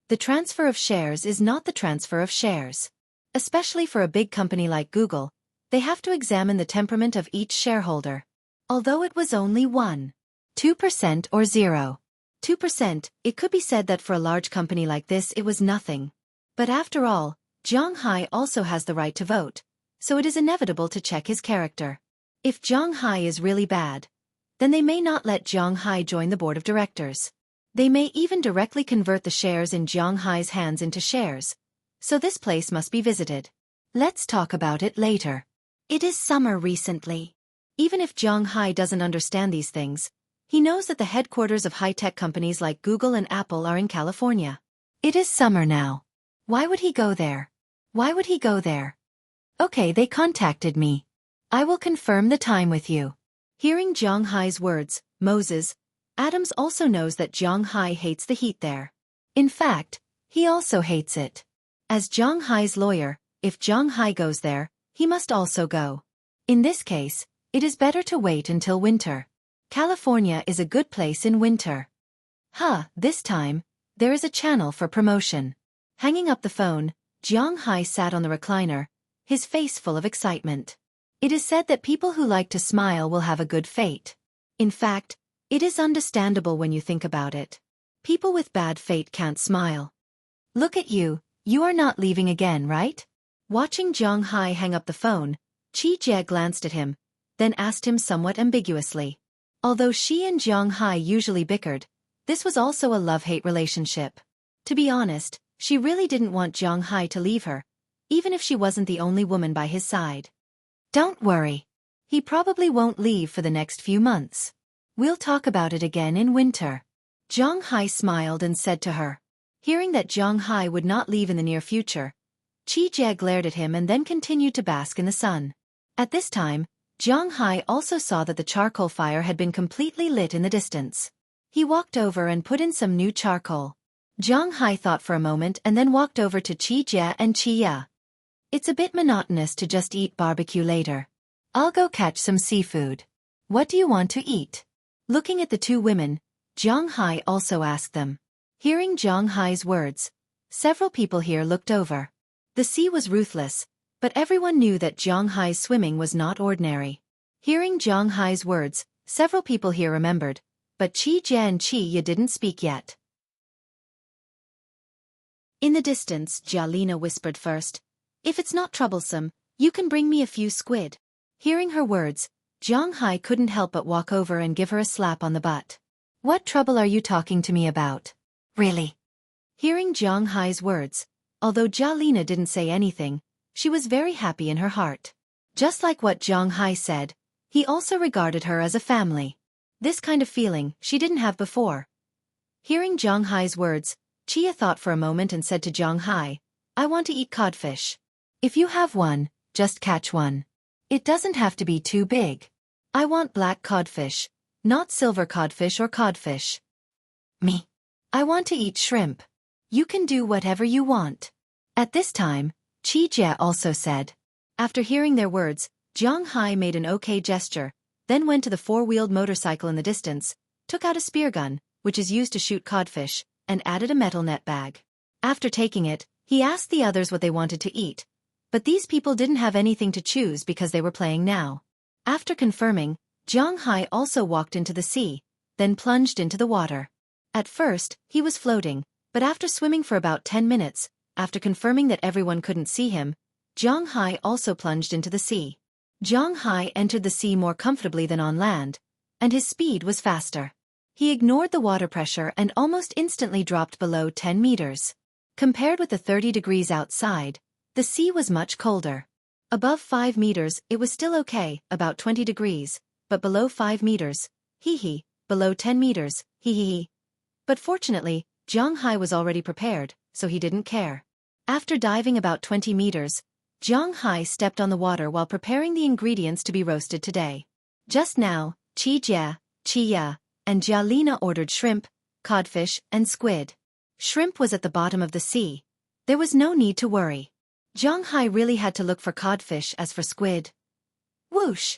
The transfer of shares is not the transfer of shares. Especially for a big company like Google, they have to examine the temperament of each shareholder. Although it was only 2% or 2%, it could be said that for a large company like this it was nothing. But after all, Zhang Hai also has the right to vote, so it is inevitable to check his character. If Zhang Hai is really bad, then they may not let Zhang Hai join the board of directors. They may even directly convert the shares in Zhang Hai's hands into shares, so this place must be visited. Let's talk about it later. It is summer recently. Even if Zhang Hai doesn't understand these things, he knows that the headquarters of high-tech companies like Google and Apple are in California. It is summer now. Why would he go there? Why would he go there? Okay, they contacted me. I will confirm the time with you. Hearing Zhang Hai's words, Moses, Adams also knows that Zhang Hai hates the heat there. In fact, he also hates it. As Zhang Hai's lawyer, if Zhang Hai goes there, he must also go. In this case, it is better to wait until winter. California is a good place in winter. This time, there is a channel for promotion. Hanging up the phone, Zhang Hai sat on the recliner, his face full of excitement. It is said that people who like to smile will have a good fate. In fact, it is understandable when you think about it. People with bad fate can't smile. Look at you, you are not leaving again, right? Watching Zhang Hai hang up the phone, Qi Jie glanced at him, then asked him somewhat ambiguously. Although she and Zhang Hai usually bickered, this was also a love-hate relationship. To be honest, she really didn't want Zhang Hai to leave her, even if she wasn't the only woman by his side. Don't worry. He probably won't leave for the next few months. We'll talk about it again in winter. Zhang Hai smiled and said to her. Hearing that Zhang Hai would not leave in the near future, Qi Jie glared at him and then continued to bask in the sun. At this time, Zhang Hai also saw that the charcoal fire had been completely lit in the distance. He walked over and put in some new charcoal. Zhang Hai thought for a moment and then walked over to Qi Jie and Qi Ya. It's a bit monotonous to just eat barbecue later. I'll go catch some seafood. What do you want to eat? Looking at the two women, Zhang Hai also asked them. Hearing Zhang Hai's words, several people here looked over. The sea was ruthless, but everyone knew that Zhang Hai's swimming was not ordinary. Hearing Zhang Hai's words, several people here remembered, but Qi Jie and Qi Ya didn't speak yet. In the distance, Jialina whispered first. If it's not troublesome, you can bring me a few squid. Hearing her words, Zhang Hai couldn't help but walk over and give her a slap on the butt. What trouble are you talking to me about? Really? Hearing Zhang Hai's words, although Jialina didn't say anything, she was very happy in her heart. Just like what Zhang Hai said, he also regarded her as a family. This kind of feeling she didn't have before. Hearing Zhang Hai's words, Chia thought for a moment and said to Zhang Hai, I want to eat codfish. If you have one, just catch one. It doesn't have to be too big. I want black codfish, not silver codfish or codfish. Me. I want to eat shrimp. You can do whatever you want. At this time, Qi Jie also said. After hearing their words, Zhang Hai made an okay gesture, then went to the four-wheeled motorcycle in the distance, took out a spear gun, which is used to shoot codfish, and added a metal net bag. After taking it, he asked the others what they wanted to eat. But these people didn't have anything to choose because they were playing now. After confirming, Zhang Hai also walked into the sea, then plunged into the water. At first, he was floating, but after swimming for about 10 minutes, after confirming that everyone couldn't see him, Zhang Hai also plunged into the sea. Zhang Hai entered the sea more comfortably than on land, and his speed was faster. He ignored the water pressure and almost instantly dropped below 10 meters. Compared with the 30 degrees outside, the sea was much colder. Above 5 meters, it was still okay, about 20 degrees, but below 5 meters, below 10 meters, But fortunately, Zhang Hai was already prepared, so he didn't care. After diving about 20 meters, Zhang Hai stepped on the water while preparing the ingredients to be roasted today. Just now, Qi Jie, Qi Ya, and Jialina ordered shrimp, codfish, and squid. Shrimp was at the bottom of the sea. There was no need to worry. Zhang Hai really had to look for codfish as for squid. Whoosh!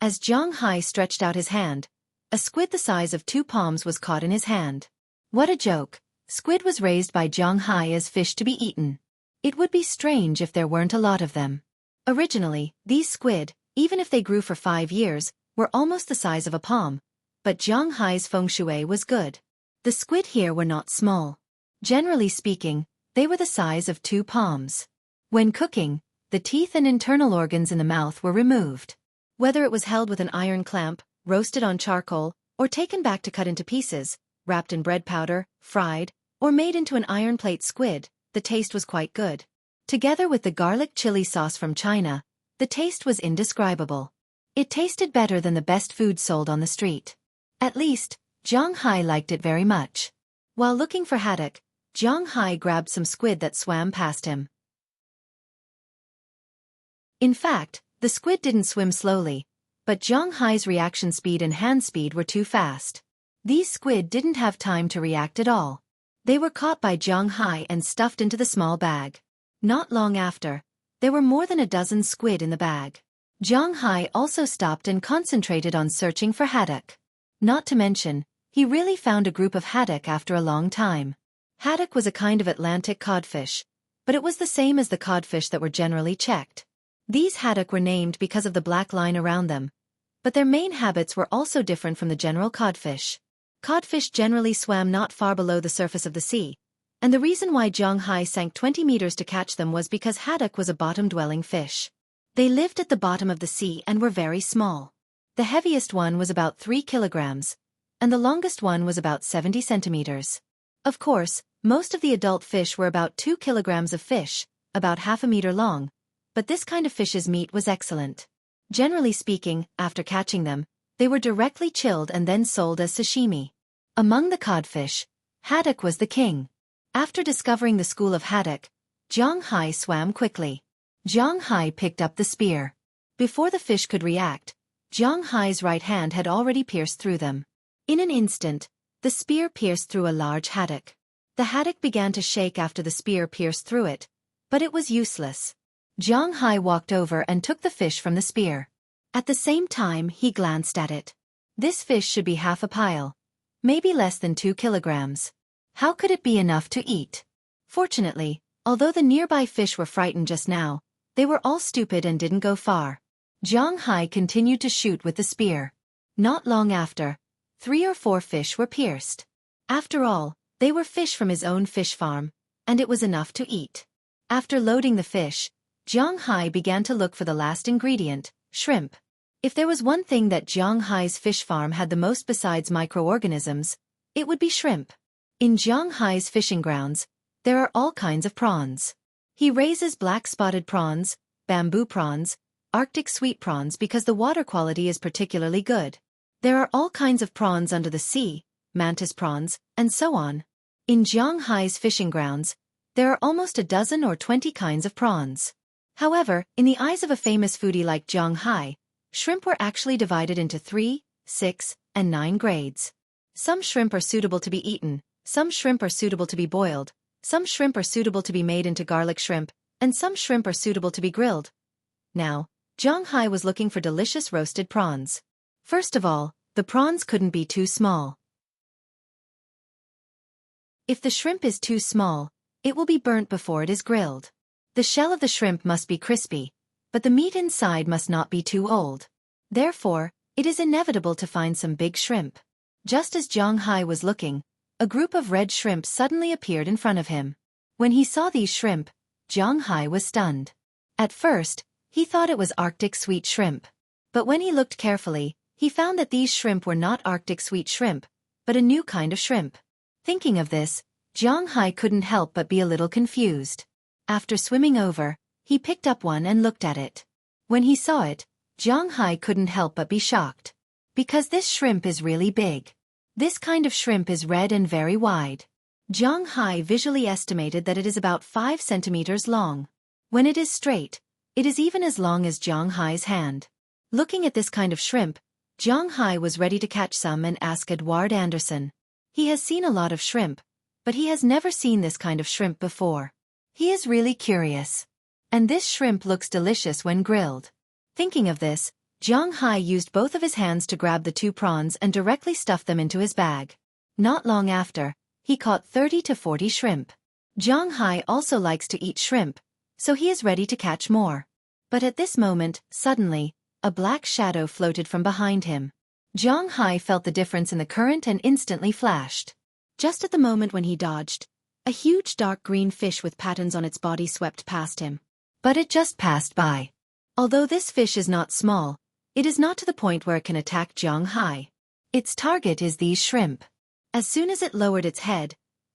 As Zhang Hai stretched out his hand, a squid the size of 2 palms was caught in his hand. What a joke! Squid was raised by Zhang Hai as fish to be eaten. It would be strange if there weren't a lot of them. Originally, these squid, even if they grew for 5 years, were almost the size of a palm, but Zhang Hai's feng shui was good. The squid here were not small. Generally speaking, they were the size of 2 palms. When cooking, the teeth and internal organs in the mouth were removed. Whether it was held with an iron clamp, roasted on charcoal, or taken back to cut into pieces, wrapped in bread powder, fried, or made into an iron plate squid, the taste was quite good. Together with the garlic chili sauce from China, the taste was indescribable. It tasted better than the best food sold on the street. At least, Zhang Hai liked it very much. While looking for haddock, Zhang Hai grabbed some squid that swam past him. In fact, the squid didn't swim slowly, but Zhang Hai's reaction speed and hand speed were too fast. These squid didn't have time to react at all. They were caught by Zhang Hai and stuffed into the small bag. Not long after, there were more than a dozen squid in the bag. Zhang Hai also stopped and concentrated on searching for haddock. Not to mention, he really found a group of haddock after a long time. Haddock was a kind of Atlantic codfish, but it was the same as the codfish that were generally checked. These haddock were named because of the black line around them, but their main habits were also different from the general codfish. Codfish generally swam not far below the surface of the sea, and the reason why Zhang Hai sank 20 meters to catch them was because haddock was a bottom-dwelling fish. They lived at the bottom of the sea and were very small. The heaviest one was about 3 kilograms, and the longest one was about 70 centimeters. Of course, most of the adult fish were about 2 kilograms of fish, about half a meter long, but this kind of fish's meat was excellent. Generally speaking, after catching them, they were directly chilled and then sold as sashimi. Among the codfish, haddock was the king. After discovering the school of haddock, Zhang Hai swam quickly. Zhang Hai picked up the spear. Before the fish could react, Zhang Hai's right hand had already pierced through them. In an instant, the spear pierced through a large haddock. The haddock began to shake after the spear pierced through it, but it was useless. Zhang Hai walked over and took the fish from the spear. At the same time, he glanced at it. This fish should be half a pile, maybe less than 2 kilograms. How could it be enough to eat? Fortunately, although the nearby fish were frightened just now, they were all stupid and didn't go far. Zhang Hai continued to shoot with the spear. Not long after, 3 or 4 fish were pierced. After all, they were fish from his own fish farm, and it was enough to eat. After loading the fish, Zhang Hai began to look for the last ingredient, shrimp. If there was one thing that Zhang Hai's fish farm had the most besides microorganisms, it would be shrimp. In Zhang Hai's fishing grounds, there are all kinds of prawns. He raises black-spotted prawns, bamboo prawns, Arctic sweet prawns because the water quality is particularly good. There are all kinds of prawns under the sea, mantis prawns, and so on. In Zhang Hai's fishing grounds, there are almost a dozen or 20 kinds of prawns. However, in the eyes of a famous foodie like Zhang Hai, shrimp were actually divided into 3, 6, and 9 grades. Some shrimp are suitable to be eaten, some shrimp are suitable to be boiled, some shrimp are suitable to be made into garlic shrimp, and some shrimp are suitable to be grilled. Now, Zhang Hai was looking for delicious roasted prawns. First of all, the prawns couldn't be too small. If the shrimp is too small, it will be burnt before it is grilled. The shell of the shrimp must be crispy, but the meat inside must not be too old. Therefore, it is inevitable to find some big shrimp. Just as Zhang Hai was looking, a group of red shrimp suddenly appeared in front of him. When he saw these shrimp, Zhang Hai was stunned. At first, he thought it was Arctic sweet shrimp. But when he looked carefully, he found that these shrimp were not Arctic sweet shrimp, but a new kind of shrimp. Thinking of this, Zhang Hai couldn't help but be a little confused. After swimming over, he picked up one and looked at it. When he saw it, Zhang Hai couldn't help but be shocked. Because this shrimp is really big. This kind of shrimp is red and very wide. Zhang Hai visually estimated that it is about 5 centimeters long. When it is straight, it is even as long as Zhang Hai's hand. Looking at this kind of shrimp, Zhang Hai was ready to catch some and ask Edward Anderson. He has seen a lot of shrimp, but he has never seen this kind of shrimp before. He is really curious. And this shrimp looks delicious when grilled. Thinking of this, Zhang Hai used both of his hands to grab the 2 prawns and directly stuff them into his bag. Not long after, he caught 30 to 40 shrimp. Zhang Hai also likes to eat shrimp, so he is ready to catch more. But at this moment, suddenly, a black shadow floated from behind him. Zhang Hai felt the difference in the current and instantly flashed. Just at the moment when he dodged, a huge dark green fish with patterns on its body swept past him. But it just passed by. Although this fish is not small, it is not to the point where it can attack Zhang Hai. Its target is these shrimp. As soon as it lowered its head,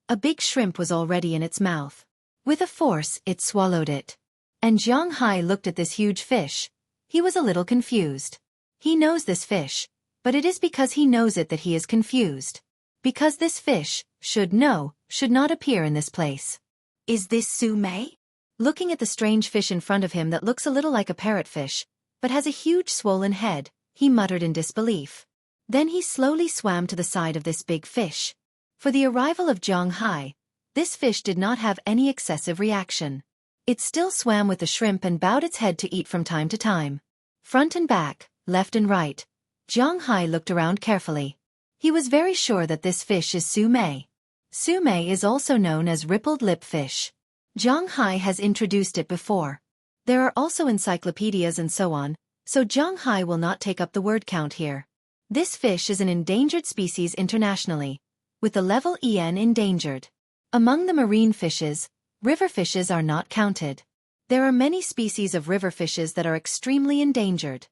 a big shrimp was already in its mouth. With a force, it swallowed it. And Zhang Hai looked at this huge fish. He was a little confused. He knows this fish, but it is because he knows it that he is confused. Because this fish, should not appear in this place. Is this Su Mei? Looking at the strange fish in front of him that looks a little like a parrotfish, but has a huge swollen head, he muttered in disbelief. Then he slowly swam to the side of this big fish. For the arrival of Zhang Hai, this fish did not have any excessive reaction. It still swam with the shrimp and bowed its head to eat from time to time. Front and back, left and right, Zhang Hai looked around carefully. He was very sure that this fish is Su Mei. Su Mei is also known as rippled lip fish. Zhang Hai has introduced it before. There are also encyclopedias and so on, so Zhang Hai will not take up the word count here. This fish is an endangered species internationally, with the level EN endangered. Among the marine fishes, river fishes are not counted. There are many species of river fishes that are extremely endangered.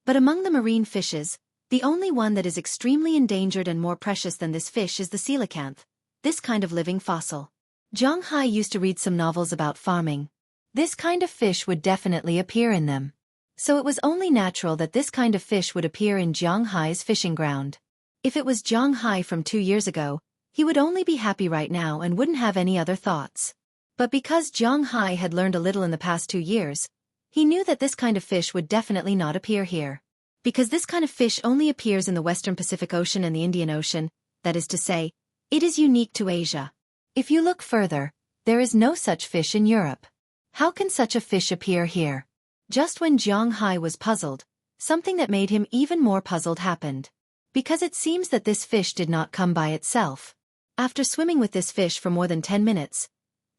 But among the marine fishes, the only one that is extremely endangered and more precious than this fish is the coelacanth, this kind of living fossil. Zhang Hai used to read some novels about farming. This kind of fish would definitely appear in them. So it was only natural that this kind of fish would appear in Zhang Hai's fishing ground. If it was Zhang Hai from 2 years ago, he would only be happy right now and wouldn't have any other thoughts. But because Zhang Hai had learned a little in the past 2 years, he knew that this kind of fish would definitely not appear here. Because this kind of fish only appears in the Western Pacific Ocean and the Indian Ocean, that is to say, it is unique to Asia. If you look further, there is no such fish in Europe. How can such a fish appear here? Just when Zhang Hai was puzzled, something that made him even more puzzled happened. Because it seems that this fish did not come by itself. After swimming with this fish for more than 10 minutes,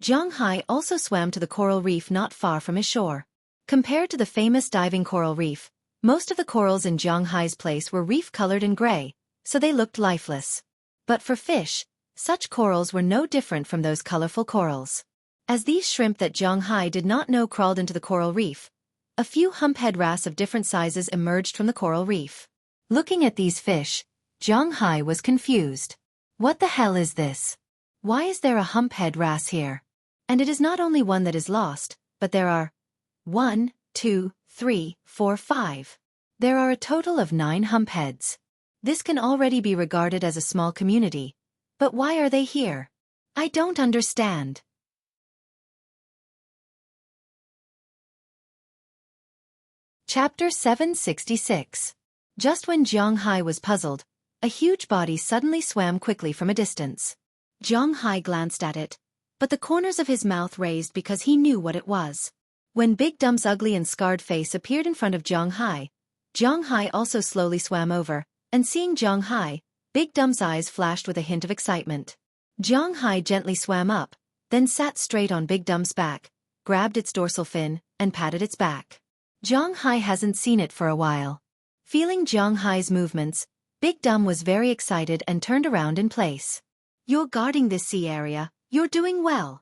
Zhang Hai also swam to the coral reef not far from his shore. Compared to the famous diving coral reef, most of the corals in Zhang Hai's place were reef-colored and gray, so they looked lifeless. But for fish, such corals were no different from those colorful corals. As these shrimp that Zhang Hai did not know crawled into the coral reef, a few humphead wrasse of different sizes emerged from the coral reef. Looking at these fish, Zhang Hai was confused. What the hell is this? Why is there a humphead wrasse here? And it is not only one that is lost, but there are 1, 2, 3, 4, 5. There are a total of 9 humpheads. This can already be regarded as a small community. But why are they here? I don't understand. Chapter 766. Just when Zhang Hai was puzzled, a huge body suddenly swam quickly from a distance. Zhang Hai glanced at it, but the corners of his mouth raised because he knew what it was. When Big Dump's ugly and scarred face appeared in front of Zhang Hai also slowly swam over, and seeing Zhang Hai, Big Dump's eyes flashed with a hint of excitement. Zhang Hai gently swam up, then sat straight on Big Dump's back, grabbed its dorsal fin, and patted its back. Zhang Hai hasn't seen it for a while. Feeling Zhang Hai's movements, Big Dump was very excited and turned around in place. You're guarding this sea area, you're doing well.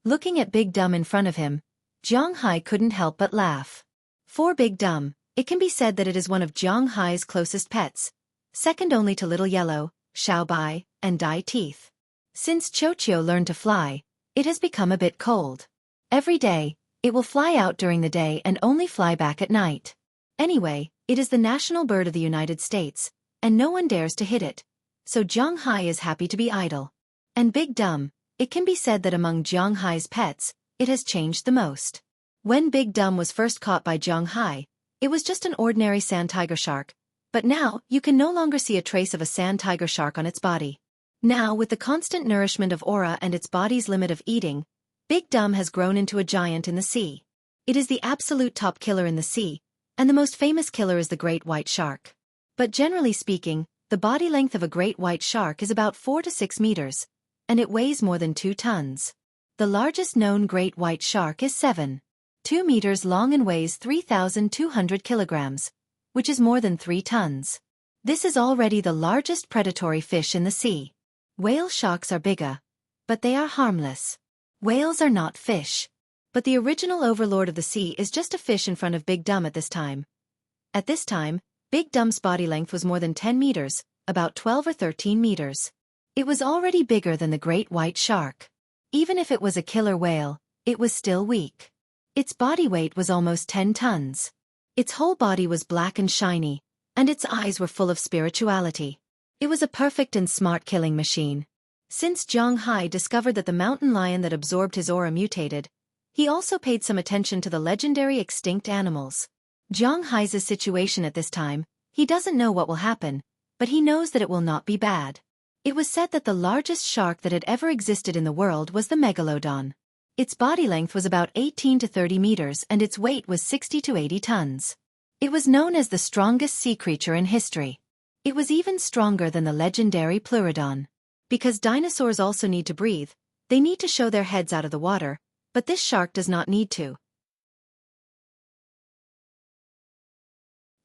Looking at Big Dump in front of him, Zhang Hai couldn't help but laugh. For Big Dump, it can be said that it is one of Zhang Hai's closest pets, second only to Little Yellow, Xiaobai, and Dai Teeth. Since Xueqi learned to fly, it has become a bit cold. Every day, it will fly out during the day and only fly back at night. Anyway, it is the national bird of the United States, and no one dares to hit it, so Zhang Hai is happy to be idle. And Big Dump, it can be said that among Zhang Hai's pets, it has changed the most. When Big Dump was first caught by Zhang Hai, it was just an ordinary sand tiger shark, but now you can no longer see a trace of a sand tiger shark on its body. Now, with the constant nourishment of aura and its body's limit of eating, Big Dump has grown into a giant in the sea. It is the absolute top killer in the sea, and the most famous killer is the great white shark. But generally speaking, the body length of a great white shark is about 4 to 6 meters, and it weighs more than 2 tons. The largest known great white shark is 7.2 meters long and weighs 3,200 kilograms, which is more than 3 tons. This is already the largest predatory fish in the sea. Whale sharks are bigger, but they are harmless. Whales are not fish. But the original overlord of the sea is just a fish in front of Big Dump at this time. At this time, Big Dump's body length was more than 10 meters, about 12 or 13 meters. It was already bigger than the great white shark. Even if it was a killer whale, it was still weak. Its body weight was almost 10 tons. Its whole body was black and shiny, and its eyes were full of spirituality. It was a perfect and smart killing machine. Since Zhang Hai discovered that the mountain lion that absorbed his aura mutated, He also paid some attention to the legendary extinct animals. Zhang Hai's situation at this time, he doesn't know what will happen, but he knows that it will not be bad. It was said that the largest shark that had ever existed in the world was the megalodon. Its body length was about 18 to 30 meters and its weight was 60 to 80 tons. It was known as the strongest sea creature in history. It was even stronger than the legendary pleurodon. Because dinosaurs also need to breathe, they need to show their heads out of the water, but this shark does not need to.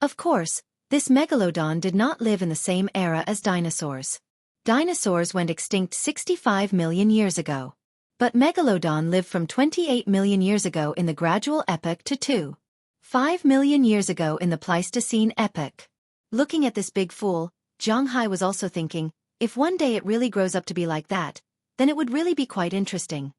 Of course, this megalodon did not live in the same era as dinosaurs. Dinosaurs went extinct 65 million years ago. But megalodon lived from 28 million years ago in the gradual epoch to 5 million years ago in the Pleistocene epoch. Looking at this big fool, Zhang Hai was also thinking, if one day it really grows up to be like that, then it would really be quite interesting.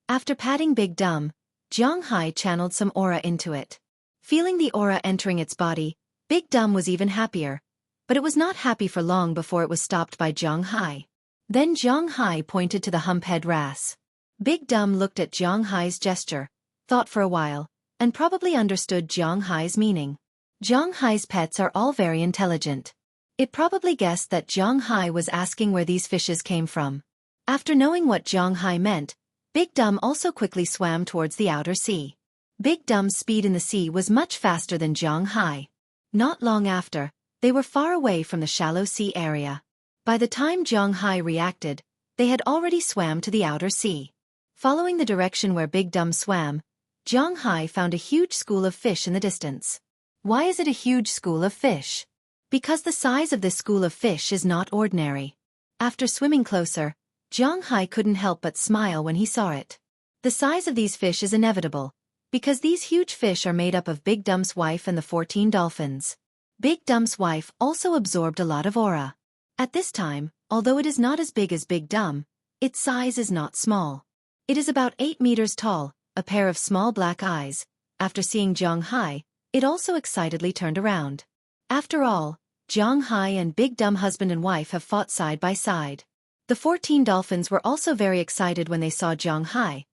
After patting Big Dumb, Zhang Hai channeled some aura into it. Feeling the aura entering its body, Big Dumb was even happier, but it was not happy for long before it was stopped by Zhang Hai. Then Zhang Hai pointed to the humphead wrasse. Big Dumb looked at Zhang Hai's gesture, thought for a while, and probably understood Zhang Hai's meaning. Zhang Hai's pets are all very intelligent. It probably guessed that Zhang Hai was asking where these fishes came from. After knowing what Zhang Hai meant, Big Dumb also quickly swam towards the outer sea. Big Dumb's speed in the sea was much faster than Zhang Hai. Not long after, they were far away from the shallow sea area. By the time Zhang Hai reacted, they had already swam to the outer sea. Following the direction where Big Dumb swam, Zhang Hai found a huge school of fish in the distance. Why is it a huge school of fish? Because the size of this school of fish is not ordinary. After swimming closer, Zhang Hai couldn't help but smile when he saw it. The size of these fish is inevitable, because these huge fish are made up of Big Dumb's wife and the 14 dolphins. Big Dumb's wife also absorbed a lot of aura. At this time, although it is not as big as Big Dumb, its size is not small. It is about 8 meters tall, a pair of small black eyes. After seeing Zhang Hai, it also excitedly turned around. After all, Zhang Hai and Big Dumb husband and wife have fought side by side. The 14 dolphins were also very excited when they saw Zhang Hai,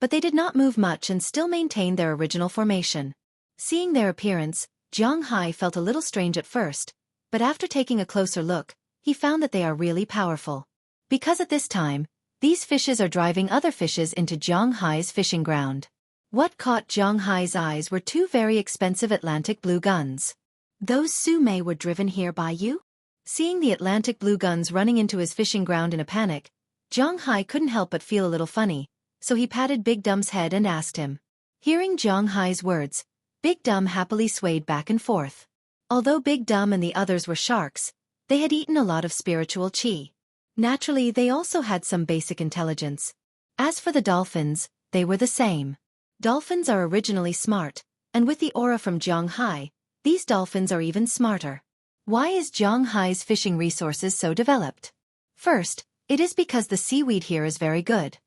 but they did not move much and still maintained their original formation. Seeing their appearance, Zhang Hai felt a little strange at first, but after taking a closer look, he found that they are really powerful. Because at this time, these fishes are driving other fishes into Zhang Hai's fishing ground. What caught Zhang Hai's eyes were two very expensive Atlantic blue guns. Those Xueqi were driven here by you? Seeing the Atlantic blue guns running into his fishing ground in a panic, Zhang Hai couldn't help but feel a little funny, so he patted Big Dumb's head and asked him. Hearing Zhang Hai's words, Big Dumb happily swayed back and forth. Although Big Dumb and the others were sharks, they had eaten a lot of spiritual qi. Naturally, they also had some basic intelligence. As for the dolphins, they were the same. Dolphins are originally smart, and with the aura from Zhang Hai, these dolphins are even smarter. Why is Zhang Hai's fishing resources so developed? First, it is because the seaweed here is very good.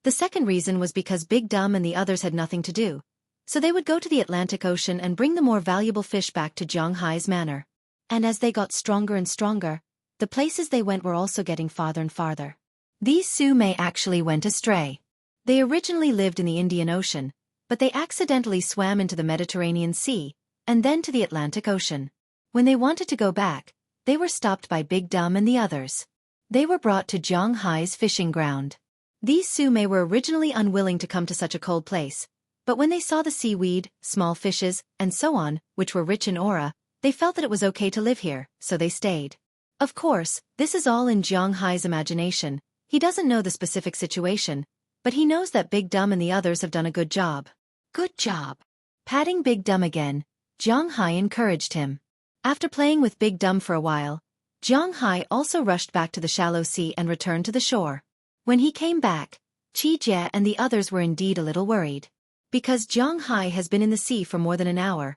The second reason was because Big Dumb and the others had nothing to do, so they would go to the Atlantic Ocean and bring the more valuable fish back to Zhang Hai's manor. And as they got stronger and stronger, the places they went were also getting farther and farther. These Xueqi actually went astray. They originally lived in the Indian Ocean, but they accidentally swam into the Mediterranean Sea, and then to the Atlantic Ocean. When they wanted to go back, they were stopped by Big Dumb and the others. They were brought to Zhang Hai's fishing ground. These Xueqi were originally unwilling to come to such a cold place, but when they saw the seaweed, small fishes, and so on, which were rich in aura, they felt that it was okay to live here, so they stayed. Of course, this is all in Zhang Hai's imagination. He doesn't know the specific situation, but he knows that Big Dumb and the others have done a good job. Good job. Patting Big Dumb again, Zhang Hai encouraged him. After playing with Big Dumb for a while, Zhang Hai also rushed back to the shallow sea and returned to the shore. When he came back, Qi Jie and the others were indeed a little worried. Because Zhang Hai has been in the sea for more than an hour,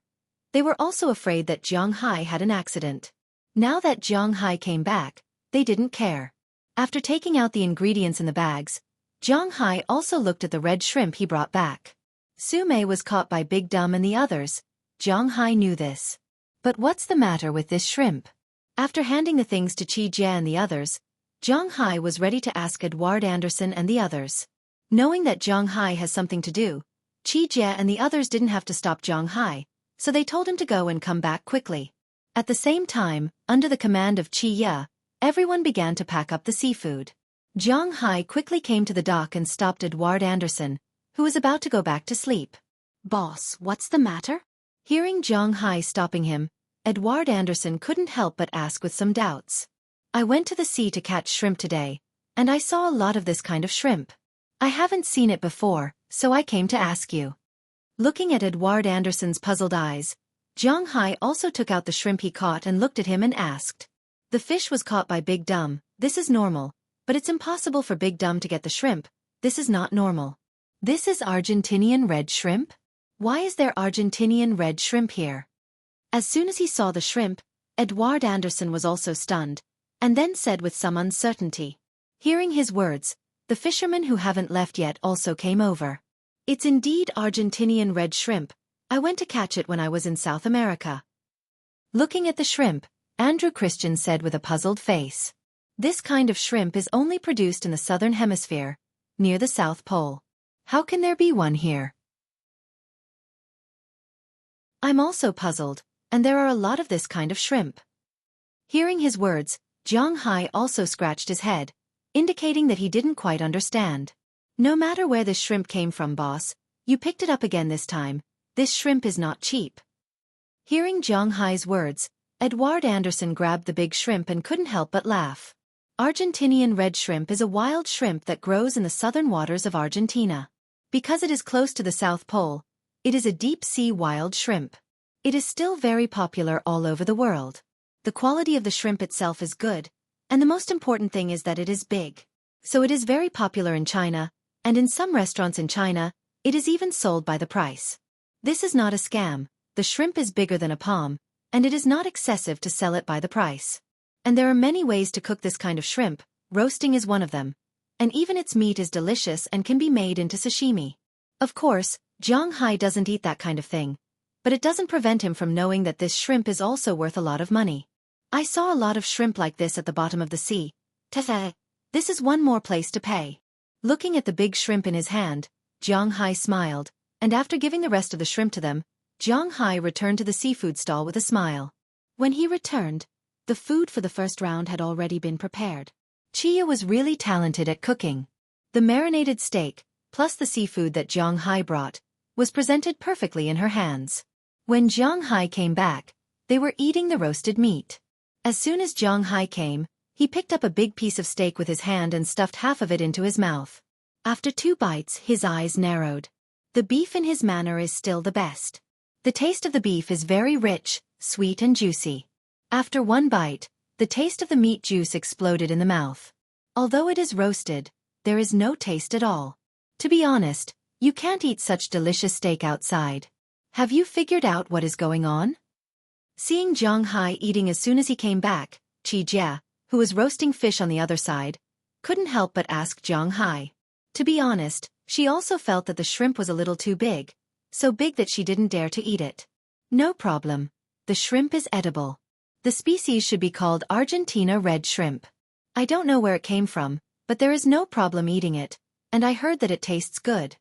they were also afraid that Zhang Hai had an accident. Now that Zhang Hai came back, they didn't care. After taking out the ingredients in the bags, Zhang Hai also looked at the red shrimp he brought back. Xueqi was caught by Big Dumb and the others. Zhang Hai knew this. But what's the matter with this shrimp? After handing the things to Qi Jie and the others, Zhang Hai was ready to ask Edward Anderson and the others. Knowing that Zhang Hai has something to do, Qi Jie and the others didn't have to stop Zhang Hai, so they told him to go and come back quickly. At the same time, under the command of Qi Ye, everyone began to pack up the seafood. Zhang Hai quickly came to the dock and stopped Edward Anderson, who was about to go back to sleep. Boss, what's the matter? Hearing Zhang Hai stopping him, Edward Anderson couldn't help but ask with some doubts. I went to the sea to catch shrimp today, and I saw a lot of this kind of shrimp. I haven't seen it before, so I came to ask you. Looking at Edward Anderson's puzzled eyes, Zhang Hai also took out the shrimp he caught and looked at him and asked. The fish was caught by Big Dumb. This is normal, but it's impossible for Big Dumb to get the shrimp. This is not normal. This is Argentinian red shrimp? Why is there Argentinian red shrimp here? As soon as he saw the shrimp, Edward Anderson was also stunned, and then said with some uncertainty. Hearing his words, the fishermen who haven't left yet also came over. It's indeed Argentinian red shrimp. I went to catch it when I was in South America. Looking at the shrimp, Andrew Christian said with a puzzled face. This kind of shrimp is only produced in the southern hemisphere, near the South Pole. How can there be one here? I'm also puzzled, and there are a lot of this kind of shrimp. Hearing his words, Zhang Hai also scratched his head, indicating that he didn't quite understand. No matter where this shrimp came from, boss, you picked it up again this time. This shrimp is not cheap. Hearing Zhang Hai's words, Edward Anderson grabbed the big shrimp and couldn't help but laugh. Argentinian red shrimp is a wild shrimp that grows in the southern waters of Argentina. Because it is close to the South Pole, it is a deep-sea wild shrimp. It is still very popular all over the world. The quality of the shrimp itself is good, and the most important thing is that it is big. So it is very popular in China, and in some restaurants in China, it is even sold by the price. This is not a scam. The shrimp is bigger than a palm, and it is not excessive to sell it by the price. And there are many ways to cook this kind of shrimp. Roasting is one of them. And even its meat is delicious and can be made into sashimi. Of course, Zhang Hai doesn't eat that kind of thing, but it doesn't prevent him from knowing that this shrimp is also worth a lot of money. I saw a lot of shrimp like this at the bottom of the sea. Tefe, this is one more place to pay. Looking at the big shrimp in his hand, Zhang Hai smiled, and after giving the rest of the shrimp to them, Zhang Hai returned to the seafood stall with a smile. When he returned, the food for the first round had already been prepared. Chia was really talented at cooking. The marinated steak, plus the seafood that Zhang Hai brought, was presented perfectly in her hands. When Zhang Hai came back, they were eating the roasted meat. As soon as Zhang Hai came, he picked up a big piece of steak with his hand and stuffed half of it into his mouth. After 2 bites, his eyes narrowed. The beef in his manner is still the best. The taste of the beef is very rich, sweet and juicy. After 1 bite, the taste of the meat juice exploded in the mouth. Although it is roasted, there is no taste at all. To be honest, you can't eat such delicious steak outside. Have you figured out what is going on? Seeing Zhang Hai eating as soon as he came back, Qi Jie, who was roasting fish on the other side, couldn't help but ask Zhang Hai. To be honest, she also felt that the shrimp was a little too big, so big that she didn't dare to eat it. No problem. The shrimp is edible. The species should be called Argentina red shrimp. I don't know where it came from, but there is no problem eating it, and I heard that it tastes good.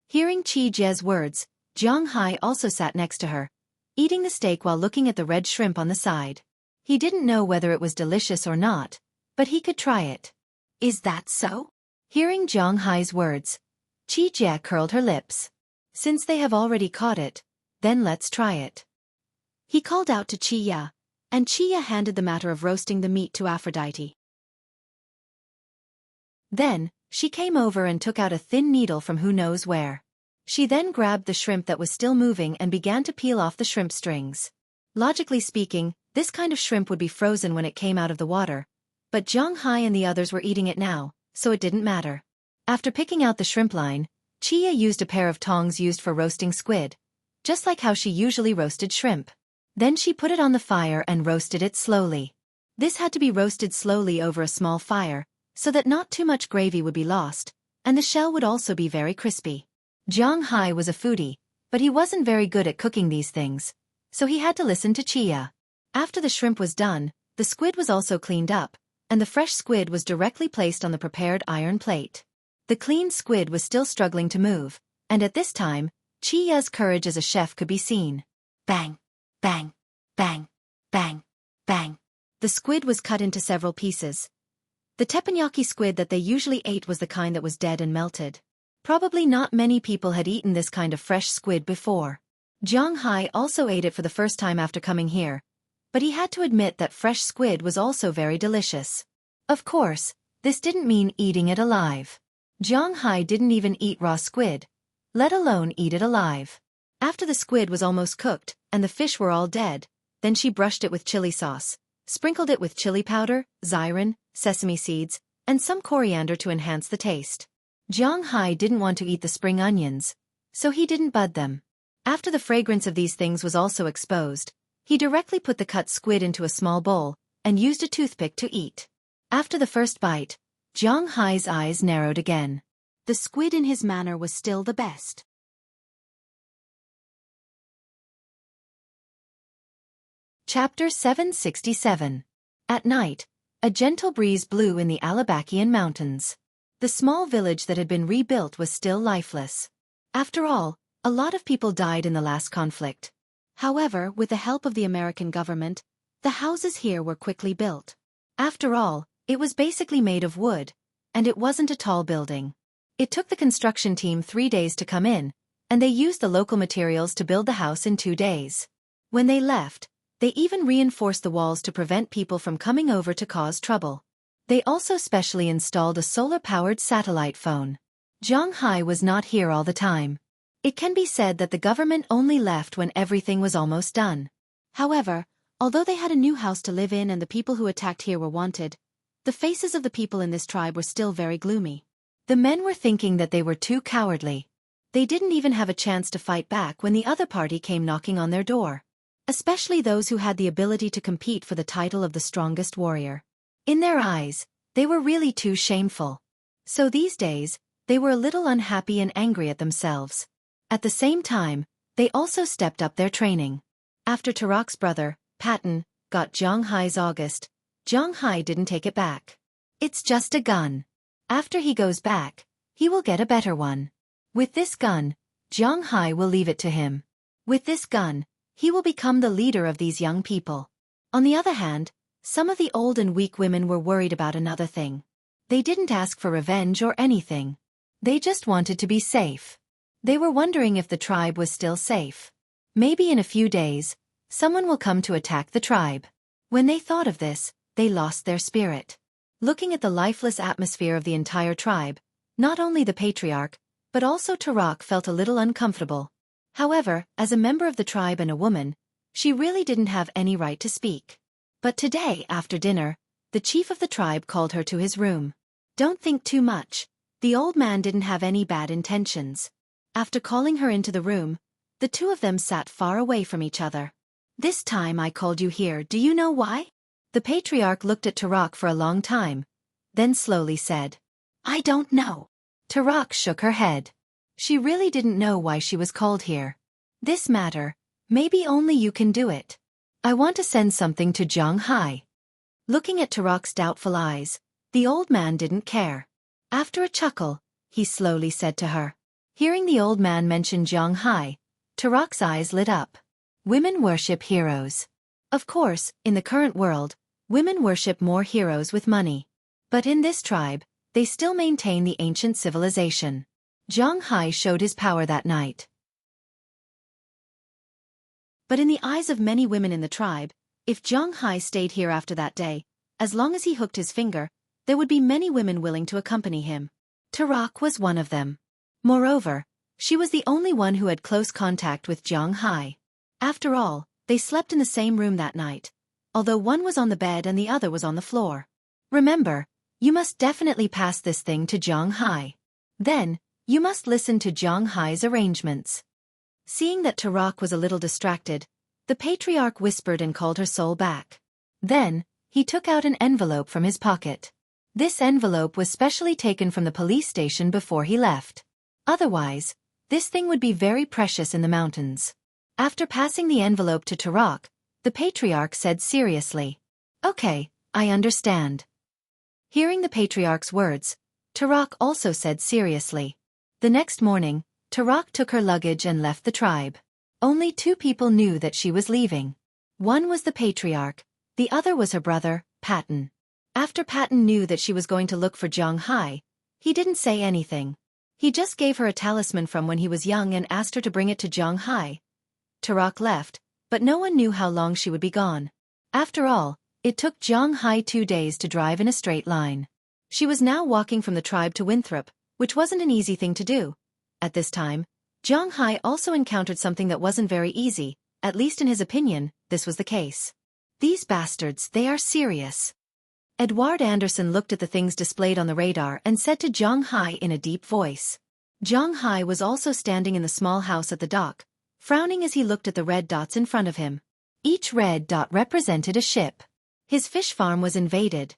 Hearing Qi Jie's words, Zhang Hai also sat next to her, eating the steak while looking at the red shrimp on the side. He didn't know whether it was delicious or not, but he could try it. Is that so? Hearing Zhang Hai's words, Qi Jie curled her lips. Since they have already caught it, then let's try it. He called out to Qi Ye, and Qi Ye handed the matter of roasting the meat to Aphrodite. Then, she came over and took out a thin needle from who knows where. She then grabbed the shrimp that was still moving and began to peel off the shrimp strings. Logically speaking, this kind of shrimp would be frozen when it came out of the water, but Zhang Hai and the others were eating it now, so it didn't matter. After picking out the shrimp line, Qi Ye used a pair of tongs used for roasting squid, just like how she usually roasted shrimp. Then she put it on the fire and roasted it slowly. This had to be roasted slowly over a small fire, so that not too much gravy would be lost, and the shell would also be very crispy. Zhang Hai was a foodie, but he wasn't very good at cooking these things, so he had to listen to Qi Ye. After the shrimp was done, the squid was also cleaned up, and the fresh squid was directly placed on the prepared iron plate. The clean squid was still struggling to move, and at this time, Chiya's courage as a chef could be seen. Bang! Bang! Bang! Bang! Bang! The squid was cut into several pieces. The teppanyaki squid that they usually ate was the kind that was dead and melted. Probably not many people had eaten this kind of fresh squid before. Jiang Hai also ate it for the first time after coming here, but he had to admit that fresh squid was also very delicious. Of course, this didn't mean eating it alive. Jiang Hai didn't even eat raw squid, let alone eat it alive. After the squid was almost cooked, and the fish were all dead, then she brushed it with chili sauce, sprinkled it with chili powder, xyron, sesame seeds, and some coriander to enhance the taste. Jiang Hai didn't want to eat the spring onions, so he didn't bud them. After the fragrance of these things was also exposed, he directly put the cut squid into a small bowl, and used a toothpick to eat. After the first bite, Jiang Hai's eyes narrowed again. The squid in his manner was still the best. Chapter 767. At night, a gentle breeze blew in the Alabakian mountains. The small village that had been rebuilt was still lifeless. After all, a lot of people died in the last conflict. However, with the help of the American government, the houses here were quickly built. After all, it was basically made of wood, and it wasn't a tall building. It took the construction team 3 days to come in, and they used the local materials to build the house in 2 days. When they left, they even reinforced the walls to prevent people from coming over to cause trouble. They also specially installed a solar-powered satellite phone. Jiang Hai was not here all the time. It can be said that the government only left when everything was almost done. However, although they had a new house to live in and the people who attacked here were wanted, the faces of the people in this tribe were still very gloomy. The men were thinking that they were too cowardly. They didn't even have a chance to fight back when the other party came knocking on their door. Especially those who had the ability to compete for the title of the strongest warrior. In their eyes, they were really too shameful. So these days, they were a little unhappy and angry at themselves. At the same time, they also stepped up their training. After Tarak's brother, Patton, got Jiang Hai's August, Jiang Hai didn't take it back. It's just a gun. After he goes back, he will get a better one. With this gun, Jiang Hai will leave it to him. With this gun, he will become the leader of these young people. On the other hand, some of the old and weak women were worried about another thing. They didn't ask for revenge or anything. They just wanted to be safe. They were wondering if the tribe was still safe. Maybe in a few days, someone will come to attack the tribe. When they thought of this, they lost their spirit. Looking at the lifeless atmosphere of the entire tribe, not only the patriarch, but also Tarak felt a little uncomfortable. However, as a member of the tribe and a woman, she really didn't have any right to speak. But today, after dinner, the chief of the tribe called her to his room. Don't think too much. The old man didn't have any bad intentions. After calling her into the room, the two of them sat far away from each other. This time I called you here, do you know why? The patriarch looked at Tarak for a long time, then slowly said, I don't know. Tarak shook her head. She really didn't know why she was called here. This matter, maybe only you can do it. I want to send something to Jiang Hai. Looking at Tarak's doubtful eyes, the old man didn't care. After a chuckle, he slowly said to her. Hearing the old man mention Jiang Hai, Tarak's eyes lit up. Women worship heroes. Of course, in the current world, women worship more heroes with money. But in this tribe, they still maintain the ancient civilization. Jiang Hai showed his power that night. But in the eyes of many women in the tribe, if Jiang Hai stayed here after that day, as long as he hooked his finger, there would be many women willing to accompany him. Tarak was one of them. Moreover, she was the only one who had close contact with Jiang Hai. After all, they slept in the same room that night, although one was on the bed and the other was on the floor. Remember, you must definitely pass this thing to Jiang Hai. Then, you must listen to Jiang Hai's arrangements. Seeing that Tarak was a little distracted, the patriarch whispered and called her soul back. Then, he took out an envelope from his pocket. This envelope was specially taken from the police station before he left. Otherwise, this thing would be very precious in the mountains. After passing the envelope to Tarak, the patriarch said seriously, Okay, I understand. Hearing the patriarch's words, Tarak also said seriously. The next morning, Tarak took her luggage and left the tribe. Only 2 people knew that she was leaving. One was the patriarch, the other was her brother, Patton. After Patton knew that she was going to look for Zhang Hai, he didn't say anything. He just gave her a talisman from when he was young and asked her to bring it to Zhang Hai. Tarak left, but no one knew how long she would be gone. After all, it took Zhang Hai 2 days to drive in a straight line. She was now walking from the tribe to Winthrop, which wasn't an easy thing to do. At this time, Zhang Hai also encountered something that wasn't very easy, at least in his opinion, this was the case. These bastards, they are serious. Edward Anderson looked at the things displayed on the radar and said to Zhang Hai in a deep voice. Zhang Hai was also standing in the small house at the dock, frowning as he looked at the red dots in front of him. Each red dot represented a ship. His fish farm was invaded.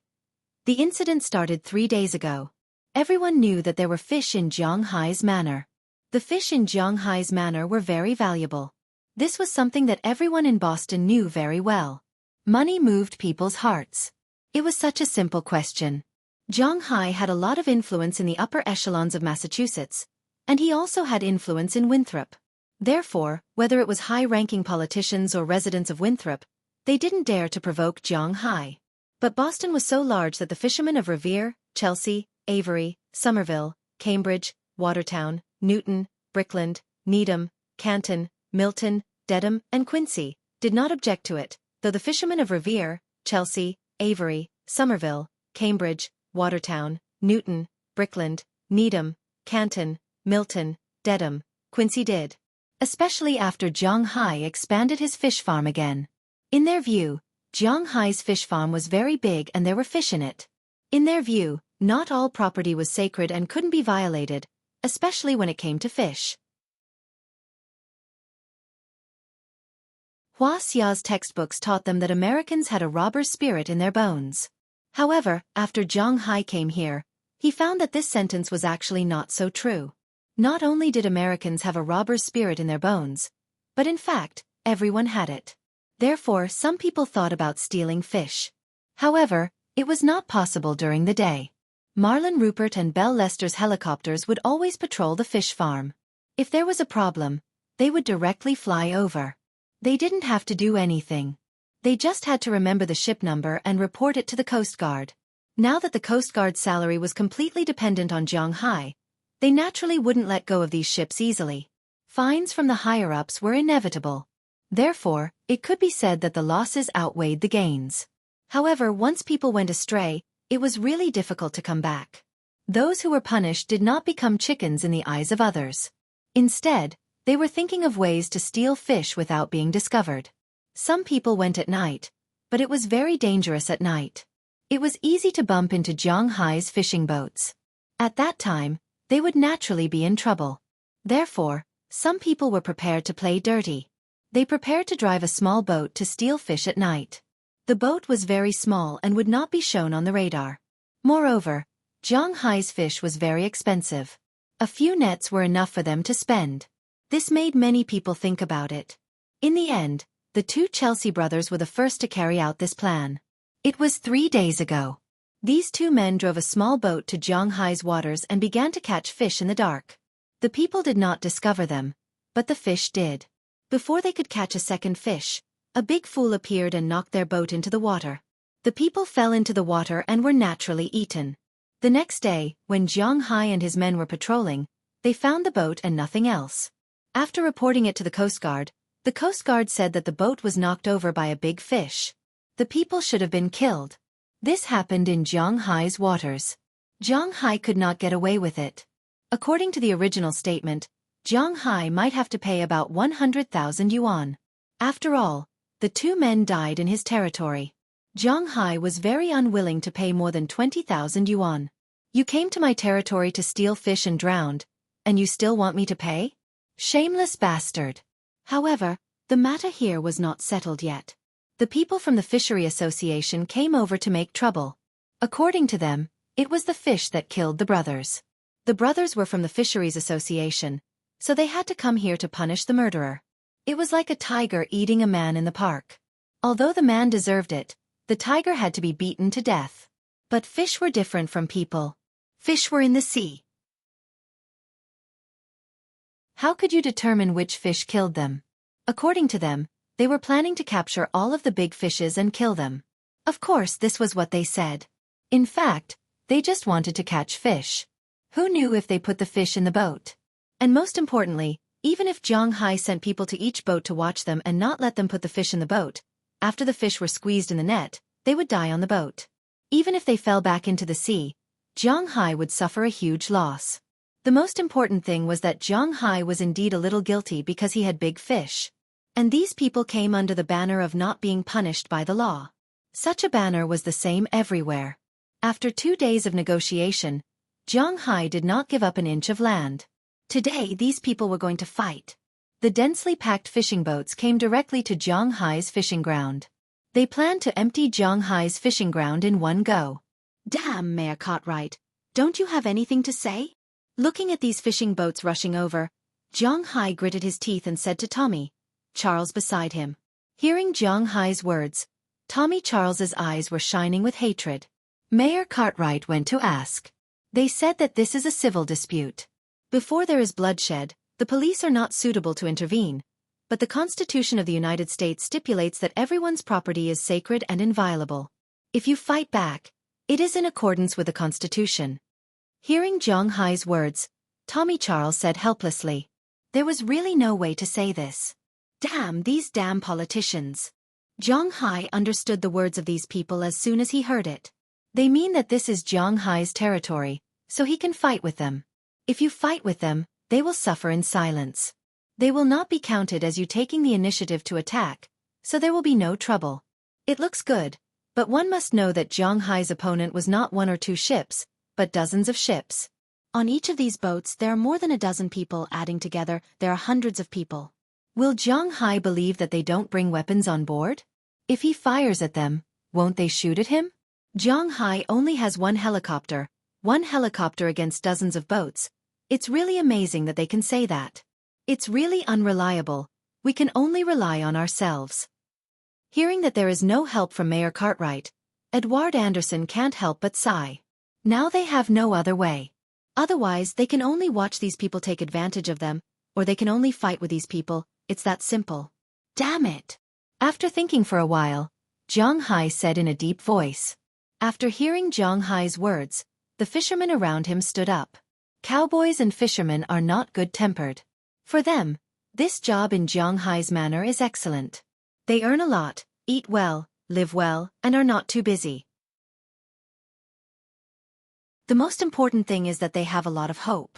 The incident started 3 days ago. Everyone knew that there were fish in Zhang Hai's manor. The fish in Zhang Hai's manor were very valuable. This was something that everyone in Boston knew very well. Money moved people's hearts. It was such a simple question. Zhang Hai had a lot of influence in the upper echelons of Massachusetts, and he also had influence in Winthrop. Therefore, whether it was high-ranking politicians or residents of Winthrop, they didn't dare to provoke Zhang Hai. But Boston was so large that the fishermen of Revere, Chelsea, Avery, Somerville, Cambridge, Watertown, Newton, Brickland, Needham, Canton, Milton, Dedham, and Quincy did not object to it, though the fishermen of Revere, Chelsea, Avery, Somerville, Cambridge, Watertown, Newton, Brickland, Needham, Canton, Milton, Dedham, Quincy did. Especially after Zhang Hai expanded his fish farm again. In their view, Zhang Hai's fish farm was very big and there were fish in it. In their view, not all property was sacred and couldn't be violated, especially when it came to fish. Hua Xia's textbooks taught them that Americans had a robber's spirit in their bones. However, after Zhang Hai came here, he found that this sentence was actually not so true. Not only did Americans have a robber's spirit in their bones, but in fact, everyone had it. Therefore, some people thought about stealing fish. However, it was not possible during the day. Marlon Rupert and Bell Lester's helicopters would always patrol the fish farm. If there was a problem, they would directly fly over. They didn't have to do anything. They just had to remember the ship number and report it to the Coast Guard. Now that the Coast Guard's salary was completely dependent on Zhang Hai, they naturally wouldn't let go of these ships easily. Fines from the higher-ups were inevitable. Therefore, it could be said that the losses outweighed the gains. However, once people went astray, it was really difficult to come back. Those who were punished did not become chickens in the eyes of others. Instead, they were thinking of ways to steal fish without being discovered. Some people went at night, but it was very dangerous at night. It was easy to bump into Zhang Hai's fishing boats. At that time, they would naturally be in trouble. Therefore, some people were prepared to play dirty. They prepared to drive a small boat to steal fish at night. The boat was very small and would not be shown on the radar. Moreover, Zhang Hai's fish was very expensive. A few nets were enough for them to spend. This made many people think about it. In the end, the 2 Chelsea brothers were the first to carry out this plan. It was 3 days ago. These 2 men drove a small boat to Zhang Hai's waters and began to catch fish in the dark. The people did not discover them, but the fish did. Before they could catch a second fish, a big fool appeared and knocked their boat into the water. The people fell into the water and were naturally eaten. The next day, when Zhang Hai and his men were patrolling, they found the boat and nothing else. After reporting it to the Coast Guard said that the boat was knocked over by a big fish. The people should have been killed. This happened in Zhang Hai's waters. Zhang Hai could not get away with it. According to the original statement, Zhang Hai might have to pay about 100,000 yuan. After all, the 2 men died in his territory. Zhang Hai was very unwilling to pay more than 20,000 yuan. You came to my territory to steal fish and drowned, and you still want me to pay? Shameless bastard. However, the matter here was not settled yet. The people from the Fishery Association came over to make trouble. According to them, it was the fish that killed the brothers. The brothers were from the Fisheries Association, so they had to come here to punish the murderer. It was like a tiger eating a man in the park. Although the man deserved it, the tiger had to be beaten to death. But fish were different from people. Fish were in the sea. How could you determine which fish killed them? According to them, they were planning to capture all of the big fishes and kill them. Of course, this was what they said. In fact, they just wanted to catch fish. Who knew if they put the fish in the boat? And most importantly, even if Zhang Hai sent people to each boat to watch them and not let them put the fish in the boat, after the fish were squeezed in the net, they would die on the boat. Even if they fell back into the sea, Zhang Hai would suffer a huge loss. The most important thing was that Zhang Hai was indeed a little guilty because he had big fish. And these people came under the banner of not being punished by the law. Such a banner was the same everywhere. After 2 days of negotiation, Zhang Hai did not give up an inch of land. Today these people were going to fight. The densely packed fishing boats came directly to Zhang Hai's fishing ground. They planned to empty Zhang Hai's fishing ground in one go. Damn, Mayor Cartwright, don't you have anything to say? Looking at these fishing boats rushing over, Zhang Hai gritted his teeth and said to Tommy, Charles beside him. Hearing Zhang Hai's words, Tommy Charles's eyes were shining with hatred. Mayor Cartwright went to ask. They said that this is a civil dispute. Before there is bloodshed, the police are not suitable to intervene, but the Constitution of the United States stipulates that everyone's property is sacred and inviolable. If you fight back, it is in accordance with the Constitution. Hearing Zhang Hai's words, Tommy Charles said helplessly. There was really no way to say this. Damn these damn politicians. Zhang Hai understood the words of these people as soon as he heard it. They mean that this is Zhang Hai's territory, so he can fight with them. If you fight with them, they will suffer in silence. They will not be counted as you taking the initiative to attack, so there will be no trouble. It looks good, but one must know that Zhang Hai's opponent was not 1 or 2 ships, but dozens of ships. On each of these boats there are more than a dozen people. Adding together, there are hundreds of people. Will Zhang Hai believe that they don't bring weapons on board? If he fires at them, won't they shoot at him? Zhang Hai only has one helicopter against dozens of boats. It's really amazing that they can say that. It's really unreliable. We can only rely on ourselves. Hearing that there is no help from Mayor Cartwright, Edward Anderson can't help but sigh. Now they have no other way. Otherwise, they can only watch these people take advantage of them, or they can only fight with these people. It's that simple. Damn it! After thinking for a while, Zhang Hai said in a deep voice. After hearing Zhang Hai's words, the fishermen around him stood up. Cowboys and fishermen are not good-tempered. For them, this job in Zhang Hai's manor is excellent. They earn a lot, eat well, live well, and are not too busy. The most important thing is that they have a lot of hope.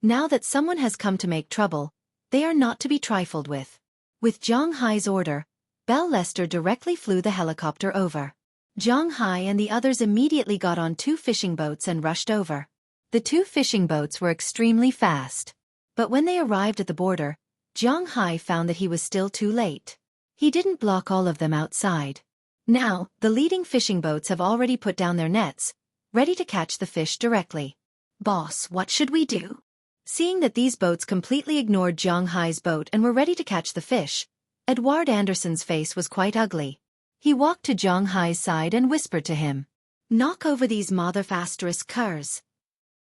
Now that someone has come to make trouble, they are not to be trifled with. With Zhang Hai's order, Belle Lester directly flew the helicopter over. Zhang Hai and the others immediately got on 2 fishing boats and rushed over. The 2 fishing boats were extremely fast. But when they arrived at the border, Zhang Hai found that he was still too late. He didn't block all of them outside. Now, the leading fishing boats have already put down their nets, ready to catch the fish directly. Boss, what should we do? Seeing that these boats completely ignored Zhang Hai's boat and were ready to catch the fish, Edward Anderson's face was quite ugly. He walked to Zhang Hai's side and whispered to him. Knock over these motherfasterous curs.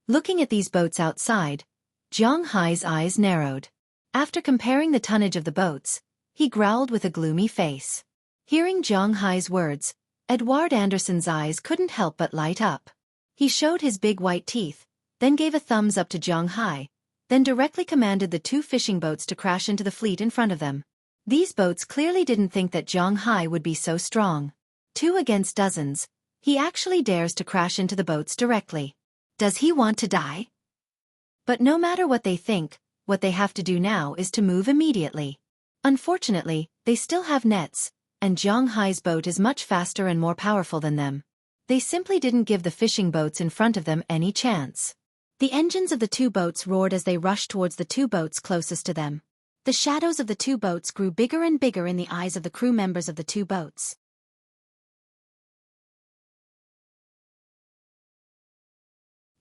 Looking at these boats outside, Zhang Hai's eyes narrowed. After comparing the tonnage of the boats, he growled with a gloomy face. Hearing Zhang Hai's words, Edward Anderson's eyes couldn't help but light up. He showed his big white teeth, then gave a thumbs up to Zhang Hai, then directly commanded the 2 fishing boats to crash into the fleet in front of them. These boats clearly didn't think that Zhang Hai would be so strong. 2 against dozens, he actually dares to crash into the boats directly. Does he want to die? But no matter what they think, what they have to do now is to move immediately. Unfortunately, they still have nets, and Zhang Hai's boat is much faster and more powerful than them. They simply didn't give the fishing boats in front of them any chance. The engines of the 2 boats roared as they rushed towards the 2 boats closest to them. The shadows of the 2 boats grew bigger and bigger in the eyes of the crew members of the 2 boats.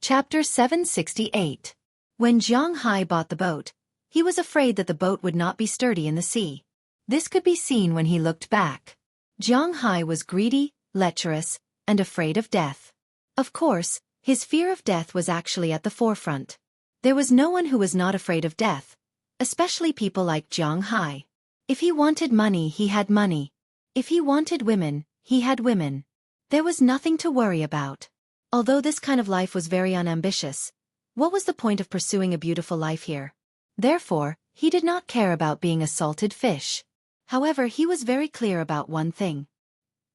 Chapter 768. When Zhang Hai bought the boat, he was afraid that the boat would not be sturdy in the sea. This could be seen when he looked back. Zhang Hai was greedy, lecherous, and afraid of death. Of course, his fear of death was actually at the forefront. There was no one who was not afraid of death, especially people like Zhang Hai. If he wanted money, he had money. If he wanted women, he had women. There was nothing to worry about. Although this kind of life was very unambitious, what was the point of pursuing a beautiful life here? Therefore, he did not care about being a salted fish. However, he was very clear about one thing.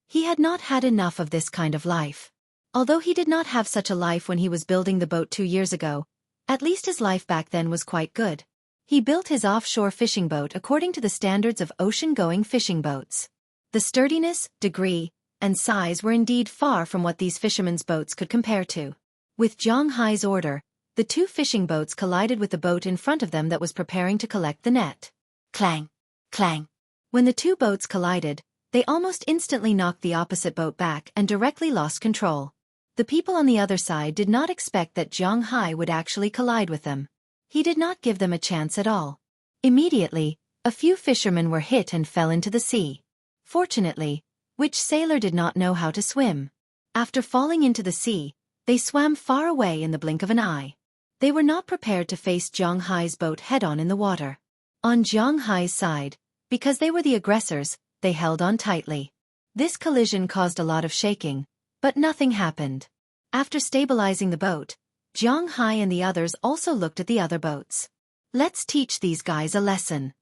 He had not had enough of this kind of life. Although he did not have such a life when he was building the boat 2 years ago, at least his life back then was quite good. He built his offshore fishing boat according to the standards of ocean-going fishing boats. The sturdiness, degree, and size were indeed far from what these fishermen's boats could compare to. With Zhang Hai's order, the 2 fishing boats collided with the boat in front of them that was preparing to collect the net. Clang! Clang! When the 2 boats collided, they almost instantly knocked the opposite boat back and directly lost control. The people on the other side did not expect that Zhang Hai would actually collide with them. He did not give them a chance at all. Immediately, a few fishermen were hit and fell into the sea. Fortunately, which sailor did not know how to swim? After falling into the sea, they swam far away in the blink of an eye. They were not prepared to face Zhang Hai's boat head-on in the water. On Zhang Hai's side, because they were the aggressors, they held on tightly. This collision caused a lot of shaking, but nothing happened. After stabilizing the boat, Zhang Hai and the others also looked at the other boats. Let's teach these guys a lesson.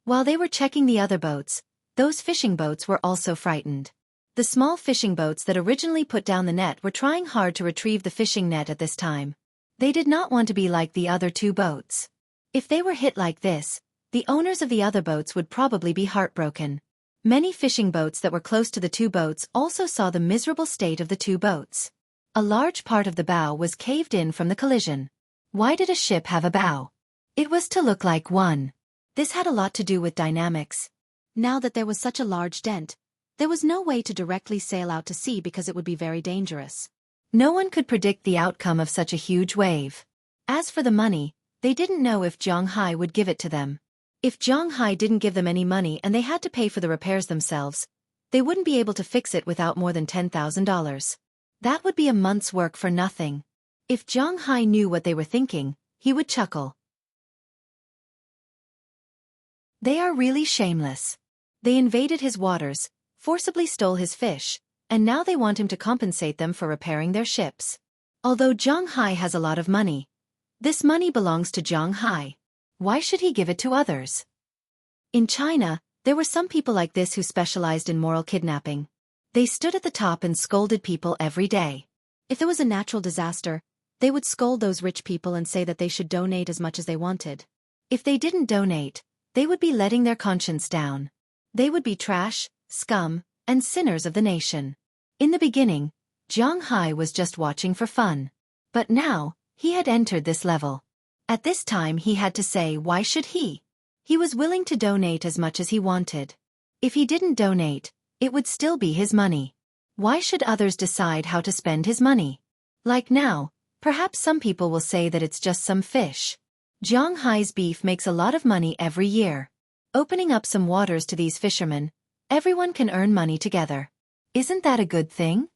While they were checking the other boats, those fishing boats were also frightened. The small fishing boats that originally put down the net were trying hard to retrieve the fishing net at this time. They did not want to be like the other 2 boats. If they were hit like this, the owners of the other boats would probably be heartbroken. Many fishing boats that were close to the 2 boats also saw the miserable state of the 2 boats. A large part of the bow was caved in from the collision. Why did a ship have a bow? It was to look like one. This had a lot to do with dynamics. Now that there was such a large dent, there was no way to directly sail out to sea because it would be very dangerous. No one could predict the outcome of such a huge wave. As for the money, they didn't know if Zhang Hai would give it to them. If Zhang Hai didn't give them any money and they had to pay for the repairs themselves, they wouldn't be able to fix it without more than $10,000. That would be a month's work for nothing. If Zhang Hai knew what they were thinking, he would chuckle. They are really shameless. They invaded his waters, forcibly stole his fish, and now they want him to compensate them for repairing their ships. Although Zhang Hai has a lot of money, this money belongs to Zhang Hai. Why should he give it to others? In China, there were some people like this who specialized in moral kidnapping. They stood at the top and scolded people every day. If there was a natural disaster, they would scold those rich people and say that they should donate as much as they wanted. If they didn't donate, they would be letting their conscience down. They would be trash, scum, and sinners of the nation. In the beginning, Zhang Hai was just watching for fun. But now, he had entered this level. At this time he had to say why should he? He was willing to donate as much as he wanted. If he didn't donate, it would still be his money. Why should others decide how to spend his money? Like now, perhaps some people will say that it's just some fish. Zhang Hai's beef makes a lot of money every year. Opening up some waters to these fishermen, everyone can earn money together. Isn't that a good thing?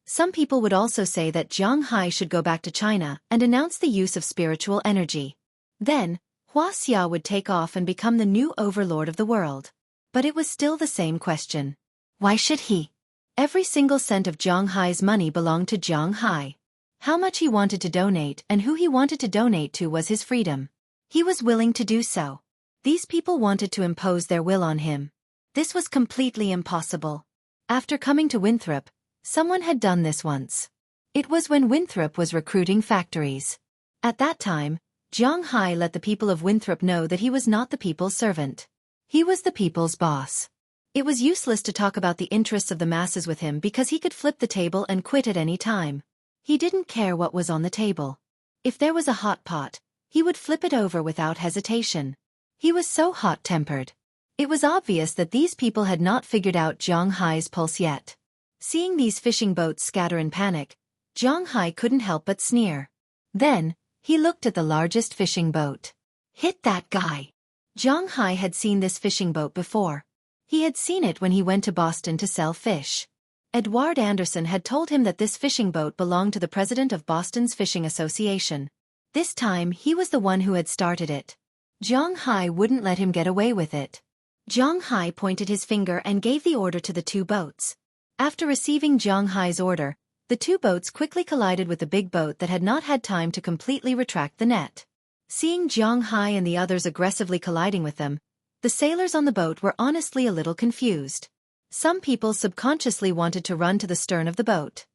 Some people would also say that Zhang Hai should go back to China and announce the use of spiritual energy. Then, Hua Xia would take off and become the new overlord of the world. But it was still the same question. Why should he? Every single cent of Zhang Hai's money belonged to Zhang Hai. How much he wanted to donate and who he wanted to donate to was his freedom. He was willing to do so. These people wanted to impose their will on him. This was completely impossible. After coming to Winthrop, someone had done this once. It was when Winthrop was recruiting factories. At that time, Zhang Hai let the people of Winthrop know that he was not the people's servant. He was the people's boss. It was useless to talk about the interests of the masses with him because he could flip the table and quit at any time. He didn't care what was on the table. If there was a hot pot, he would flip it over without hesitation. He was so hot-tempered. It was obvious that these people had not figured out Zhang Hai's pulse yet. Seeing these fishing boats scatter in panic, Zhang Hai couldn't help but sneer. Then, he looked at the largest fishing boat. Hit that guy! Zhang Hai had seen this fishing boat before. He had seen it when he went to Boston to sell fish. Edward Anderson had told him that this fishing boat belonged to the president of Boston's Fishing Association. This time he was the one who had started it. Zhang Hai wouldn't let him get away with it. Zhang Hai pointed his finger and gave the order to the two boats. After receiving Zhang Hai's order, the two boats quickly collided with the big boat that had not had time to completely retract the net. Seeing Zhang Hai and the others aggressively colliding with them, the sailors on the boat were honestly a little confused. Some people subconsciously wanted to run to the stern of the boat.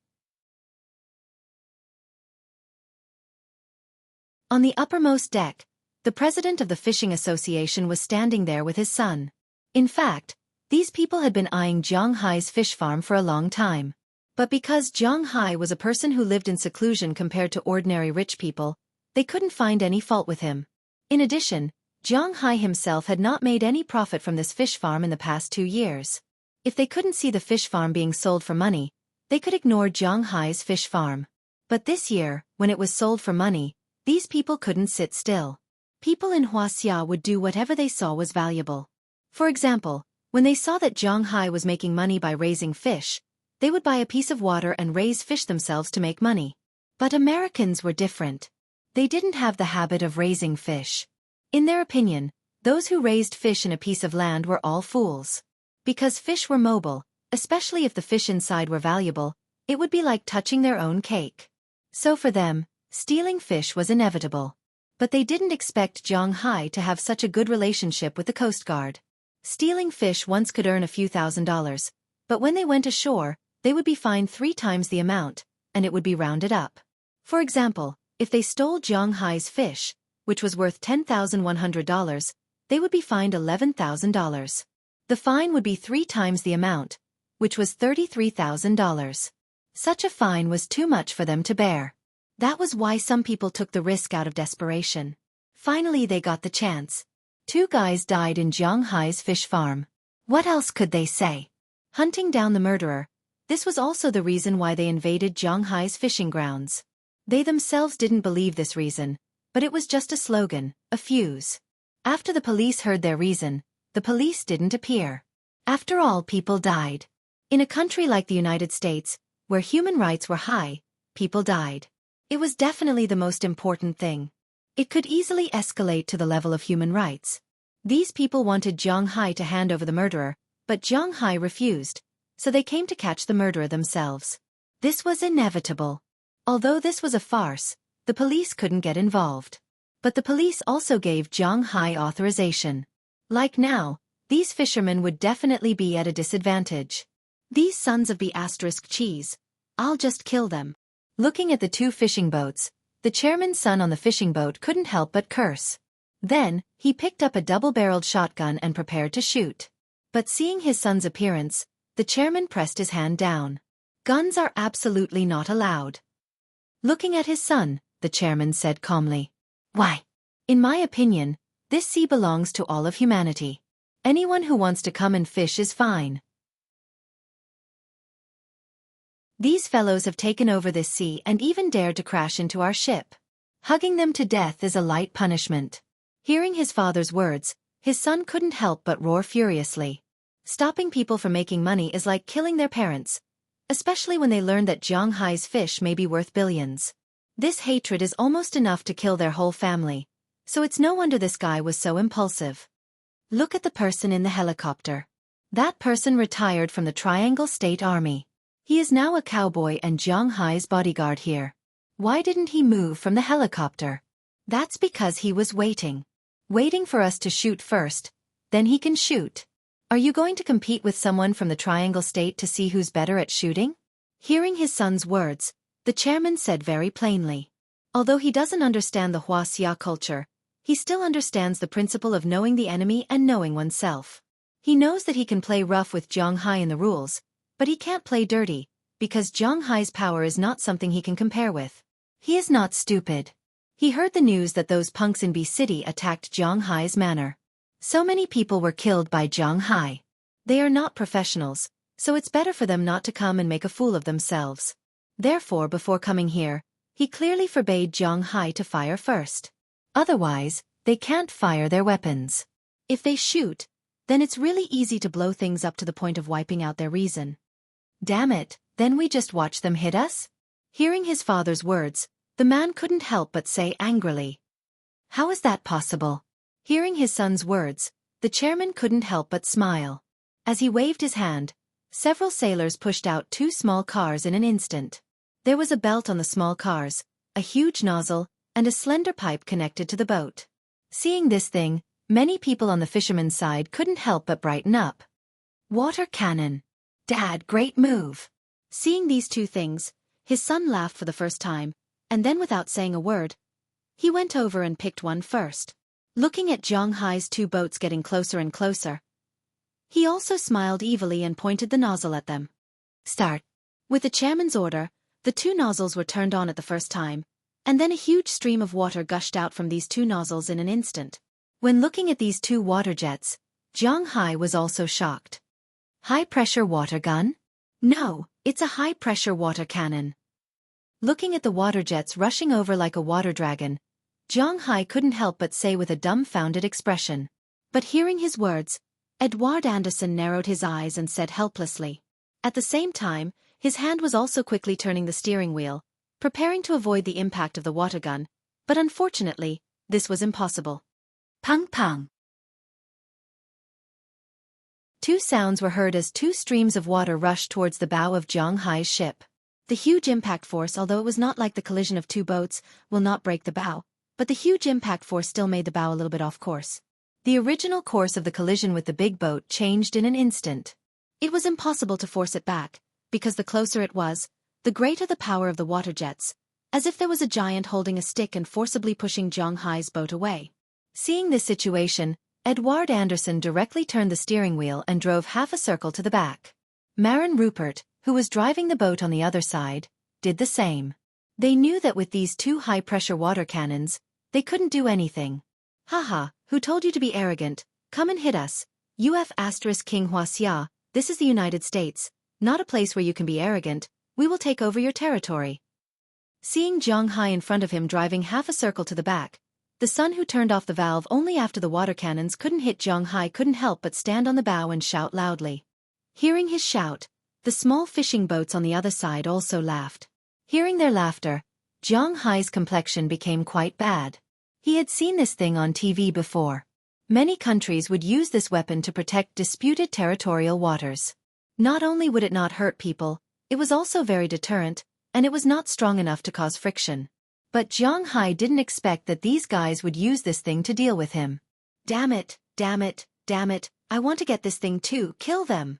On the uppermost deck, the president of the Fishing Association was standing there with his son. In fact, these people had been eyeing Zhang Hai's fish farm for a long time. But because Zhang Hai was a person who lived in seclusion compared to ordinary rich people, they couldn't find any fault with him. In addition, Zhang Hai himself had not made any profit from this fish farm in the past 2 years. If they couldn't see the fish farm being sold for money, they could ignore Zhang Hai's fish farm. But this year, when it was sold for money, these people couldn't sit still. People in Huaxia would do whatever they saw was valuable. For example, when they saw that Zhang Hai was making money by raising fish, they would buy a piece of water and raise fish themselves to make money. But Americans were different. They didn't have the habit of raising fish. In their opinion, those who raised fish in a piece of land were all fools. Because fish were mobile, especially if the fish inside were valuable, it would be like touching their own cake. So for them, stealing fish was inevitable. But they didn't expect Zhang Hai to have such a good relationship with the Coast Guard. Stealing fish once could earn a few $1,000s, but when they went ashore, they would be fined 3 times the amount, and it would be rounded up. For example, if they stole Zhang Hai's fish, which was worth $10,100, they would be fined $11,000. The fine would be 3 times the amount, which was $33,000. Such a fine was too much for them to bear. That was why some people took the risk out of desperation. Finally they got the chance. 2 guys died in Zhang Hai's fish farm. What else could they say? Hunting down the murderer. This was also the reason why they invaded Zhang Hai's fishing grounds. They themselves didn't believe this reason, but it was just a slogan, a fuse. After the police heard their reason, the police didn't appear. After all, people died. In a country like the United States, where human rights were high, people died. It was definitely the most important thing. It could easily escalate to the level of human rights. These people wanted Zhang Hai to hand over the murderer, but Zhang Hai refused, so they came to catch the murderer themselves. This was inevitable. Although this was a farce, the police couldn't get involved. But the police also gave Zhang Hai authorization. Like now, these fishermen would definitely be at a disadvantage. These sons of the asterisk cheese. I'll just kill them. Looking at the 2 fishing boats, the chairman's son on the fishing boat couldn't help but curse. Then, he picked up a double-barreled shotgun and prepared to shoot. But seeing his son's appearance, the chairman pressed his hand down. Guns are absolutely not allowed. Looking at his son, the chairman said calmly, "Why? In my opinion, this sea belongs to all of humanity. Anyone who wants to come and fish is fine. These fellows have taken over this sea and even dared to crash into our ship. Hugging them to death is a light punishment." Hearing his father's words, his son couldn't help but roar furiously. Stopping people from making money is like killing their parents, especially when they learn that Zhang Hai's fish may be worth billions. This hatred is almost enough to kill their whole family, so it's no wonder this guy was so impulsive. Look at the person in the helicopter. That person retired from the Triangle State Army. He is now a cowboy and Zhang Hai's bodyguard here. Why didn't he move from the helicopter? That's because he was waiting. Waiting for us to shoot first, then he can shoot. Are you going to compete with someone from the Triangle State to see who's better at shooting? Hearing his son's words, the chairman said very plainly. Although he doesn't understand the Huaxia culture, he still understands the principle of knowing the enemy and knowing oneself. He knows that he can play rough with Zhang Hai in the rules, but he can't play dirty, because Zhang Hai's power is not something he can compare with. He is not stupid. He heard the news that those punks in B City attacked Zhang Hai's manor. So many people were killed by Zhang Hai. They are not professionals, so it's better for them not to come and make a fool of themselves. Therefore, before coming here, he clearly forbade Zhang Hai to fire first. Otherwise, they can't fire their weapons. If they shoot, then it's really easy to blow things up to the point of wiping out their reason. Damn it, then we just watch them hit us? Hearing his father's words, the man couldn't help but say angrily. How is that possible? Hearing his son's words, the chairman couldn't help but smile. As he waved his hand, several sailors pushed out 2 small cars in an instant. There was a belt on the small cars, a huge nozzle, and a slender pipe connected to the boat. Seeing this thing, many people on the fisherman's side couldn't help but brighten up. Water cannon. Dad, great move. Seeing these 2 things, his son laughed for the first time, and then without saying a word, he went over and picked one first. Looking at Zhang Hai's 2 boats getting closer and closer, he also smiled evilly and pointed the nozzle at them. Start. With the chairman's order, the 2 nozzles were turned on at the first time, and then a huge stream of water gushed out from these 2 nozzles in an instant. When looking at these 2 water jets, Zhang Hai was also shocked. High-pressure water gun? No, it's a high-pressure water cannon. Looking at the water jets rushing over like a water dragon, Zhang Hai couldn't help but say with a dumbfounded expression. But hearing his words, Edward Anderson narrowed his eyes and said helplessly. At the same time, his hand was also quickly turning the steering wheel, preparing to avoid the impact of the water gun, but unfortunately, this was impossible. Pang pang. 2 sounds were heard as 2 streams of water rushed towards the bow of Zhang Hai's ship. The huge impact force, although it was not like the collision of 2 boats, will not break the bow, but the huge impact force still made the bow a little bit off course. The original course of the collision with the big boat changed in an instant. It was impossible to force it back, because the closer it was, the greater the power of the water jets, as if there was a giant holding a stick and forcibly pushing Zhang Hai's boat away. Seeing this situation, Edward Anderson directly turned the steering wheel and drove half a circle to the back. Marin Rupert, who was driving the boat on the other side, did the same. They knew that with these 2 high-pressure water cannons, they couldn't do anything. Haha, who told you to be arrogant? Come and hit us. UF * King Huaxia, this is the United States, not a place where you can be arrogant. We will take over your territory. Seeing Zhang Hai in front of him driving half a circle to the back, the son who turned off the valve only after the water cannons couldn't hit Zhang Hai couldn't help but stand on the bow and shout loudly. Hearing his shout, the small fishing boats on the other side also laughed. Hearing their laughter, Zhang Hai's complexion became quite bad. He had seen this thing on TV before. Many countries would use this weapon to protect disputed territorial waters. Not only would it not hurt people, it was also very deterrent, and it was not strong enough to cause friction. But Zhang Hai didn't expect that these guys would use this thing to deal with him. Damn it, damn it, damn it, I want to get this thing too, kill them.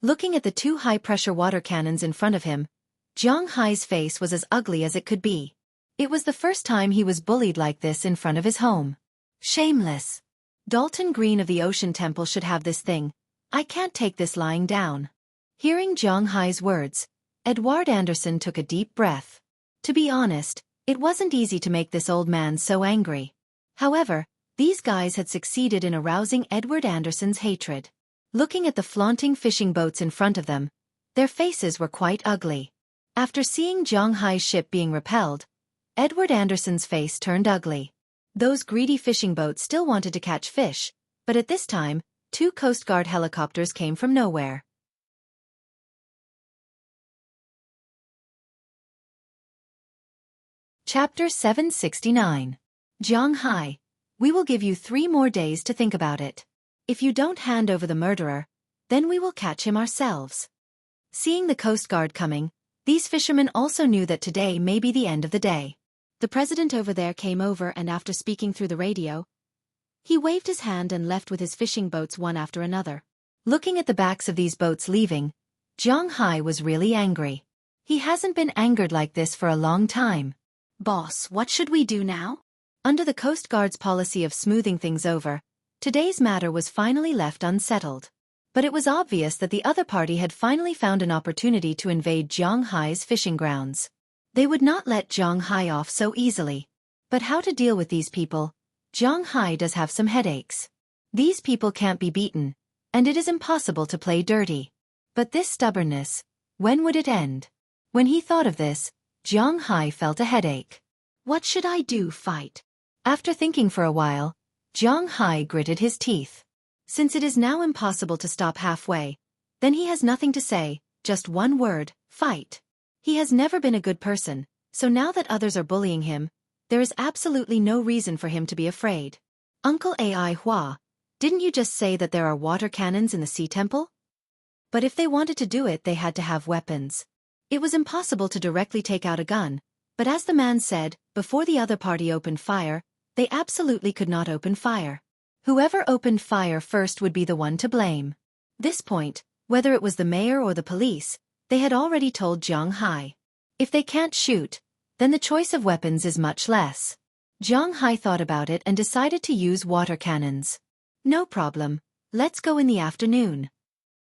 Looking at the 2 high-pressure water cannons in front of him, Zhang Hai's face was as ugly as it could be. It was the first time he was bullied like this in front of his home. Shameless. Dalton Green of the Ocean Temple should have this thing. I can't take this lying down. Hearing Zhang Hai's words, Edward Anderson took a deep breath. To be honest, it wasn't easy to make this old man so angry. However, these guys had succeeded in arousing Edward Anderson's hatred. Looking at the flaunting fishing boats in front of them, their faces were quite ugly. After seeing Zhang Hai's ship being repelled, Edward Anderson's face turned ugly. Those greedy fishing boats still wanted to catch fish, but at this time, 2 Coast Guard helicopters came from nowhere. Chapter 769. Zhang Hai, we will give you 3 more days to think about it. If you don't hand over the murderer, then we will catch him ourselves. Seeing the Coast Guard coming, these fishermen also knew that today may be the end of the day. The president over there came over and after speaking through the radio, he waved his hand and left with his fishing boats one after another. Looking at the backs of these boats leaving, Zhang Hai was really angry. He hasn't been angered like this for a long time. Boss, what should we do now? Under the Coast Guard's policy of smoothing things over, today's matter was finally left unsettled. But it was obvious that the other party had finally found an opportunity to invade Zhang Hai's fishing grounds. They would not let Zhang Hai off so easily. But how to deal with these people? Zhang Hai does have some headaches. These people can't be beaten, and it is impossible to play dirty. But this stubbornness, when would it end? When he thought of this, Zhang Hai felt a headache. What should I do? Fight? After thinking for a while, Zhang Hai gritted his teeth. Since it is now impossible to stop halfway, then he has nothing to say, just one word, fight. He has never been a good person, so now that others are bullying him, there is absolutely no reason for him to be afraid. Uncle Ai Hua, didn't you just say that there are water cannons in the sea temple? But if they wanted to do it, they had to have weapons. It was impossible to directly take out a gun, but as the man said, before the other party opened fire, they absolutely could not open fire. Whoever opened fire first would be the one to blame. This point, whether it was the mayor or the police, they had already told Zhang Hai. If they can't shoot, then the choice of weapons is much less. Zhang Hai thought about it and decided to use water cannons. No problem, let's go in the afternoon.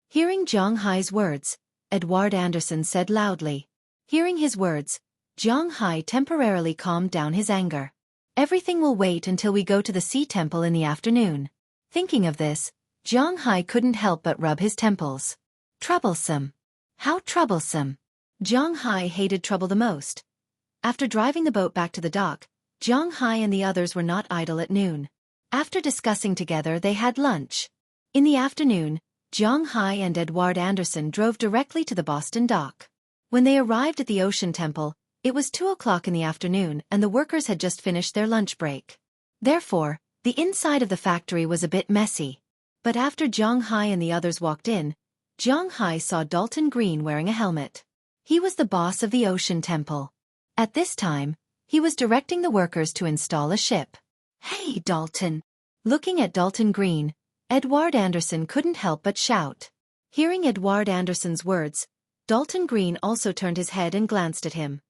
Hearing Zhang Hai's words, Edward Anderson said loudly. Hearing his words, Zhang Hai temporarily calmed down his anger. Everything will wait until we go to the sea temple in the afternoon. Thinking of this, Zhang Hai couldn't help but rub his temples. Troublesome. How troublesome. Zhang Hai hated trouble the most. After driving the boat back to the dock, Zhang Hai and the others were not idle at noon. After discussing together, they had lunch. In the afternoon, Zhang Hai and Edward Anderson drove directly to the Boston dock. When they arrived at the Ocean Temple, it was 2 o'clock in the afternoon and the workers had just finished their lunch break. Therefore, the inside of the factory was a bit messy. But after Zhang Hai and the others walked in, Zhang Hai saw Dalton Green wearing a helmet. He was the boss of the Ocean Temple. At this time, he was directing the workers to install a ship. Hey, Dalton! Looking at Dalton Green, Edward Anderson couldn't help but shout. Hearing Edward Anderson's words, Dalton Green also turned his head and glanced at him.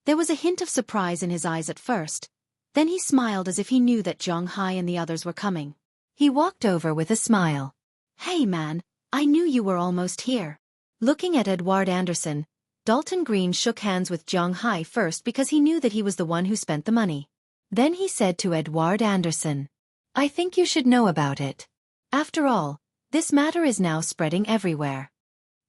There was a hint of surprise in his eyes at first. Then he smiled as if he knew that Zhang Hai and the others were coming. He walked over with a smile. Hey man, I knew you were almost here. Looking at Edward Anderson, Dalton Green shook hands with Zhang Hai first because he knew that he was the one who spent the money. Then he said to Edward Anderson, I think you should know about it. After all, this matter is now spreading everywhere.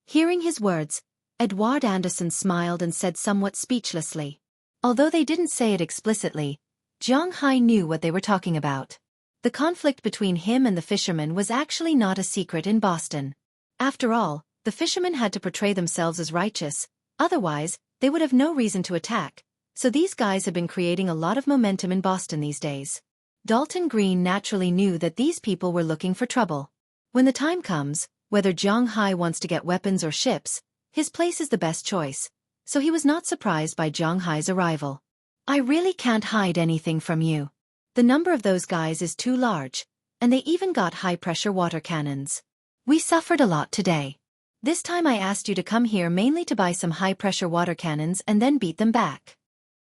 Hearing his words, Edward Anderson smiled and said somewhat speechlessly. Although they didn't say it explicitly, Zhang Hai knew what they were talking about. The conflict between him and the fishermen was actually not a secret in Boston. After all, the fishermen had to portray themselves as righteous, otherwise, they would have no reason to attack, so these guys have been creating a lot of momentum in Boston these days. Dalton Green naturally knew that these people were looking for trouble. When the time comes, whether Zhang Hai wants to get weapons or ships, his place is the best choice, so he was not surprised by Zhang Hai's arrival. I really can't hide anything from you. The number of those guys is too large, and they even got high-pressure water cannons. We suffered a lot today. This time I asked you to come here mainly to buy some high-pressure water cannons and then beat them back.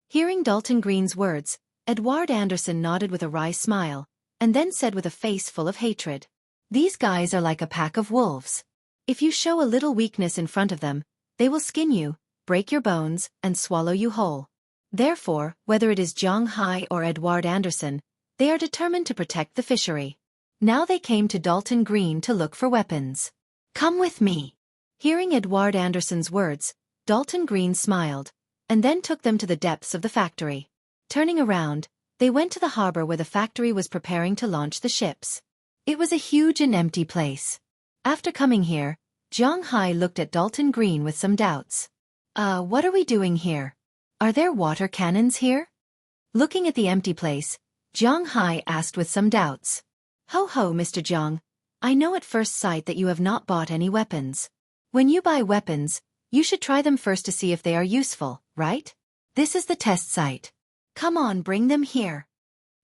Hearing Dalton Green's words, Edward Anderson nodded with a wry smile, and then said with a face full of hatred. These guys are like a pack of wolves. If you show a little weakness in front of them, they will skin you, break your bones, and swallow you whole. Therefore, whether it is Zhang Hai or Edward Anderson, they are determined to protect the fishery. Now they came to Dalton Green to look for weapons. Come with me. Hearing Edward Anderson's words, Dalton Green smiled, and then took them to the depths of the factory. Turning around, they went to the harbor where the factory was preparing to launch the ships. It was a huge and empty place. After coming here, Zhang Hai looked at Dalton Green with some doubts. What are we doing here? Are there water cannons here? Looking at the empty place, Zhang Hai asked with some doubts. Ho ho, Mr. Zhang, I know at first sight that you have not bought any weapons. When you buy weapons, you should try them first to see if they are useful, right? This is the test site. Come on, bring them here.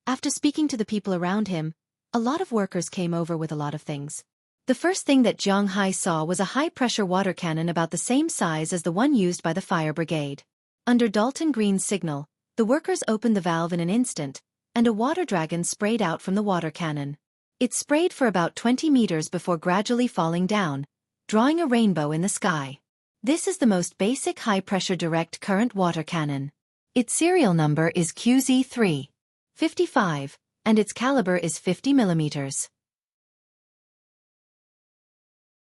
After speaking to the people around him, a lot of workers came over with a lot of things. The first thing that Zhang Hai saw was a high-pressure water cannon about the same size as the one used by the fire brigade. Under Dalton Green's signal, the workers opened the valve in an instant, and a water dragon sprayed out from the water cannon. It sprayed for about 20 meters before gradually falling down, drawing a rainbow in the sky. This is the most basic high-pressure direct current water cannon. Its serial number is QZ355, and its caliber is 50 millimeters.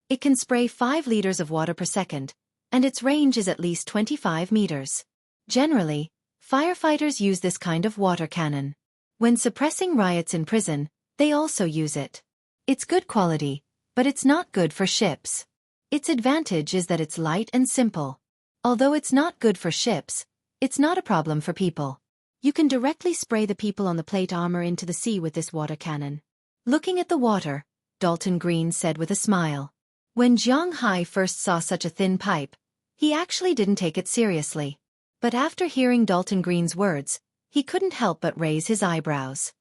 It can spray 5 liters of water per second, and its range is at least 25 meters. Generally, firefighters use this kind of water cannon. When suppressing riots in prison, they also use it. It's good quality, but it's not good for ships. Its advantage is that it's light and simple. Although it's not good for ships, it's not a problem for people. You can directly spray the people on the plate armor into the sea with this water cannon. Looking at the water, Dalton Green said with a smile. When Jiang Hai first saw such a thin pipe, he actually didn't take it seriously. But after hearing Dalton Green's words, he couldn't help but raise his eyebrows.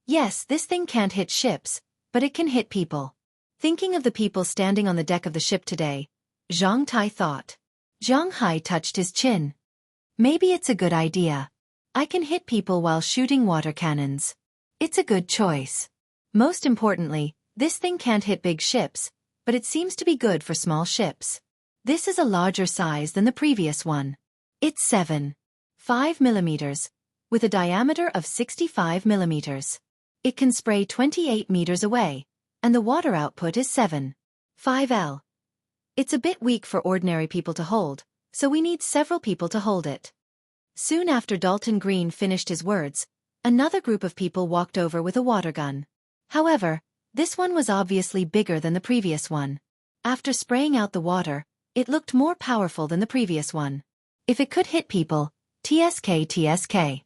Yes, this thing can't hit ships, but it can hit people. Thinking of the people standing on the deck of the ship today, Zhang Tai thought. Jiang Hai touched his chin. Maybe it's a good idea. I can hit people while shooting water cannons. It's a good choice. Most importantly, this thing can't hit big ships, but it seems to be good for small ships. This is a larger size than the previous one. It's 7.5 millimeters, with a diameter of 65 millimeters. It can spray 28 meters away, and the water output is 7.5 L. It's a bit weak for ordinary people to hold, so we need several people to hold it. Soon after Dalton Green finished his words, another group of people walked over with a water gun. However, this one was obviously bigger than the previous one. After spraying out the water, it looked more powerful than the previous one. If it could hit people, TSK.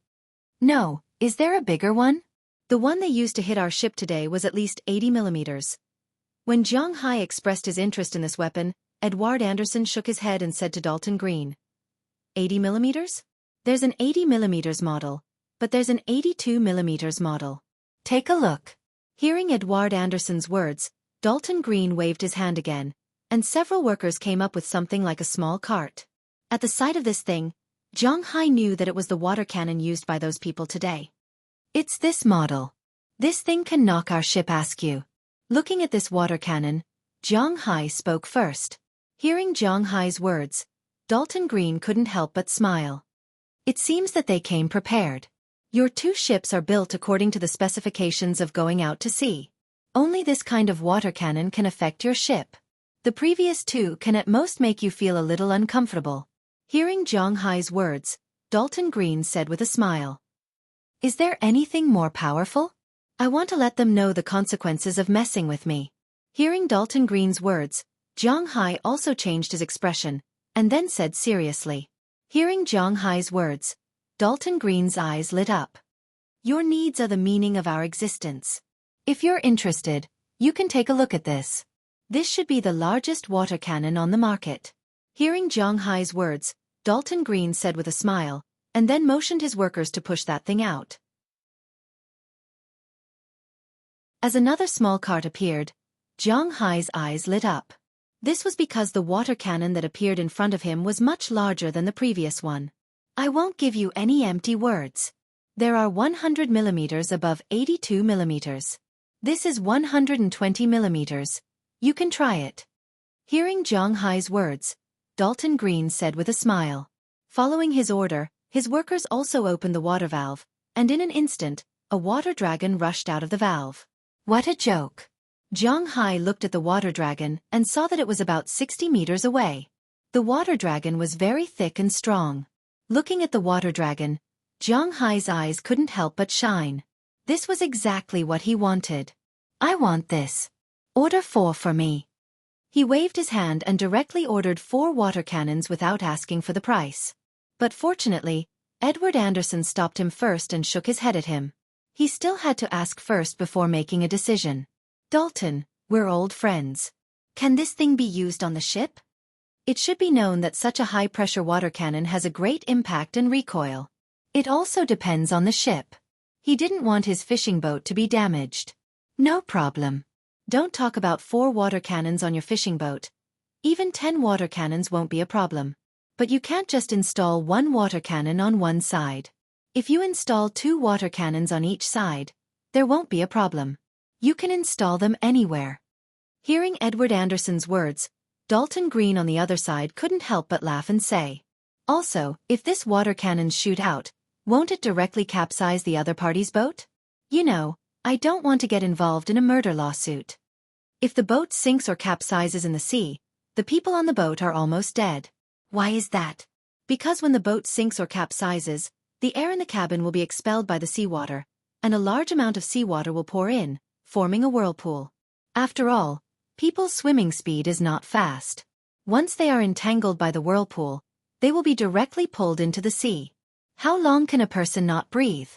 No, is there a bigger one? The one they used to hit our ship today was at least 80 millimeters. When Jiang Hai expressed his interest in this weapon, Edward Anderson shook his head and said to Dalton Green, 80 millimeters? There's an 80 millimeters model, but there's an 82 millimeters model. Take a look. Hearing Edward Anderson's words, Dalton Green waved his hand again, and several workers came up with something like a small cart. At the sight of this thing, Jiang Hai knew that it was the water cannon used by those people today. It's this model. This thing can knock our ship askew. Looking at this water cannon, Jiang Hai spoke first. Hearing Jiang Hai's words, Dalton Green couldn't help but smile. It seems that they came prepared. Your two ships are built according to the specifications of going out to sea. Only this kind of water cannon can affect your ship. The previous two can at most make you feel a little uncomfortable. Hearing Jiang Hai's words, Dalton Green said with a smile. Is there anything more powerful? I want to let them know the consequences of messing with me. Hearing Dalton Green's words, Jiang Hai also changed his expression, and then said seriously. Hearing Jiang Hai's words, Dalton Green's eyes lit up. Your needs are the meaning of our existence. If you're interested, you can take a look at this. This should be the largest water cannon on the market. Hearing Jiang Hai's words, Dalton Green said with a smile, and then motioned his workers to push that thing out. As another small cart appeared, Jiang Hai's eyes lit up. This was because the water cannon that appeared in front of him was much larger than the previous one. I won't give you any empty words. There are 100 millimeters above 82 millimeters. This is 120 millimeters. You can try it. Hearing Jiang Hai's words, Dalton Green said with a smile. Following his order, his workers also opened the water valve, and in an instant, a water dragon rushed out of the valve. What a joke! Jiang Hai looked at the water dragon and saw that it was about 60 meters away. The water dragon was very thick and strong. Looking at the water dragon, Jiang Hai's eyes couldn't help but shine. This was exactly what he wanted. I want this. Order 4 for me. He waved his hand and directly ordered 4 water cannons without asking for the price. But fortunately, Edward Anderson stopped him first and shook his head at him. He still had to ask first before making a decision. Dalton, we're old friends. Can this thing be used on the ship? It should be known that such a high-pressure water cannon has a great impact and recoil. It also depends on the ship. He didn't want his fishing boat to be damaged. No problem. Don't talk about 4 water cannons on your fishing boat. Even 10 water cannons won't be a problem. But you can't just install 1 water cannon on one side. If you install 2 water cannons on each side, there won't be a problem. You can install them anywhere. Hearing Edward Anderson's words, Dalton Green on the other side couldn't help but laugh and say. Also, if this water cannons shoot out, won't it directly capsize the other party's boat? You know, I don't want to get involved in a murder lawsuit. If the boat sinks or capsizes in the sea, the people on the boat are almost dead. Why is that? Because when the boat sinks or capsizes, the air in the cabin will be expelled by the seawater, and a large amount of seawater will pour in, forming a whirlpool. After all, People's swimming speed is not fast. Once they are entangled by the whirlpool, they will be directly pulled into the sea. How long can a person not breathe?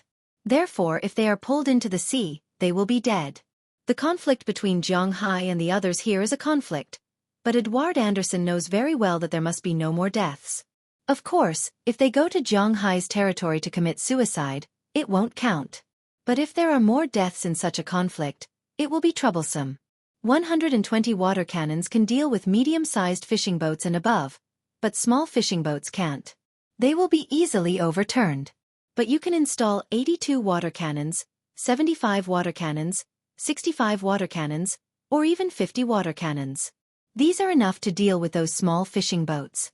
Therefore, if they are pulled into the sea, they will be dead. The conflict between Zhang Hai and the others here is a conflict, but Edward Anderson knows very well that there must be no more deaths. Of course, if they go to Zhang Hai's territory to commit suicide, it won't count. But if there are more deaths in such a conflict, it will be troublesome. 120 water cannons can deal with medium-sized fishing boats and above, but small fishing boats can't. They will be easily overturned. But you can install 82 water cannons, 75 water cannons, 65 water cannons, or even 50 water cannons. These are enough to deal with those small fishing boats.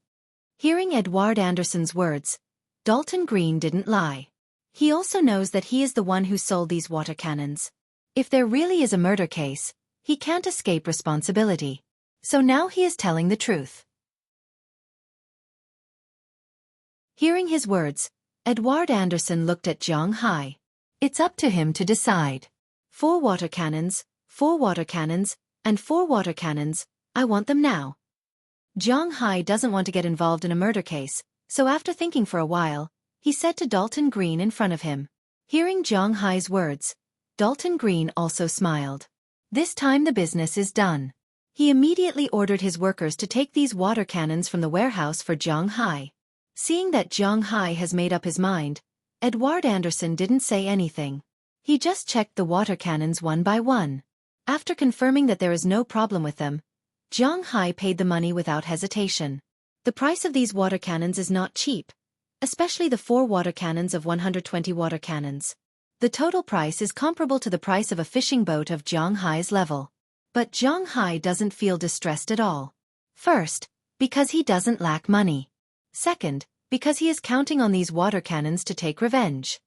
Hearing Edward Anderson's words, Dalton Green didn't lie. He also knows that he is the one who sold these water cannons. If there really is a murder case, he can't escape responsibility. So now he is telling the truth. Hearing his words, Edward Anderson looked at Zhang Hai. It's up to him to decide. 4 water cannons, 4 water cannons, and 4 water cannons, I want them now. Zhang Hai doesn't want to get involved in a murder case, so after thinking for a while, he said to Dalton Green in front of him. Hearing Zhang Hai's words, Dalton Green also smiled. This time the business is done. He immediately ordered his workers to take these water cannons from the warehouse for Zhang Hai. Seeing that Zhang Hai has made up his mind, Edward Anderson didn't say anything. He just checked the water cannons one by one. After confirming that there is no problem with them, Zhang Hai paid the money without hesitation. The price of these water cannons is not cheap, especially the 4 water cannons of 120 water cannons. The total price is comparable to the price of a fishing boat of Zhang Hai's level. But Zhang Hai doesn't feel distressed at all. First, because he doesn't lack money. Second, because he is counting on these water cannons to take revenge.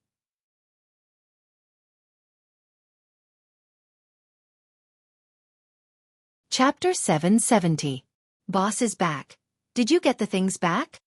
Chapter 770. Boss is back. Did you get the things back?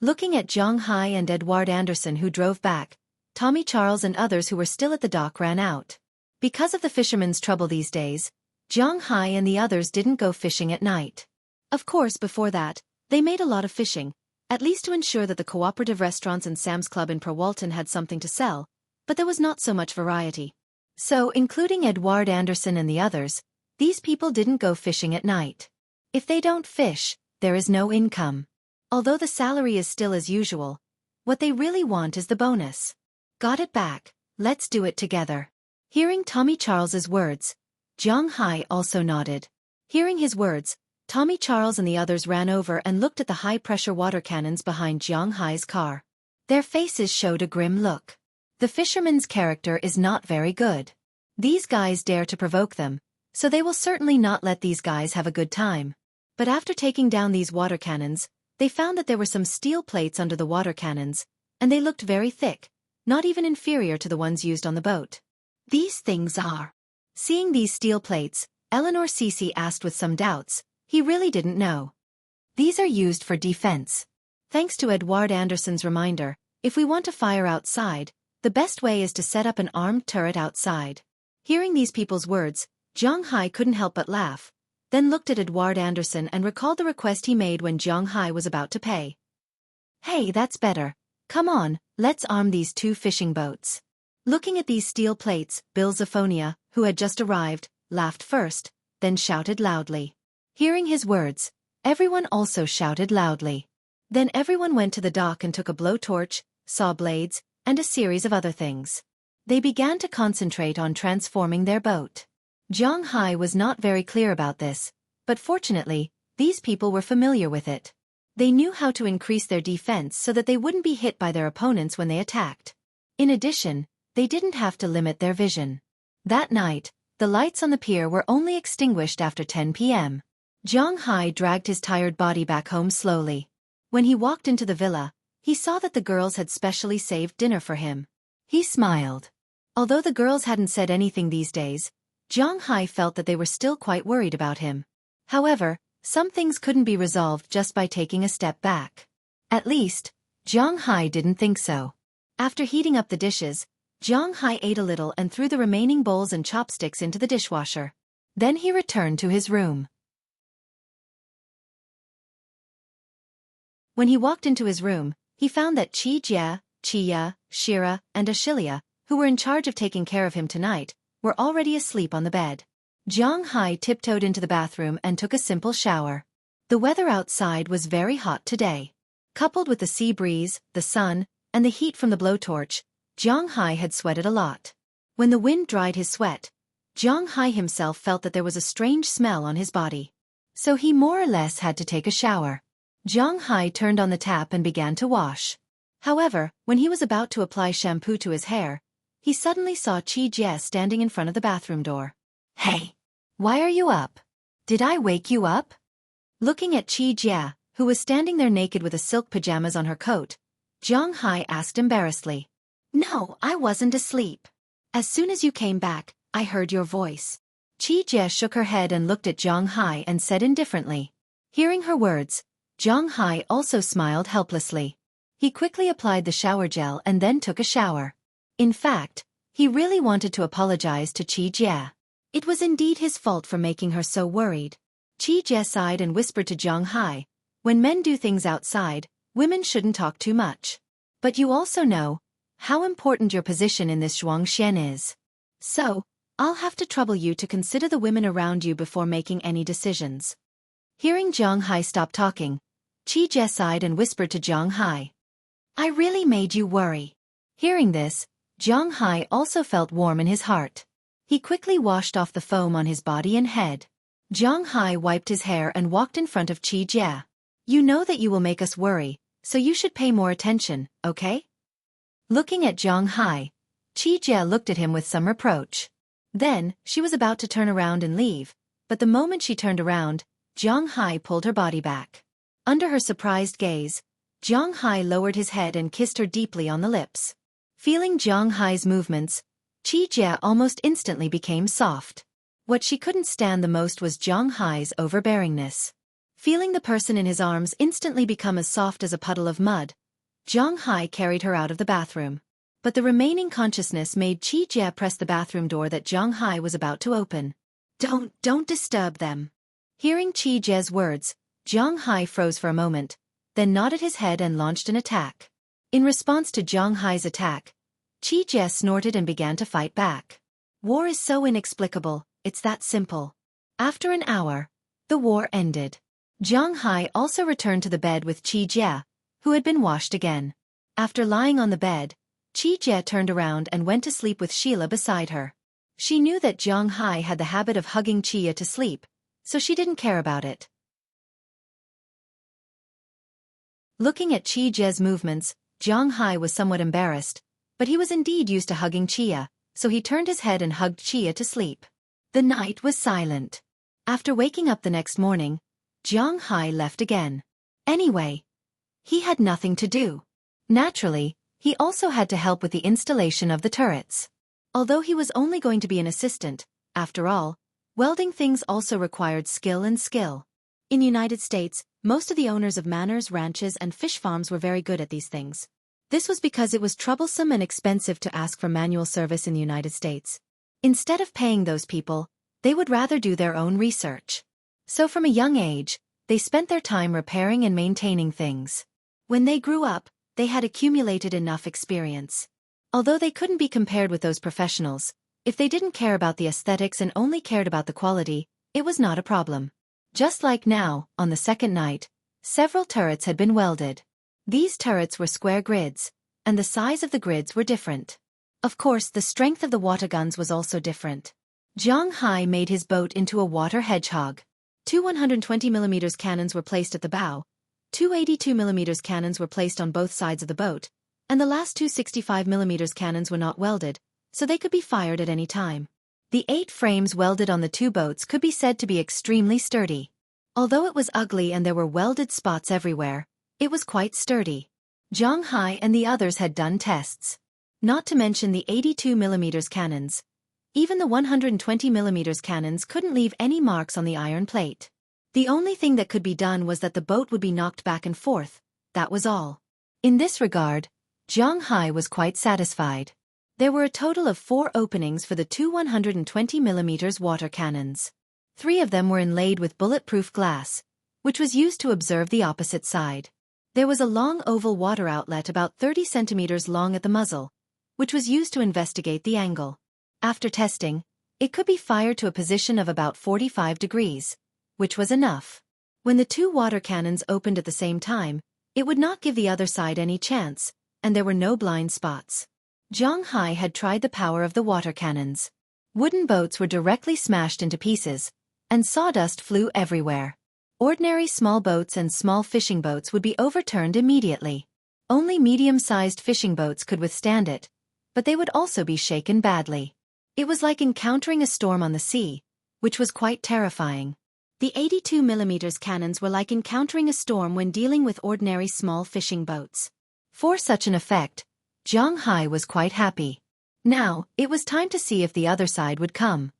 Looking at Zhang Hai and Edward Anderson who drove back, Tommy Charles and others who were still at the dock ran out. Because of the fishermen's trouble these days, Zhang Hai and the others didn't go fishing at night. Of course, before that, they made a lot of fishing, at least to ensure that the cooperative restaurants and Sam's Club in Perwalton had something to sell, but there was not so much variety. So, including Edward Anderson and the others, these people didn't go fishing at night. If they don't fish, there is no income. Although the salary is still as usual, what they really want is the bonus. Got it back, let's do it together. Hearing Tommy Charles's words, Zhang Hai also nodded. Hearing his words, Tommy Charles and the others ran over and looked at the high-pressure water cannons behind Zhang Hai's car. Their faces showed a grim look. The fisherman's character is not very good. These guys dare to provoke them, so they will certainly not let these guys have a good time. But after taking down these water cannons, they found that there were some steel plates under the water cannons, and they looked very thick, not even inferior to the ones used on the boat. These things are. Seeing these steel plates, Eleanor Cece asked with some doubts. He really didn't know. These are used for defense. Thanks to Edward Anderson's reminder, if we want to fire outside, the best way is to set up an armed turret outside. Hearing these people's words, Zhang Hai couldn't help but laugh, then looked at Edward Anderson and recalled the request he made when Zhang Hai was about to pay. Hey, that's better. Come on, let's arm these 2 fishing boats. Looking at these steel plates, Bill Zaphonia, who had just arrived, laughed first, then shouted loudly. Hearing his words, everyone also shouted loudly. Then everyone went to the dock and took a blowtorch, saw blades, and a series of other things. They began to concentrate on transforming their boat. Zhang Hai was not very clear about this, but fortunately, these people were familiar with it. They knew how to increase their defense so that they wouldn't be hit by their opponents when they attacked. In addition, they didn't have to limit their vision. That night, the lights on the pier were only extinguished after 10 p.m. Zhang Hai dragged his tired body back home slowly. When he walked into the villa, he saw that the girls had specially saved dinner for him. He smiled. Although the girls hadn't said anything these days, Zhang Hai felt that they were still quite worried about him. However, some things couldn't be resolved just by taking a step back. At least, Zhang Hai didn't think so. After heating up the dishes, Zhang Hai ate a little and threw the remaining bowls and chopsticks into the dishwasher. Then he returned to his room. When he walked into his room, he found that Jia, Chia, Shira, and Ashilia, who were in charge of taking care of him tonight, were already asleep on the bed. Jiang Hai tiptoed into the bathroom and took a simple shower. The weather outside was very hot today. Coupled with the sea breeze, the sun, and the heat from the blowtorch, Jiang Hai had sweated a lot. When the wind dried his sweat, Jiang Hai himself felt that there was a strange smell on his body. So he more or less had to take a shower. Jiang Hai turned on the tap and began to wash. However, when he was about to apply shampoo to his hair, he suddenly saw Jie standing in front of the bathroom door. "Hey! Why are you up? Did I wake you up?" Looking at Jie, who was standing there naked with a silk pajamas on her coat, Jiang Hai asked embarrassedly. "No, I wasn't asleep. As soon as you came back, I heard your voice." Jie shook her head and looked at Jiang Hai and said indifferently. Hearing her words, Jiang Hai also smiled helplessly. He quickly applied the shower gel and then took a shower. In fact, he really wanted to apologize to Jie. It was indeed his fault for making her so worried. Jie sighed and whispered to Jiang Hai, "When men do things outside, women shouldn't talk too much. But you also know how important your position in this Zhuangxian is. So, I'll have to trouble you to consider the women around you before making any decisions." Hearing Jiang Hai stop talking, Jie sighed and whispered to Jiang Hai, "I really made you worry." Hearing this, Jiang Hai also felt warm in his heart. He quickly washed off the foam on his body and head. Jiang Hai wiped his hair and walked in front of Jie. "You know that you will make us worry, so you should pay more attention, okay?" Looking at Jiang Hai, Jie looked at him with some reproach. Then, she was about to turn around and leave, but the moment she turned around, Jiang Hai pulled her body back. Under her surprised gaze, Jiang Hai lowered his head and kissed her deeply on the lips. Feeling Jiang Hai's movements, Jie almost instantly became soft. What she couldn't stand the most was Jiang Hai's overbearingness. Feeling the person in his arms instantly become as soft as a puddle of mud, Jiang Hai carried her out of the bathroom. But the remaining consciousness made Jie press the bathroom door that Jiang Hai was about to open. Don't disturb them." Hearing Jie's words, Jiang Hai froze for a moment, then nodded his head and launched an attack. In response to Jiang Hai's attack, Jie snorted and began to fight back. War is so inexplicable, it's that simple. After an hour, the war ended. Jiang Hai also returned to the bed with Jie, who had been washed again. After lying on the bed, Jie turned around and went to sleep with Sheila beside her. She knew that Jiang Hai had the habit of hugging Jie to sleep, so she didn't care about it. Looking at Jie's movements, Jiang Hai was somewhat embarrassed, but he was indeed used to hugging Jie, so he turned his head and hugged Jie to sleep. The night was silent. After waking up the next morning, Jiang Hai left again. Anyway, he had nothing to do. Naturally, he also had to help with the installation of the turrets. Although he was only going to be an assistant, after all, welding things also required skill and skill. In the United States, most of the owners of manors, ranches, and fish farms were very good at these things. This was because it was troublesome and expensive to ask for manual service in the United States. Instead of paying those people, they would rather do their own research. So from a young age, they spent their time repairing and maintaining things. When they grew up, they had accumulated enough experience. Although they couldn't be compared with those professionals, if they didn't care about the aesthetics and only cared about the quality, it was not a problem. Just like now, on the second night, several turrets had been welded. These turrets were square grids, and the size of the grids were different. Of course, the strength of the water guns was also different. Jiang Hai made his boat into a water hedgehog. Two 120mm cannons were placed at the bow, two 82mm cannons were placed on both sides of the boat, and the last two 65mm cannons were not welded, so they could be fired at any time. The 8 frames welded on the 2 boats could be said to be extremely sturdy. Although it was ugly and there were welded spots everywhere, it was quite sturdy. Jiang Hai and the others had done tests. Not to mention the 82mm cannons. Even the 120mm cannons couldn't leave any marks on the iron plate. The only thing that could be done was that the boat would be knocked back and forth, that was all. In this regard, Jiang Hai was quite satisfied. There were a total of 4 openings for the two 120mm water cannons. 3 of them were inlaid with bulletproof glass, which was used to observe the opposite side. There was a long oval water outlet about 30 centimeters long at the muzzle, which was used to investigate the angle. After testing, it could be fired to a position of about 45 degrees, which was enough. When the 2 water cannons opened at the same time, it would not give the other side any chance, and there were no blind spots. Zhang Hai had tried the power of the water cannons. Wooden boats were directly smashed into pieces, and sawdust flew everywhere. Ordinary small boats and small fishing boats would be overturned immediately. Only medium-sized fishing boats could withstand it, but they would also be shaken badly. It was like encountering a storm on the sea, which was quite terrifying. The 82mm cannons were like encountering a storm when dealing with ordinary small fishing boats. For such an effect, Zhang Hai was quite happy. Now, it was time to see if the other side would come.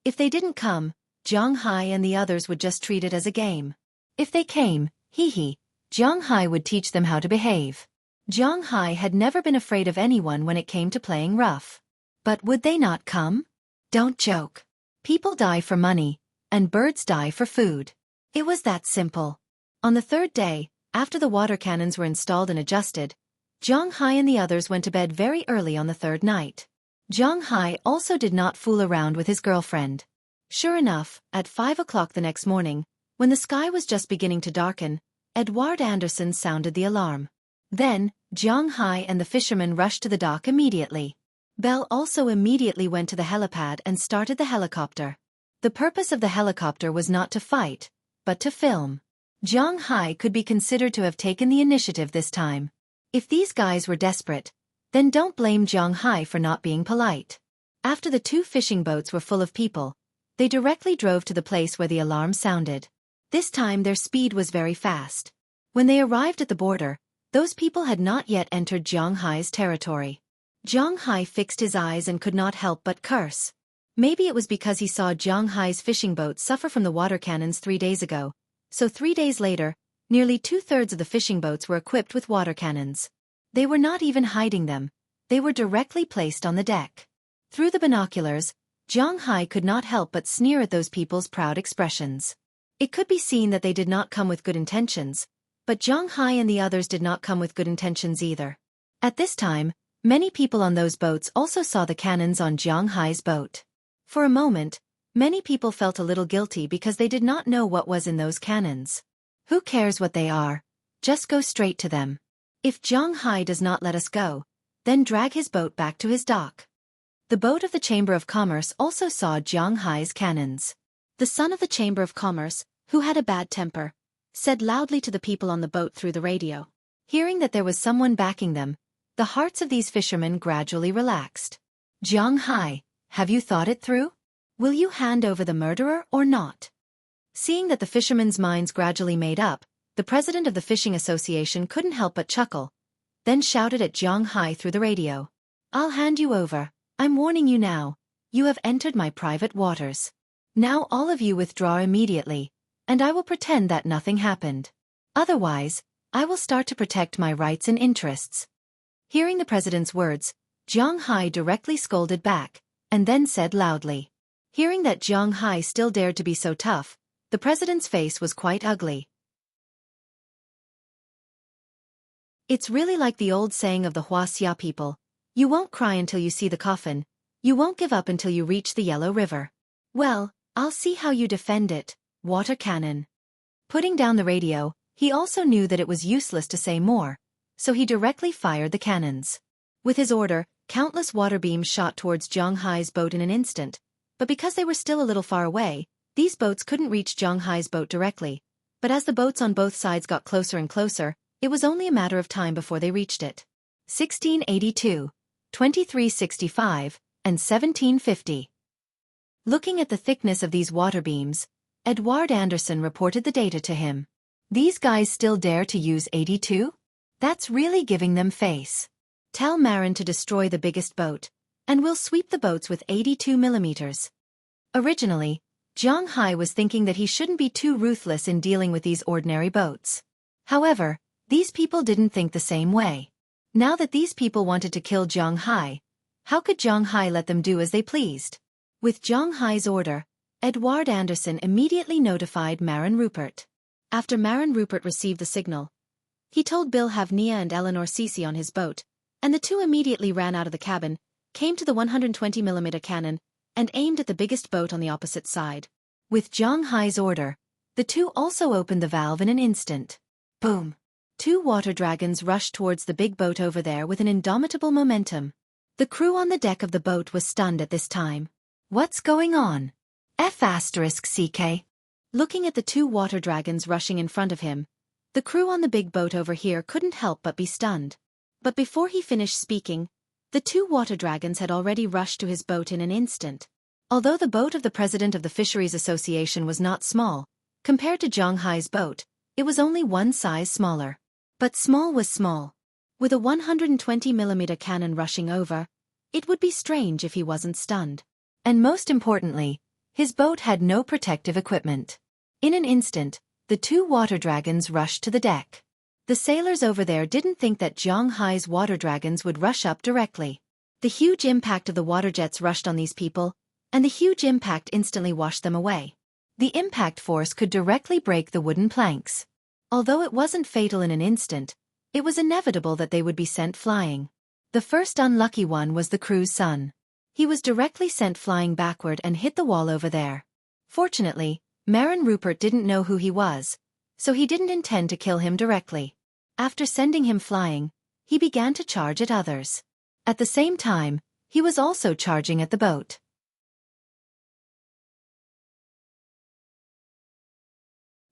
If they didn't come, Zhang Hai and the others would just treat it as a game. If they came, Zhang Hai would teach them how to behave. Zhang Hai had never been afraid of anyone when it came to playing rough. But would they not come? Don't joke. People die for money, and birds die for food. It was that simple. On the 3rd day, after the water cannons were installed and adjusted, Zhang Hai and the others went to bed very early on the 3rd night. Zhang Hai also did not fool around with his girlfriend. Sure enough, at 5 o'clock the next morning, when the sky was just beginning to darken, Edward Anderson sounded the alarm. Then, Zhang Hai and the fishermen rushed to the dock immediately. Belle also immediately went to the helipad and started the helicopter. The purpose of the helicopter was not to fight, but to film. Zhang Hai could be considered to have taken the initiative this time. If these guys were desperate, then don't blame Zhang Hai for not being polite. After the 2 fishing boats were full of people, they directly drove to the place where the alarm sounded. This time their speed was very fast. When they arrived at the border, those people had not yet entered Zhang Hai's territory. Zhang Hai fixed his eyes and could not help but curse. Maybe it was because he saw Zhang Hai's fishing boat suffer from the water cannons 3 days ago, so 3 days later, nearly 2/3 of the fishing boats were equipped with water cannons. They were not even hiding them, they were directly placed on the deck. Through the binoculars, Zhang Hai could not help but sneer at those people's proud expressions. It could be seen that they did not come with good intentions, but Zhang Hai and the others did not come with good intentions either. At this time, many people on those boats also saw the cannons on Zhang Hai's boat. For a moment, many people felt a little guilty because they did not know what was in those cannons. Who cares what they are? Just go straight to them. If Zhang Hai does not let us go, then drag his boat back to his dock. The boat of the Chamber of Commerce also saw Zhang Hai's cannons. The son of the Chamber of Commerce, who had a bad temper, said loudly to the people on the boat through the radio. Hearing that there was someone backing them, the hearts of these fishermen gradually relaxed. Zhang Hai, have you thought it through? Will you hand over the murderer or not? Seeing that the fishermen's minds gradually made up, the president of the Fishing Association couldn't help but chuckle, then shouted at Zhang Hai through the radio. I'll hand you over, I'm warning you now, you have entered my private waters. Now all of you withdraw immediately, and I will pretend that nothing happened. Otherwise, I will start to protect my rights and interests. Hearing the president's words, Zhang Hai directly scolded back, and then said loudly. Hearing that Zhang Hai still dared to be so tough, the president's face was quite ugly. It's really like the old saying of the Huaxia people, you won't cry until you see the coffin, you won't give up until you reach the Yellow River. Well, I'll see how you defend it, water cannon. Putting down the radio, he also knew that it was useless to say more, so he directly fired the cannons. With his order, countless water beams shot towards Zhang Hai's boat in an instant, but because they were still a little far away, these boats couldn't reach Zhang Hai's boat directly. But as the boats on both sides got closer and closer, it was only a matter of time before they reached it. 1682, 2365, and 1750. Looking at the thickness of these water beams, Edward Anderson reported the data to him. These guys still dare to use 82? That's really giving them face. Tell Marin to destroy the biggest boat, and we'll sweep the boats with 82mm. Originally, Zhang Hai was thinking that he shouldn't be too ruthless in dealing with these ordinary boats. However, these people didn't think the same way. Now that these people wanted to kill Zhang Hai, how could Zhang Hai let them do as they pleased? With Zhang Hai's order, Edward Anderson immediately notified Marin Rupert. After Marin Rupert received the signal, he told Bill have Nia and Eleanor Cece on his boat, and the two immediately ran out of the cabin, came to the 120mm cannon, and aimed at the biggest boat on the opposite side. With Zhang Hai's order, the two also opened the valve in an instant. Boom! Two water dragons rushed towards the big boat over there with an indomitable momentum. The crew on the deck of the boat was stunned at this time. What's going on? Xueqi. Looking at the two water dragons rushing in front of him, the crew on the big boat over here couldn't help but be stunned. But before he finished speaking, the two water dragons had already rushed to his boat in an instant. Although the boat of the president of the Fisheries Association was not small, compared to Zhang Hai's boat, it was only one size smaller. But small was small. With a 120mm cannon rushing over, it would be strange if he wasn't stunned. And most importantly, his boat had no protective equipment. In an instant, the two water dragons rushed to the deck. The sailors over there didn't think that Zhang Hai's water dragons would rush up directly. The huge impact of the water jets rushed on these people, and the huge impact instantly washed them away. The impact force could directly break the wooden planks. Although it wasn't fatal in an instant, it was inevitable that they would be sent flying. The first unlucky one was the crew's son. He was directly sent flying backward and hit the wall over there. Fortunately, Marin Rupert didn't know who he was, so he didn't intend to kill him directly. After sending him flying, he began to charge at others. At the same time, he was also charging at the boat.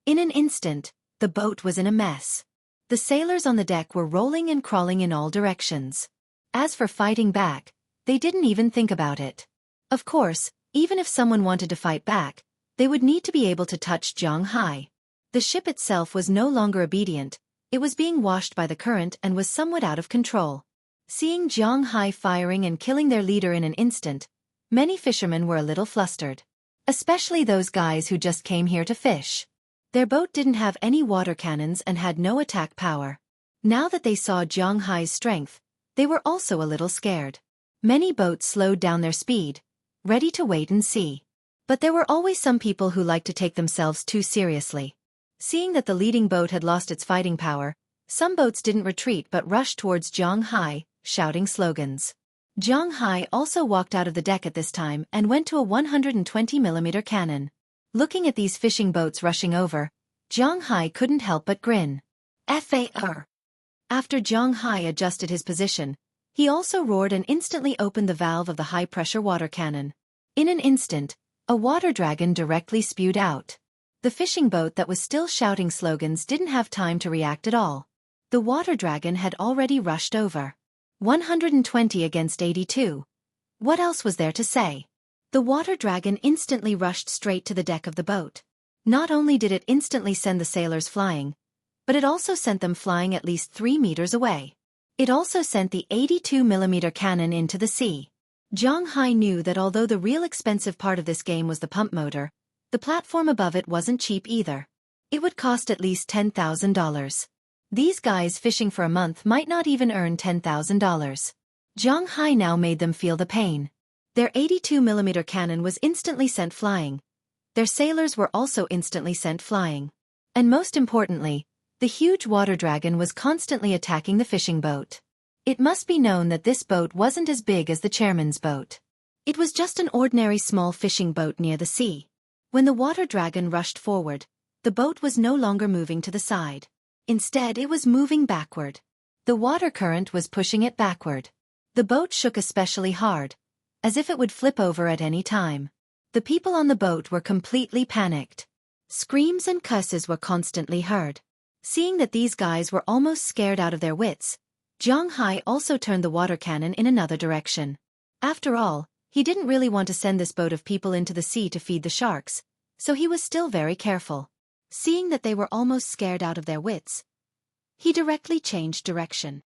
In an instant, the boat was in a mess. The sailors on the deck were rolling and crawling in all directions. As for fighting back, they didn't even think about it. Of course, even if someone wanted to fight back, they would need to be able to touch Zhang Hai. The ship itself was no longer obedient, it was being washed by the current and was somewhat out of control. Seeing Zhang Hai firing and killing their leader in an instant, many fishermen were a little flustered. Especially those guys who just came here to fish. Their boat didn't have any water cannons and had no attack power. Now that they saw Zhang Hai's strength, they were also a little scared. Many boats slowed down their speed, ready to wait and see. But there were always some people who liked to take themselves too seriously. Seeing that the leading boat had lost its fighting power, some boats didn't retreat but rushed towards Zhang Hai, shouting slogans. Zhang Hai also walked out of the deck at this time and went to a 120mm cannon. Looking at these fishing boats rushing over, Zhang Hai couldn't help but grin. Far. After Zhang Hai adjusted his position, he also roared and instantly opened the valve of the high-pressure water cannon. In an instant, a water dragon directly spewed out. The fishing boat that was still shouting slogans didn't have time to react at all. The water dragon had already rushed over. 120 against 82. What else was there to say? The water dragon instantly rushed straight to the deck of the boat. Not only did it instantly send the sailors flying, but it also sent them flying at least 3 meters away. It also sent the 82mm cannon into the sea. Zhang Hai knew that although the real expensive part of this game was the pump motor, the platform above it wasn't cheap either. It would cost at least $10,000. These guys fishing for a month might not even earn $10,000. Zhang Hai now made them feel the pain. Their 82mm cannon was instantly sent flying. Their sailors were also instantly sent flying. And most importantly, the huge water dragon was constantly attacking the fishing boat. It must be known that this boat wasn't as big as the chairman's boat. It was just an ordinary small fishing boat near the sea. When the water dragon rushed forward, the boat was no longer moving to the side. Instead, it was moving backward. The water current was pushing it backward. The boat shook especially hard, as if it would flip over at any time. The people on the boat were completely panicked. Screams and curses were constantly heard. Seeing that these guys were almost scared out of their wits, Zhang Hai also turned the water cannon in another direction. After all, he didn't really want to send this boat of people into the sea to feed the sharks, so he was still very careful. Seeing that they were almost scared out of their wits, he directly changed direction.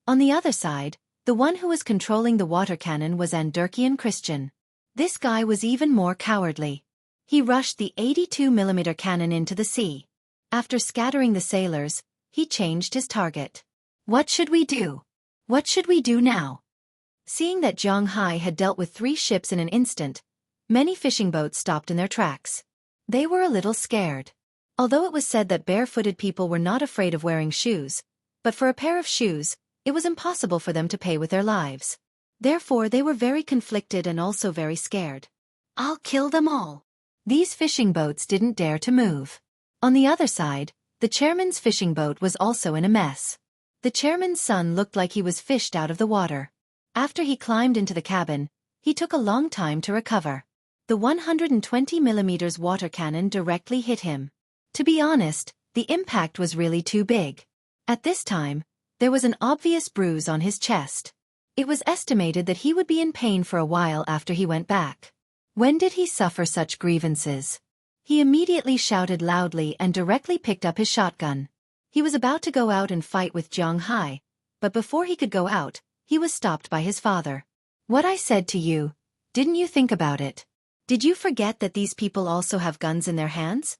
On the other side, the one who was controlling the water cannon was Anderkian Christian. This guy was even more cowardly. He rushed the 82mm cannon into the sea. After scattering the sailors, he changed his target. What should we do? What should we do now? Seeing that Zhang Hai had dealt with 3 ships in an instant, many fishing boats stopped in their tracks. They were a little scared. Although it was said that barefooted people were not afraid of wearing shoes, but for a pair of shoes, it was impossible for them to pay with their lives. Therefore they were very conflicted and also very scared. "I'll kill them all." These fishing boats didn't dare to move. On the other side, the chairman's fishing boat was also in a mess. The chairman's son looked like he was fished out of the water. After he climbed into the cabin, he took a long time to recover. The 120mm water cannon directly hit him. To be honest, the impact was really too big. At this time, there was an obvious bruise on his chest. It was estimated that he would be in pain for a while after he went back. When did he suffer such grievances? He immediately shouted loudly and directly picked up his shotgun. He was about to go out and fight with Zhang Hai, but before he could go out, he was stopped by his father. "What I said to you, didn't you think about it? Did you forget that these people also have guns in their hands?"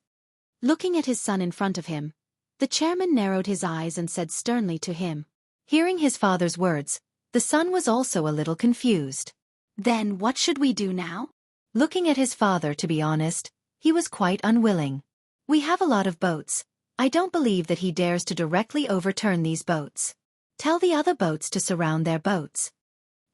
Looking at his son in front of him, the chairman narrowed his eyes and said sternly to him. Hearing his father's words, the son was also a little confused. "Then what should we do now?" Looking at his father, to be honest, he was quite unwilling. "We have a lot of boats. I don't believe that he dares to directly overturn these boats. Tell the other boats to surround their boats."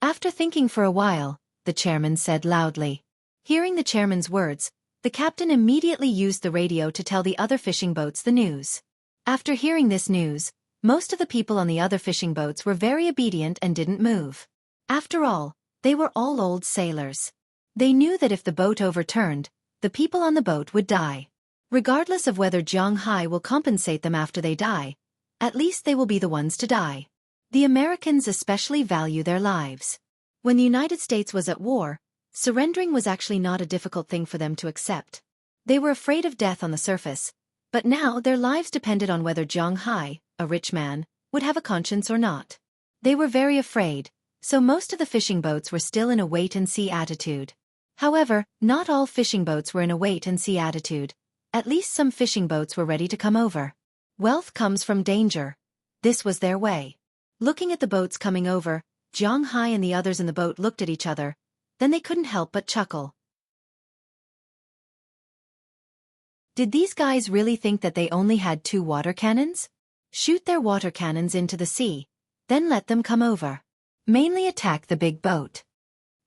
After thinking for a while, the chairman said loudly. Hearing the chairman's words, the captain immediately used the radio to tell the other fishing boats the news. After hearing this news, most of the people on the other fishing boats were very obedient and didn't move. After all, they were all old sailors. They knew that if the boat overturned, the people on the boat would die. Regardless of whether Zhang Hai will compensate them after they die, at least they will be the ones to die. The Americans especially value their lives. When the United States was at war, surrendering was actually not a difficult thing for them to accept. They were afraid of death on the surface, but now their lives depended on whether Zhang Hai, a rich man, would have a conscience or not. They were very afraid, so most of the fishing boats were still in a wait-and-see attitude. However, not all fishing boats were in a wait-and-see attitude. At least some fishing boats were ready to come over. Wealth comes from danger. This was their way. Looking at the boats coming over, Zhang Hai and the others in the boat looked at each other. Then they couldn't help but chuckle. Did these guys really think that they only had 2 water cannons? Shoot their water cannons into the sea, then let them come over. Mainly attack the big boat.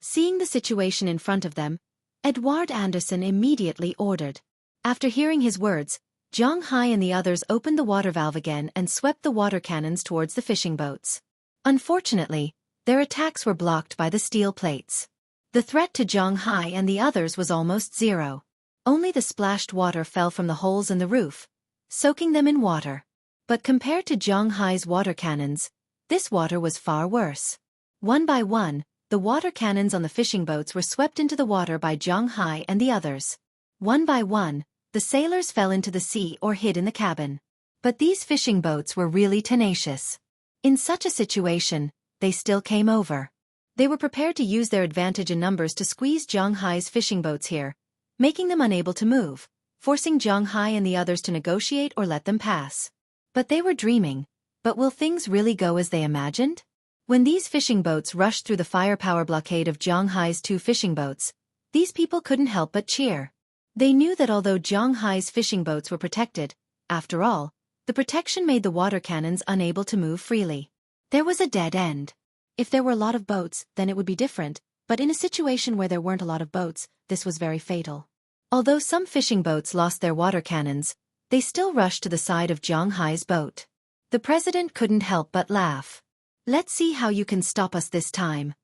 Seeing the situation in front of them, Edward Anderson immediately ordered. After hearing his words, Zhang Hai and the others opened the water valve again and swept the water cannons towards the fishing boats. Unfortunately, their attacks were blocked by the steel plates. The threat to Zhang Hai and the others was almost zero. Only the splashed water fell from the holes in the roof, soaking them in water. But compared to Zhang Hai's water cannons, this water was far worse. One by one, the water cannons on the fishing boats were swept into the water by Zhang Hai and the others. One by one, the sailors fell into the sea or hid in the cabin. But these fishing boats were really tenacious. In such a situation, they still came over. They were prepared to use their advantage in numbers to squeeze Zhang Hai's fishing boats here, making them unable to move, forcing Zhang Hai and the others to negotiate or let them pass. But they were dreaming. But will things really go as they imagined? When these fishing boats rushed through the firepower blockade of Zhang Hai's 2 fishing boats, these people couldn't help but cheer. They knew that although Zhang Hai's fishing boats were protected, after all, the protection made the water cannons unable to move freely. There was a dead end. If there were a lot of boats, then it would be different, but in a situation where there weren't a lot of boats, this was very fatal. Although some fishing boats lost their water cannons, they still rushed to the side of Zhang Hai's boat. The president couldn't help but laugh. "Let's see how you can stop us this time."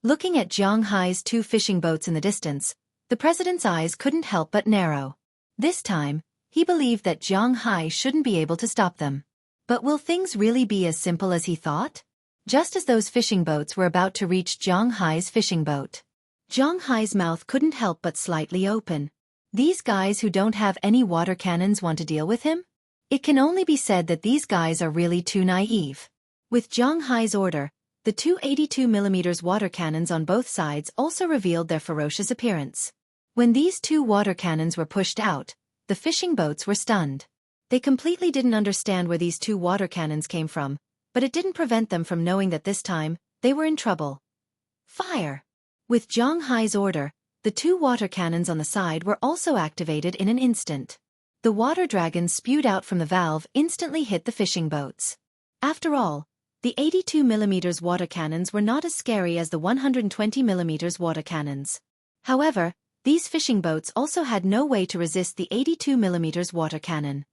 Looking at Zhang Hai's 2 fishing boats in the distance, the president's eyes couldn't help but narrow. This time, he believed that Zhang Hai shouldn't be able to stop them. But will things really be as simple as he thought? Just as those fishing boats were about to reach Zhang Hai's fishing boat, Zhang Hai's mouth couldn't help but slightly open. These guys who don't have any water cannons want to deal with him? It can only be said that these guys are really too naive. With Zhang Hai's order, the 282mm water cannons on both sides also revealed their ferocious appearance. When these 2 water cannons were pushed out, the fishing boats were stunned. They completely didn't understand where these 2 water cannons came from, but it didn't prevent them from knowing that this time, they were in trouble. Fire! With Zhang Hai's order, the 2 water cannons on the side were also activated in an instant. The water dragons spewed out from the valve instantly hit the fishing boats. After all, the 82mm water cannons were not as scary as the 120mm water cannons. However, these fishing boats also had no way to resist the 82mm water cannon.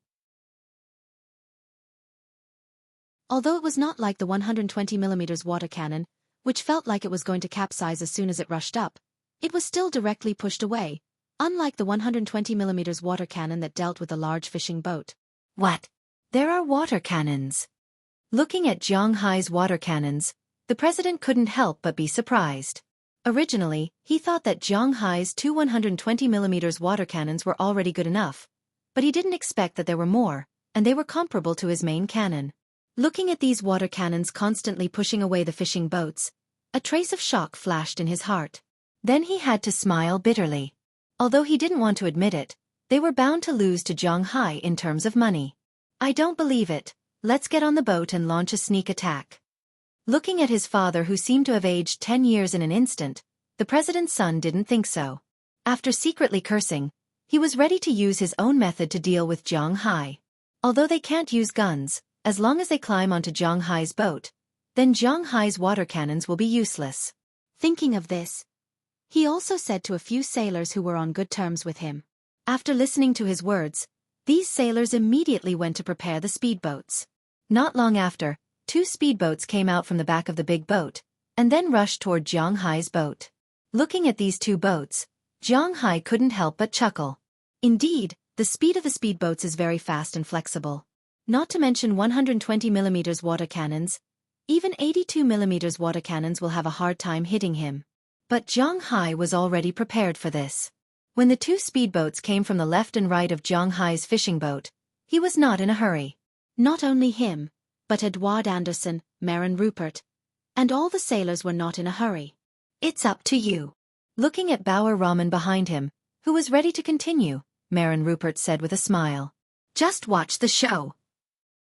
Although it was not like the 120mm water cannon, which felt like it was going to capsize as soon as it rushed up, it was still directly pushed away, unlike the 120mm water cannon that dealt with a large fishing boat. What? There are water cannons. Looking at Zhang Hai's water cannons, the president couldn't help but be surprised. Originally, he thought that Zhang Hai's 2 120mm water cannons were already good enough, but he didn't expect that there were more, and they were comparable to his main cannon. Looking at these water cannons constantly pushing away the fishing boats, a trace of shock flashed in his heart. Then he had to smile bitterly. Although he didn't want to admit it, they were bound to lose to Zhang Hai in terms of money. I don't believe it. Let's get on the boat and launch a sneak attack. Looking at his father, who seemed to have aged 10 years in an instant, the president's son didn't think so. After secretly cursing, he was ready to use his own method to deal with Zhang Hai. Although they can't use guns, as long as they climb onto Zhang Hai's boat, then Zhang Hai's water cannons will be useless. Thinking of this, he also said to a few sailors who were on good terms with him. After listening to his words, these sailors immediately went to prepare the speedboats. Not long after, 2 speedboats came out from the back of the big boat, and then rushed toward Zhang Hai's boat. Looking at these 2 boats, Zhang Hai couldn't help but chuckle. Indeed, the speed of the speedboats is very fast and flexible. Not to mention 120mm water cannons, even 82mm water cannons will have a hard time hitting him. But Zhang Hai was already prepared for this. When the 2 speedboats came from the left and right of Zhang Hai's fishing boat, he was not in a hurry. Not only him, but Edouard Anderson, Marin Rupert, and all the sailors were not in a hurry. It's up to you. Looking at Bauer Raman behind him, who was ready to continue, Marin Rupert said with a smile. Just watch the show.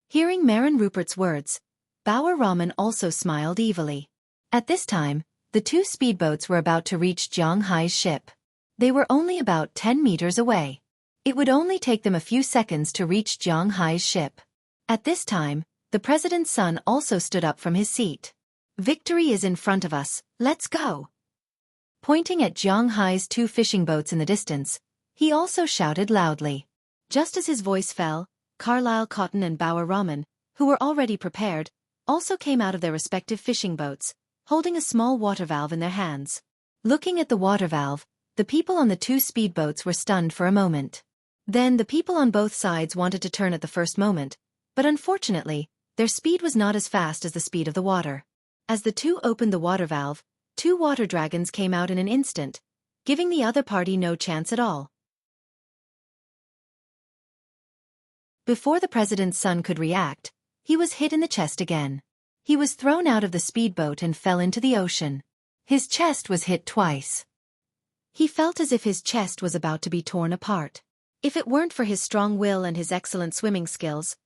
Hearing Marin Rupert's words, Bauer Raman also smiled evilly. At this time, the 2 speedboats were about to reach Zhang Hai's ship. They were only about 10 meters away. It would only take them a few seconds to reach Zhang Hai's ship. At this time, the president's son also stood up from his seat. Victory is in front of us, let's go. Pointing at Zhang Hai's 2 fishing boats in the distance, he also shouted loudly. Just as his voice fell, Carlisle Cotton and Bauer Raman, who were already prepared, also came out of their respective fishing boats, holding a small water valve in their hands. Looking at the water valve, the people on the 2 speedboats were stunned for a moment. Then the people on both sides wanted to turn at the first moment, but unfortunately, their speed was not as fast as the speed of the water. As the 2 opened the water valve, 2 water dragons came out in an instant, giving the other party no chance at all. Before the president's son could react, he was hit in the chest again. He was thrown out of the speedboat and fell into the ocean. His chest was hit twice. He felt as if his chest was about to be torn apart. If it weren't for his strong will and his excellent swimming skills,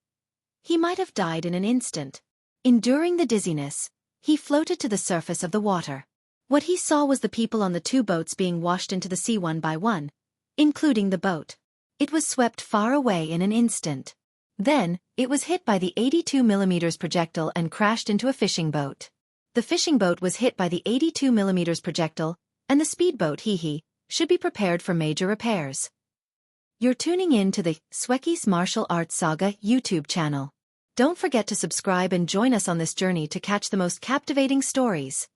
he might have died in an instant. Enduring the dizziness, he floated to the surface of the water. What he saw was the people on the 2 boats being washed into the sea one by one, including the boat. It was swept far away in an instant. Then, it was hit by the 82mm projectile and crashed into a fishing boat. The fishing boat was hit by the 82mm projectile, and the speedboat should be prepared for major repairs. You're tuning in to the Xueqi's Martial Arts Saga YouTube channel. Don't forget to subscribe and join us on this journey to catch the most captivating stories.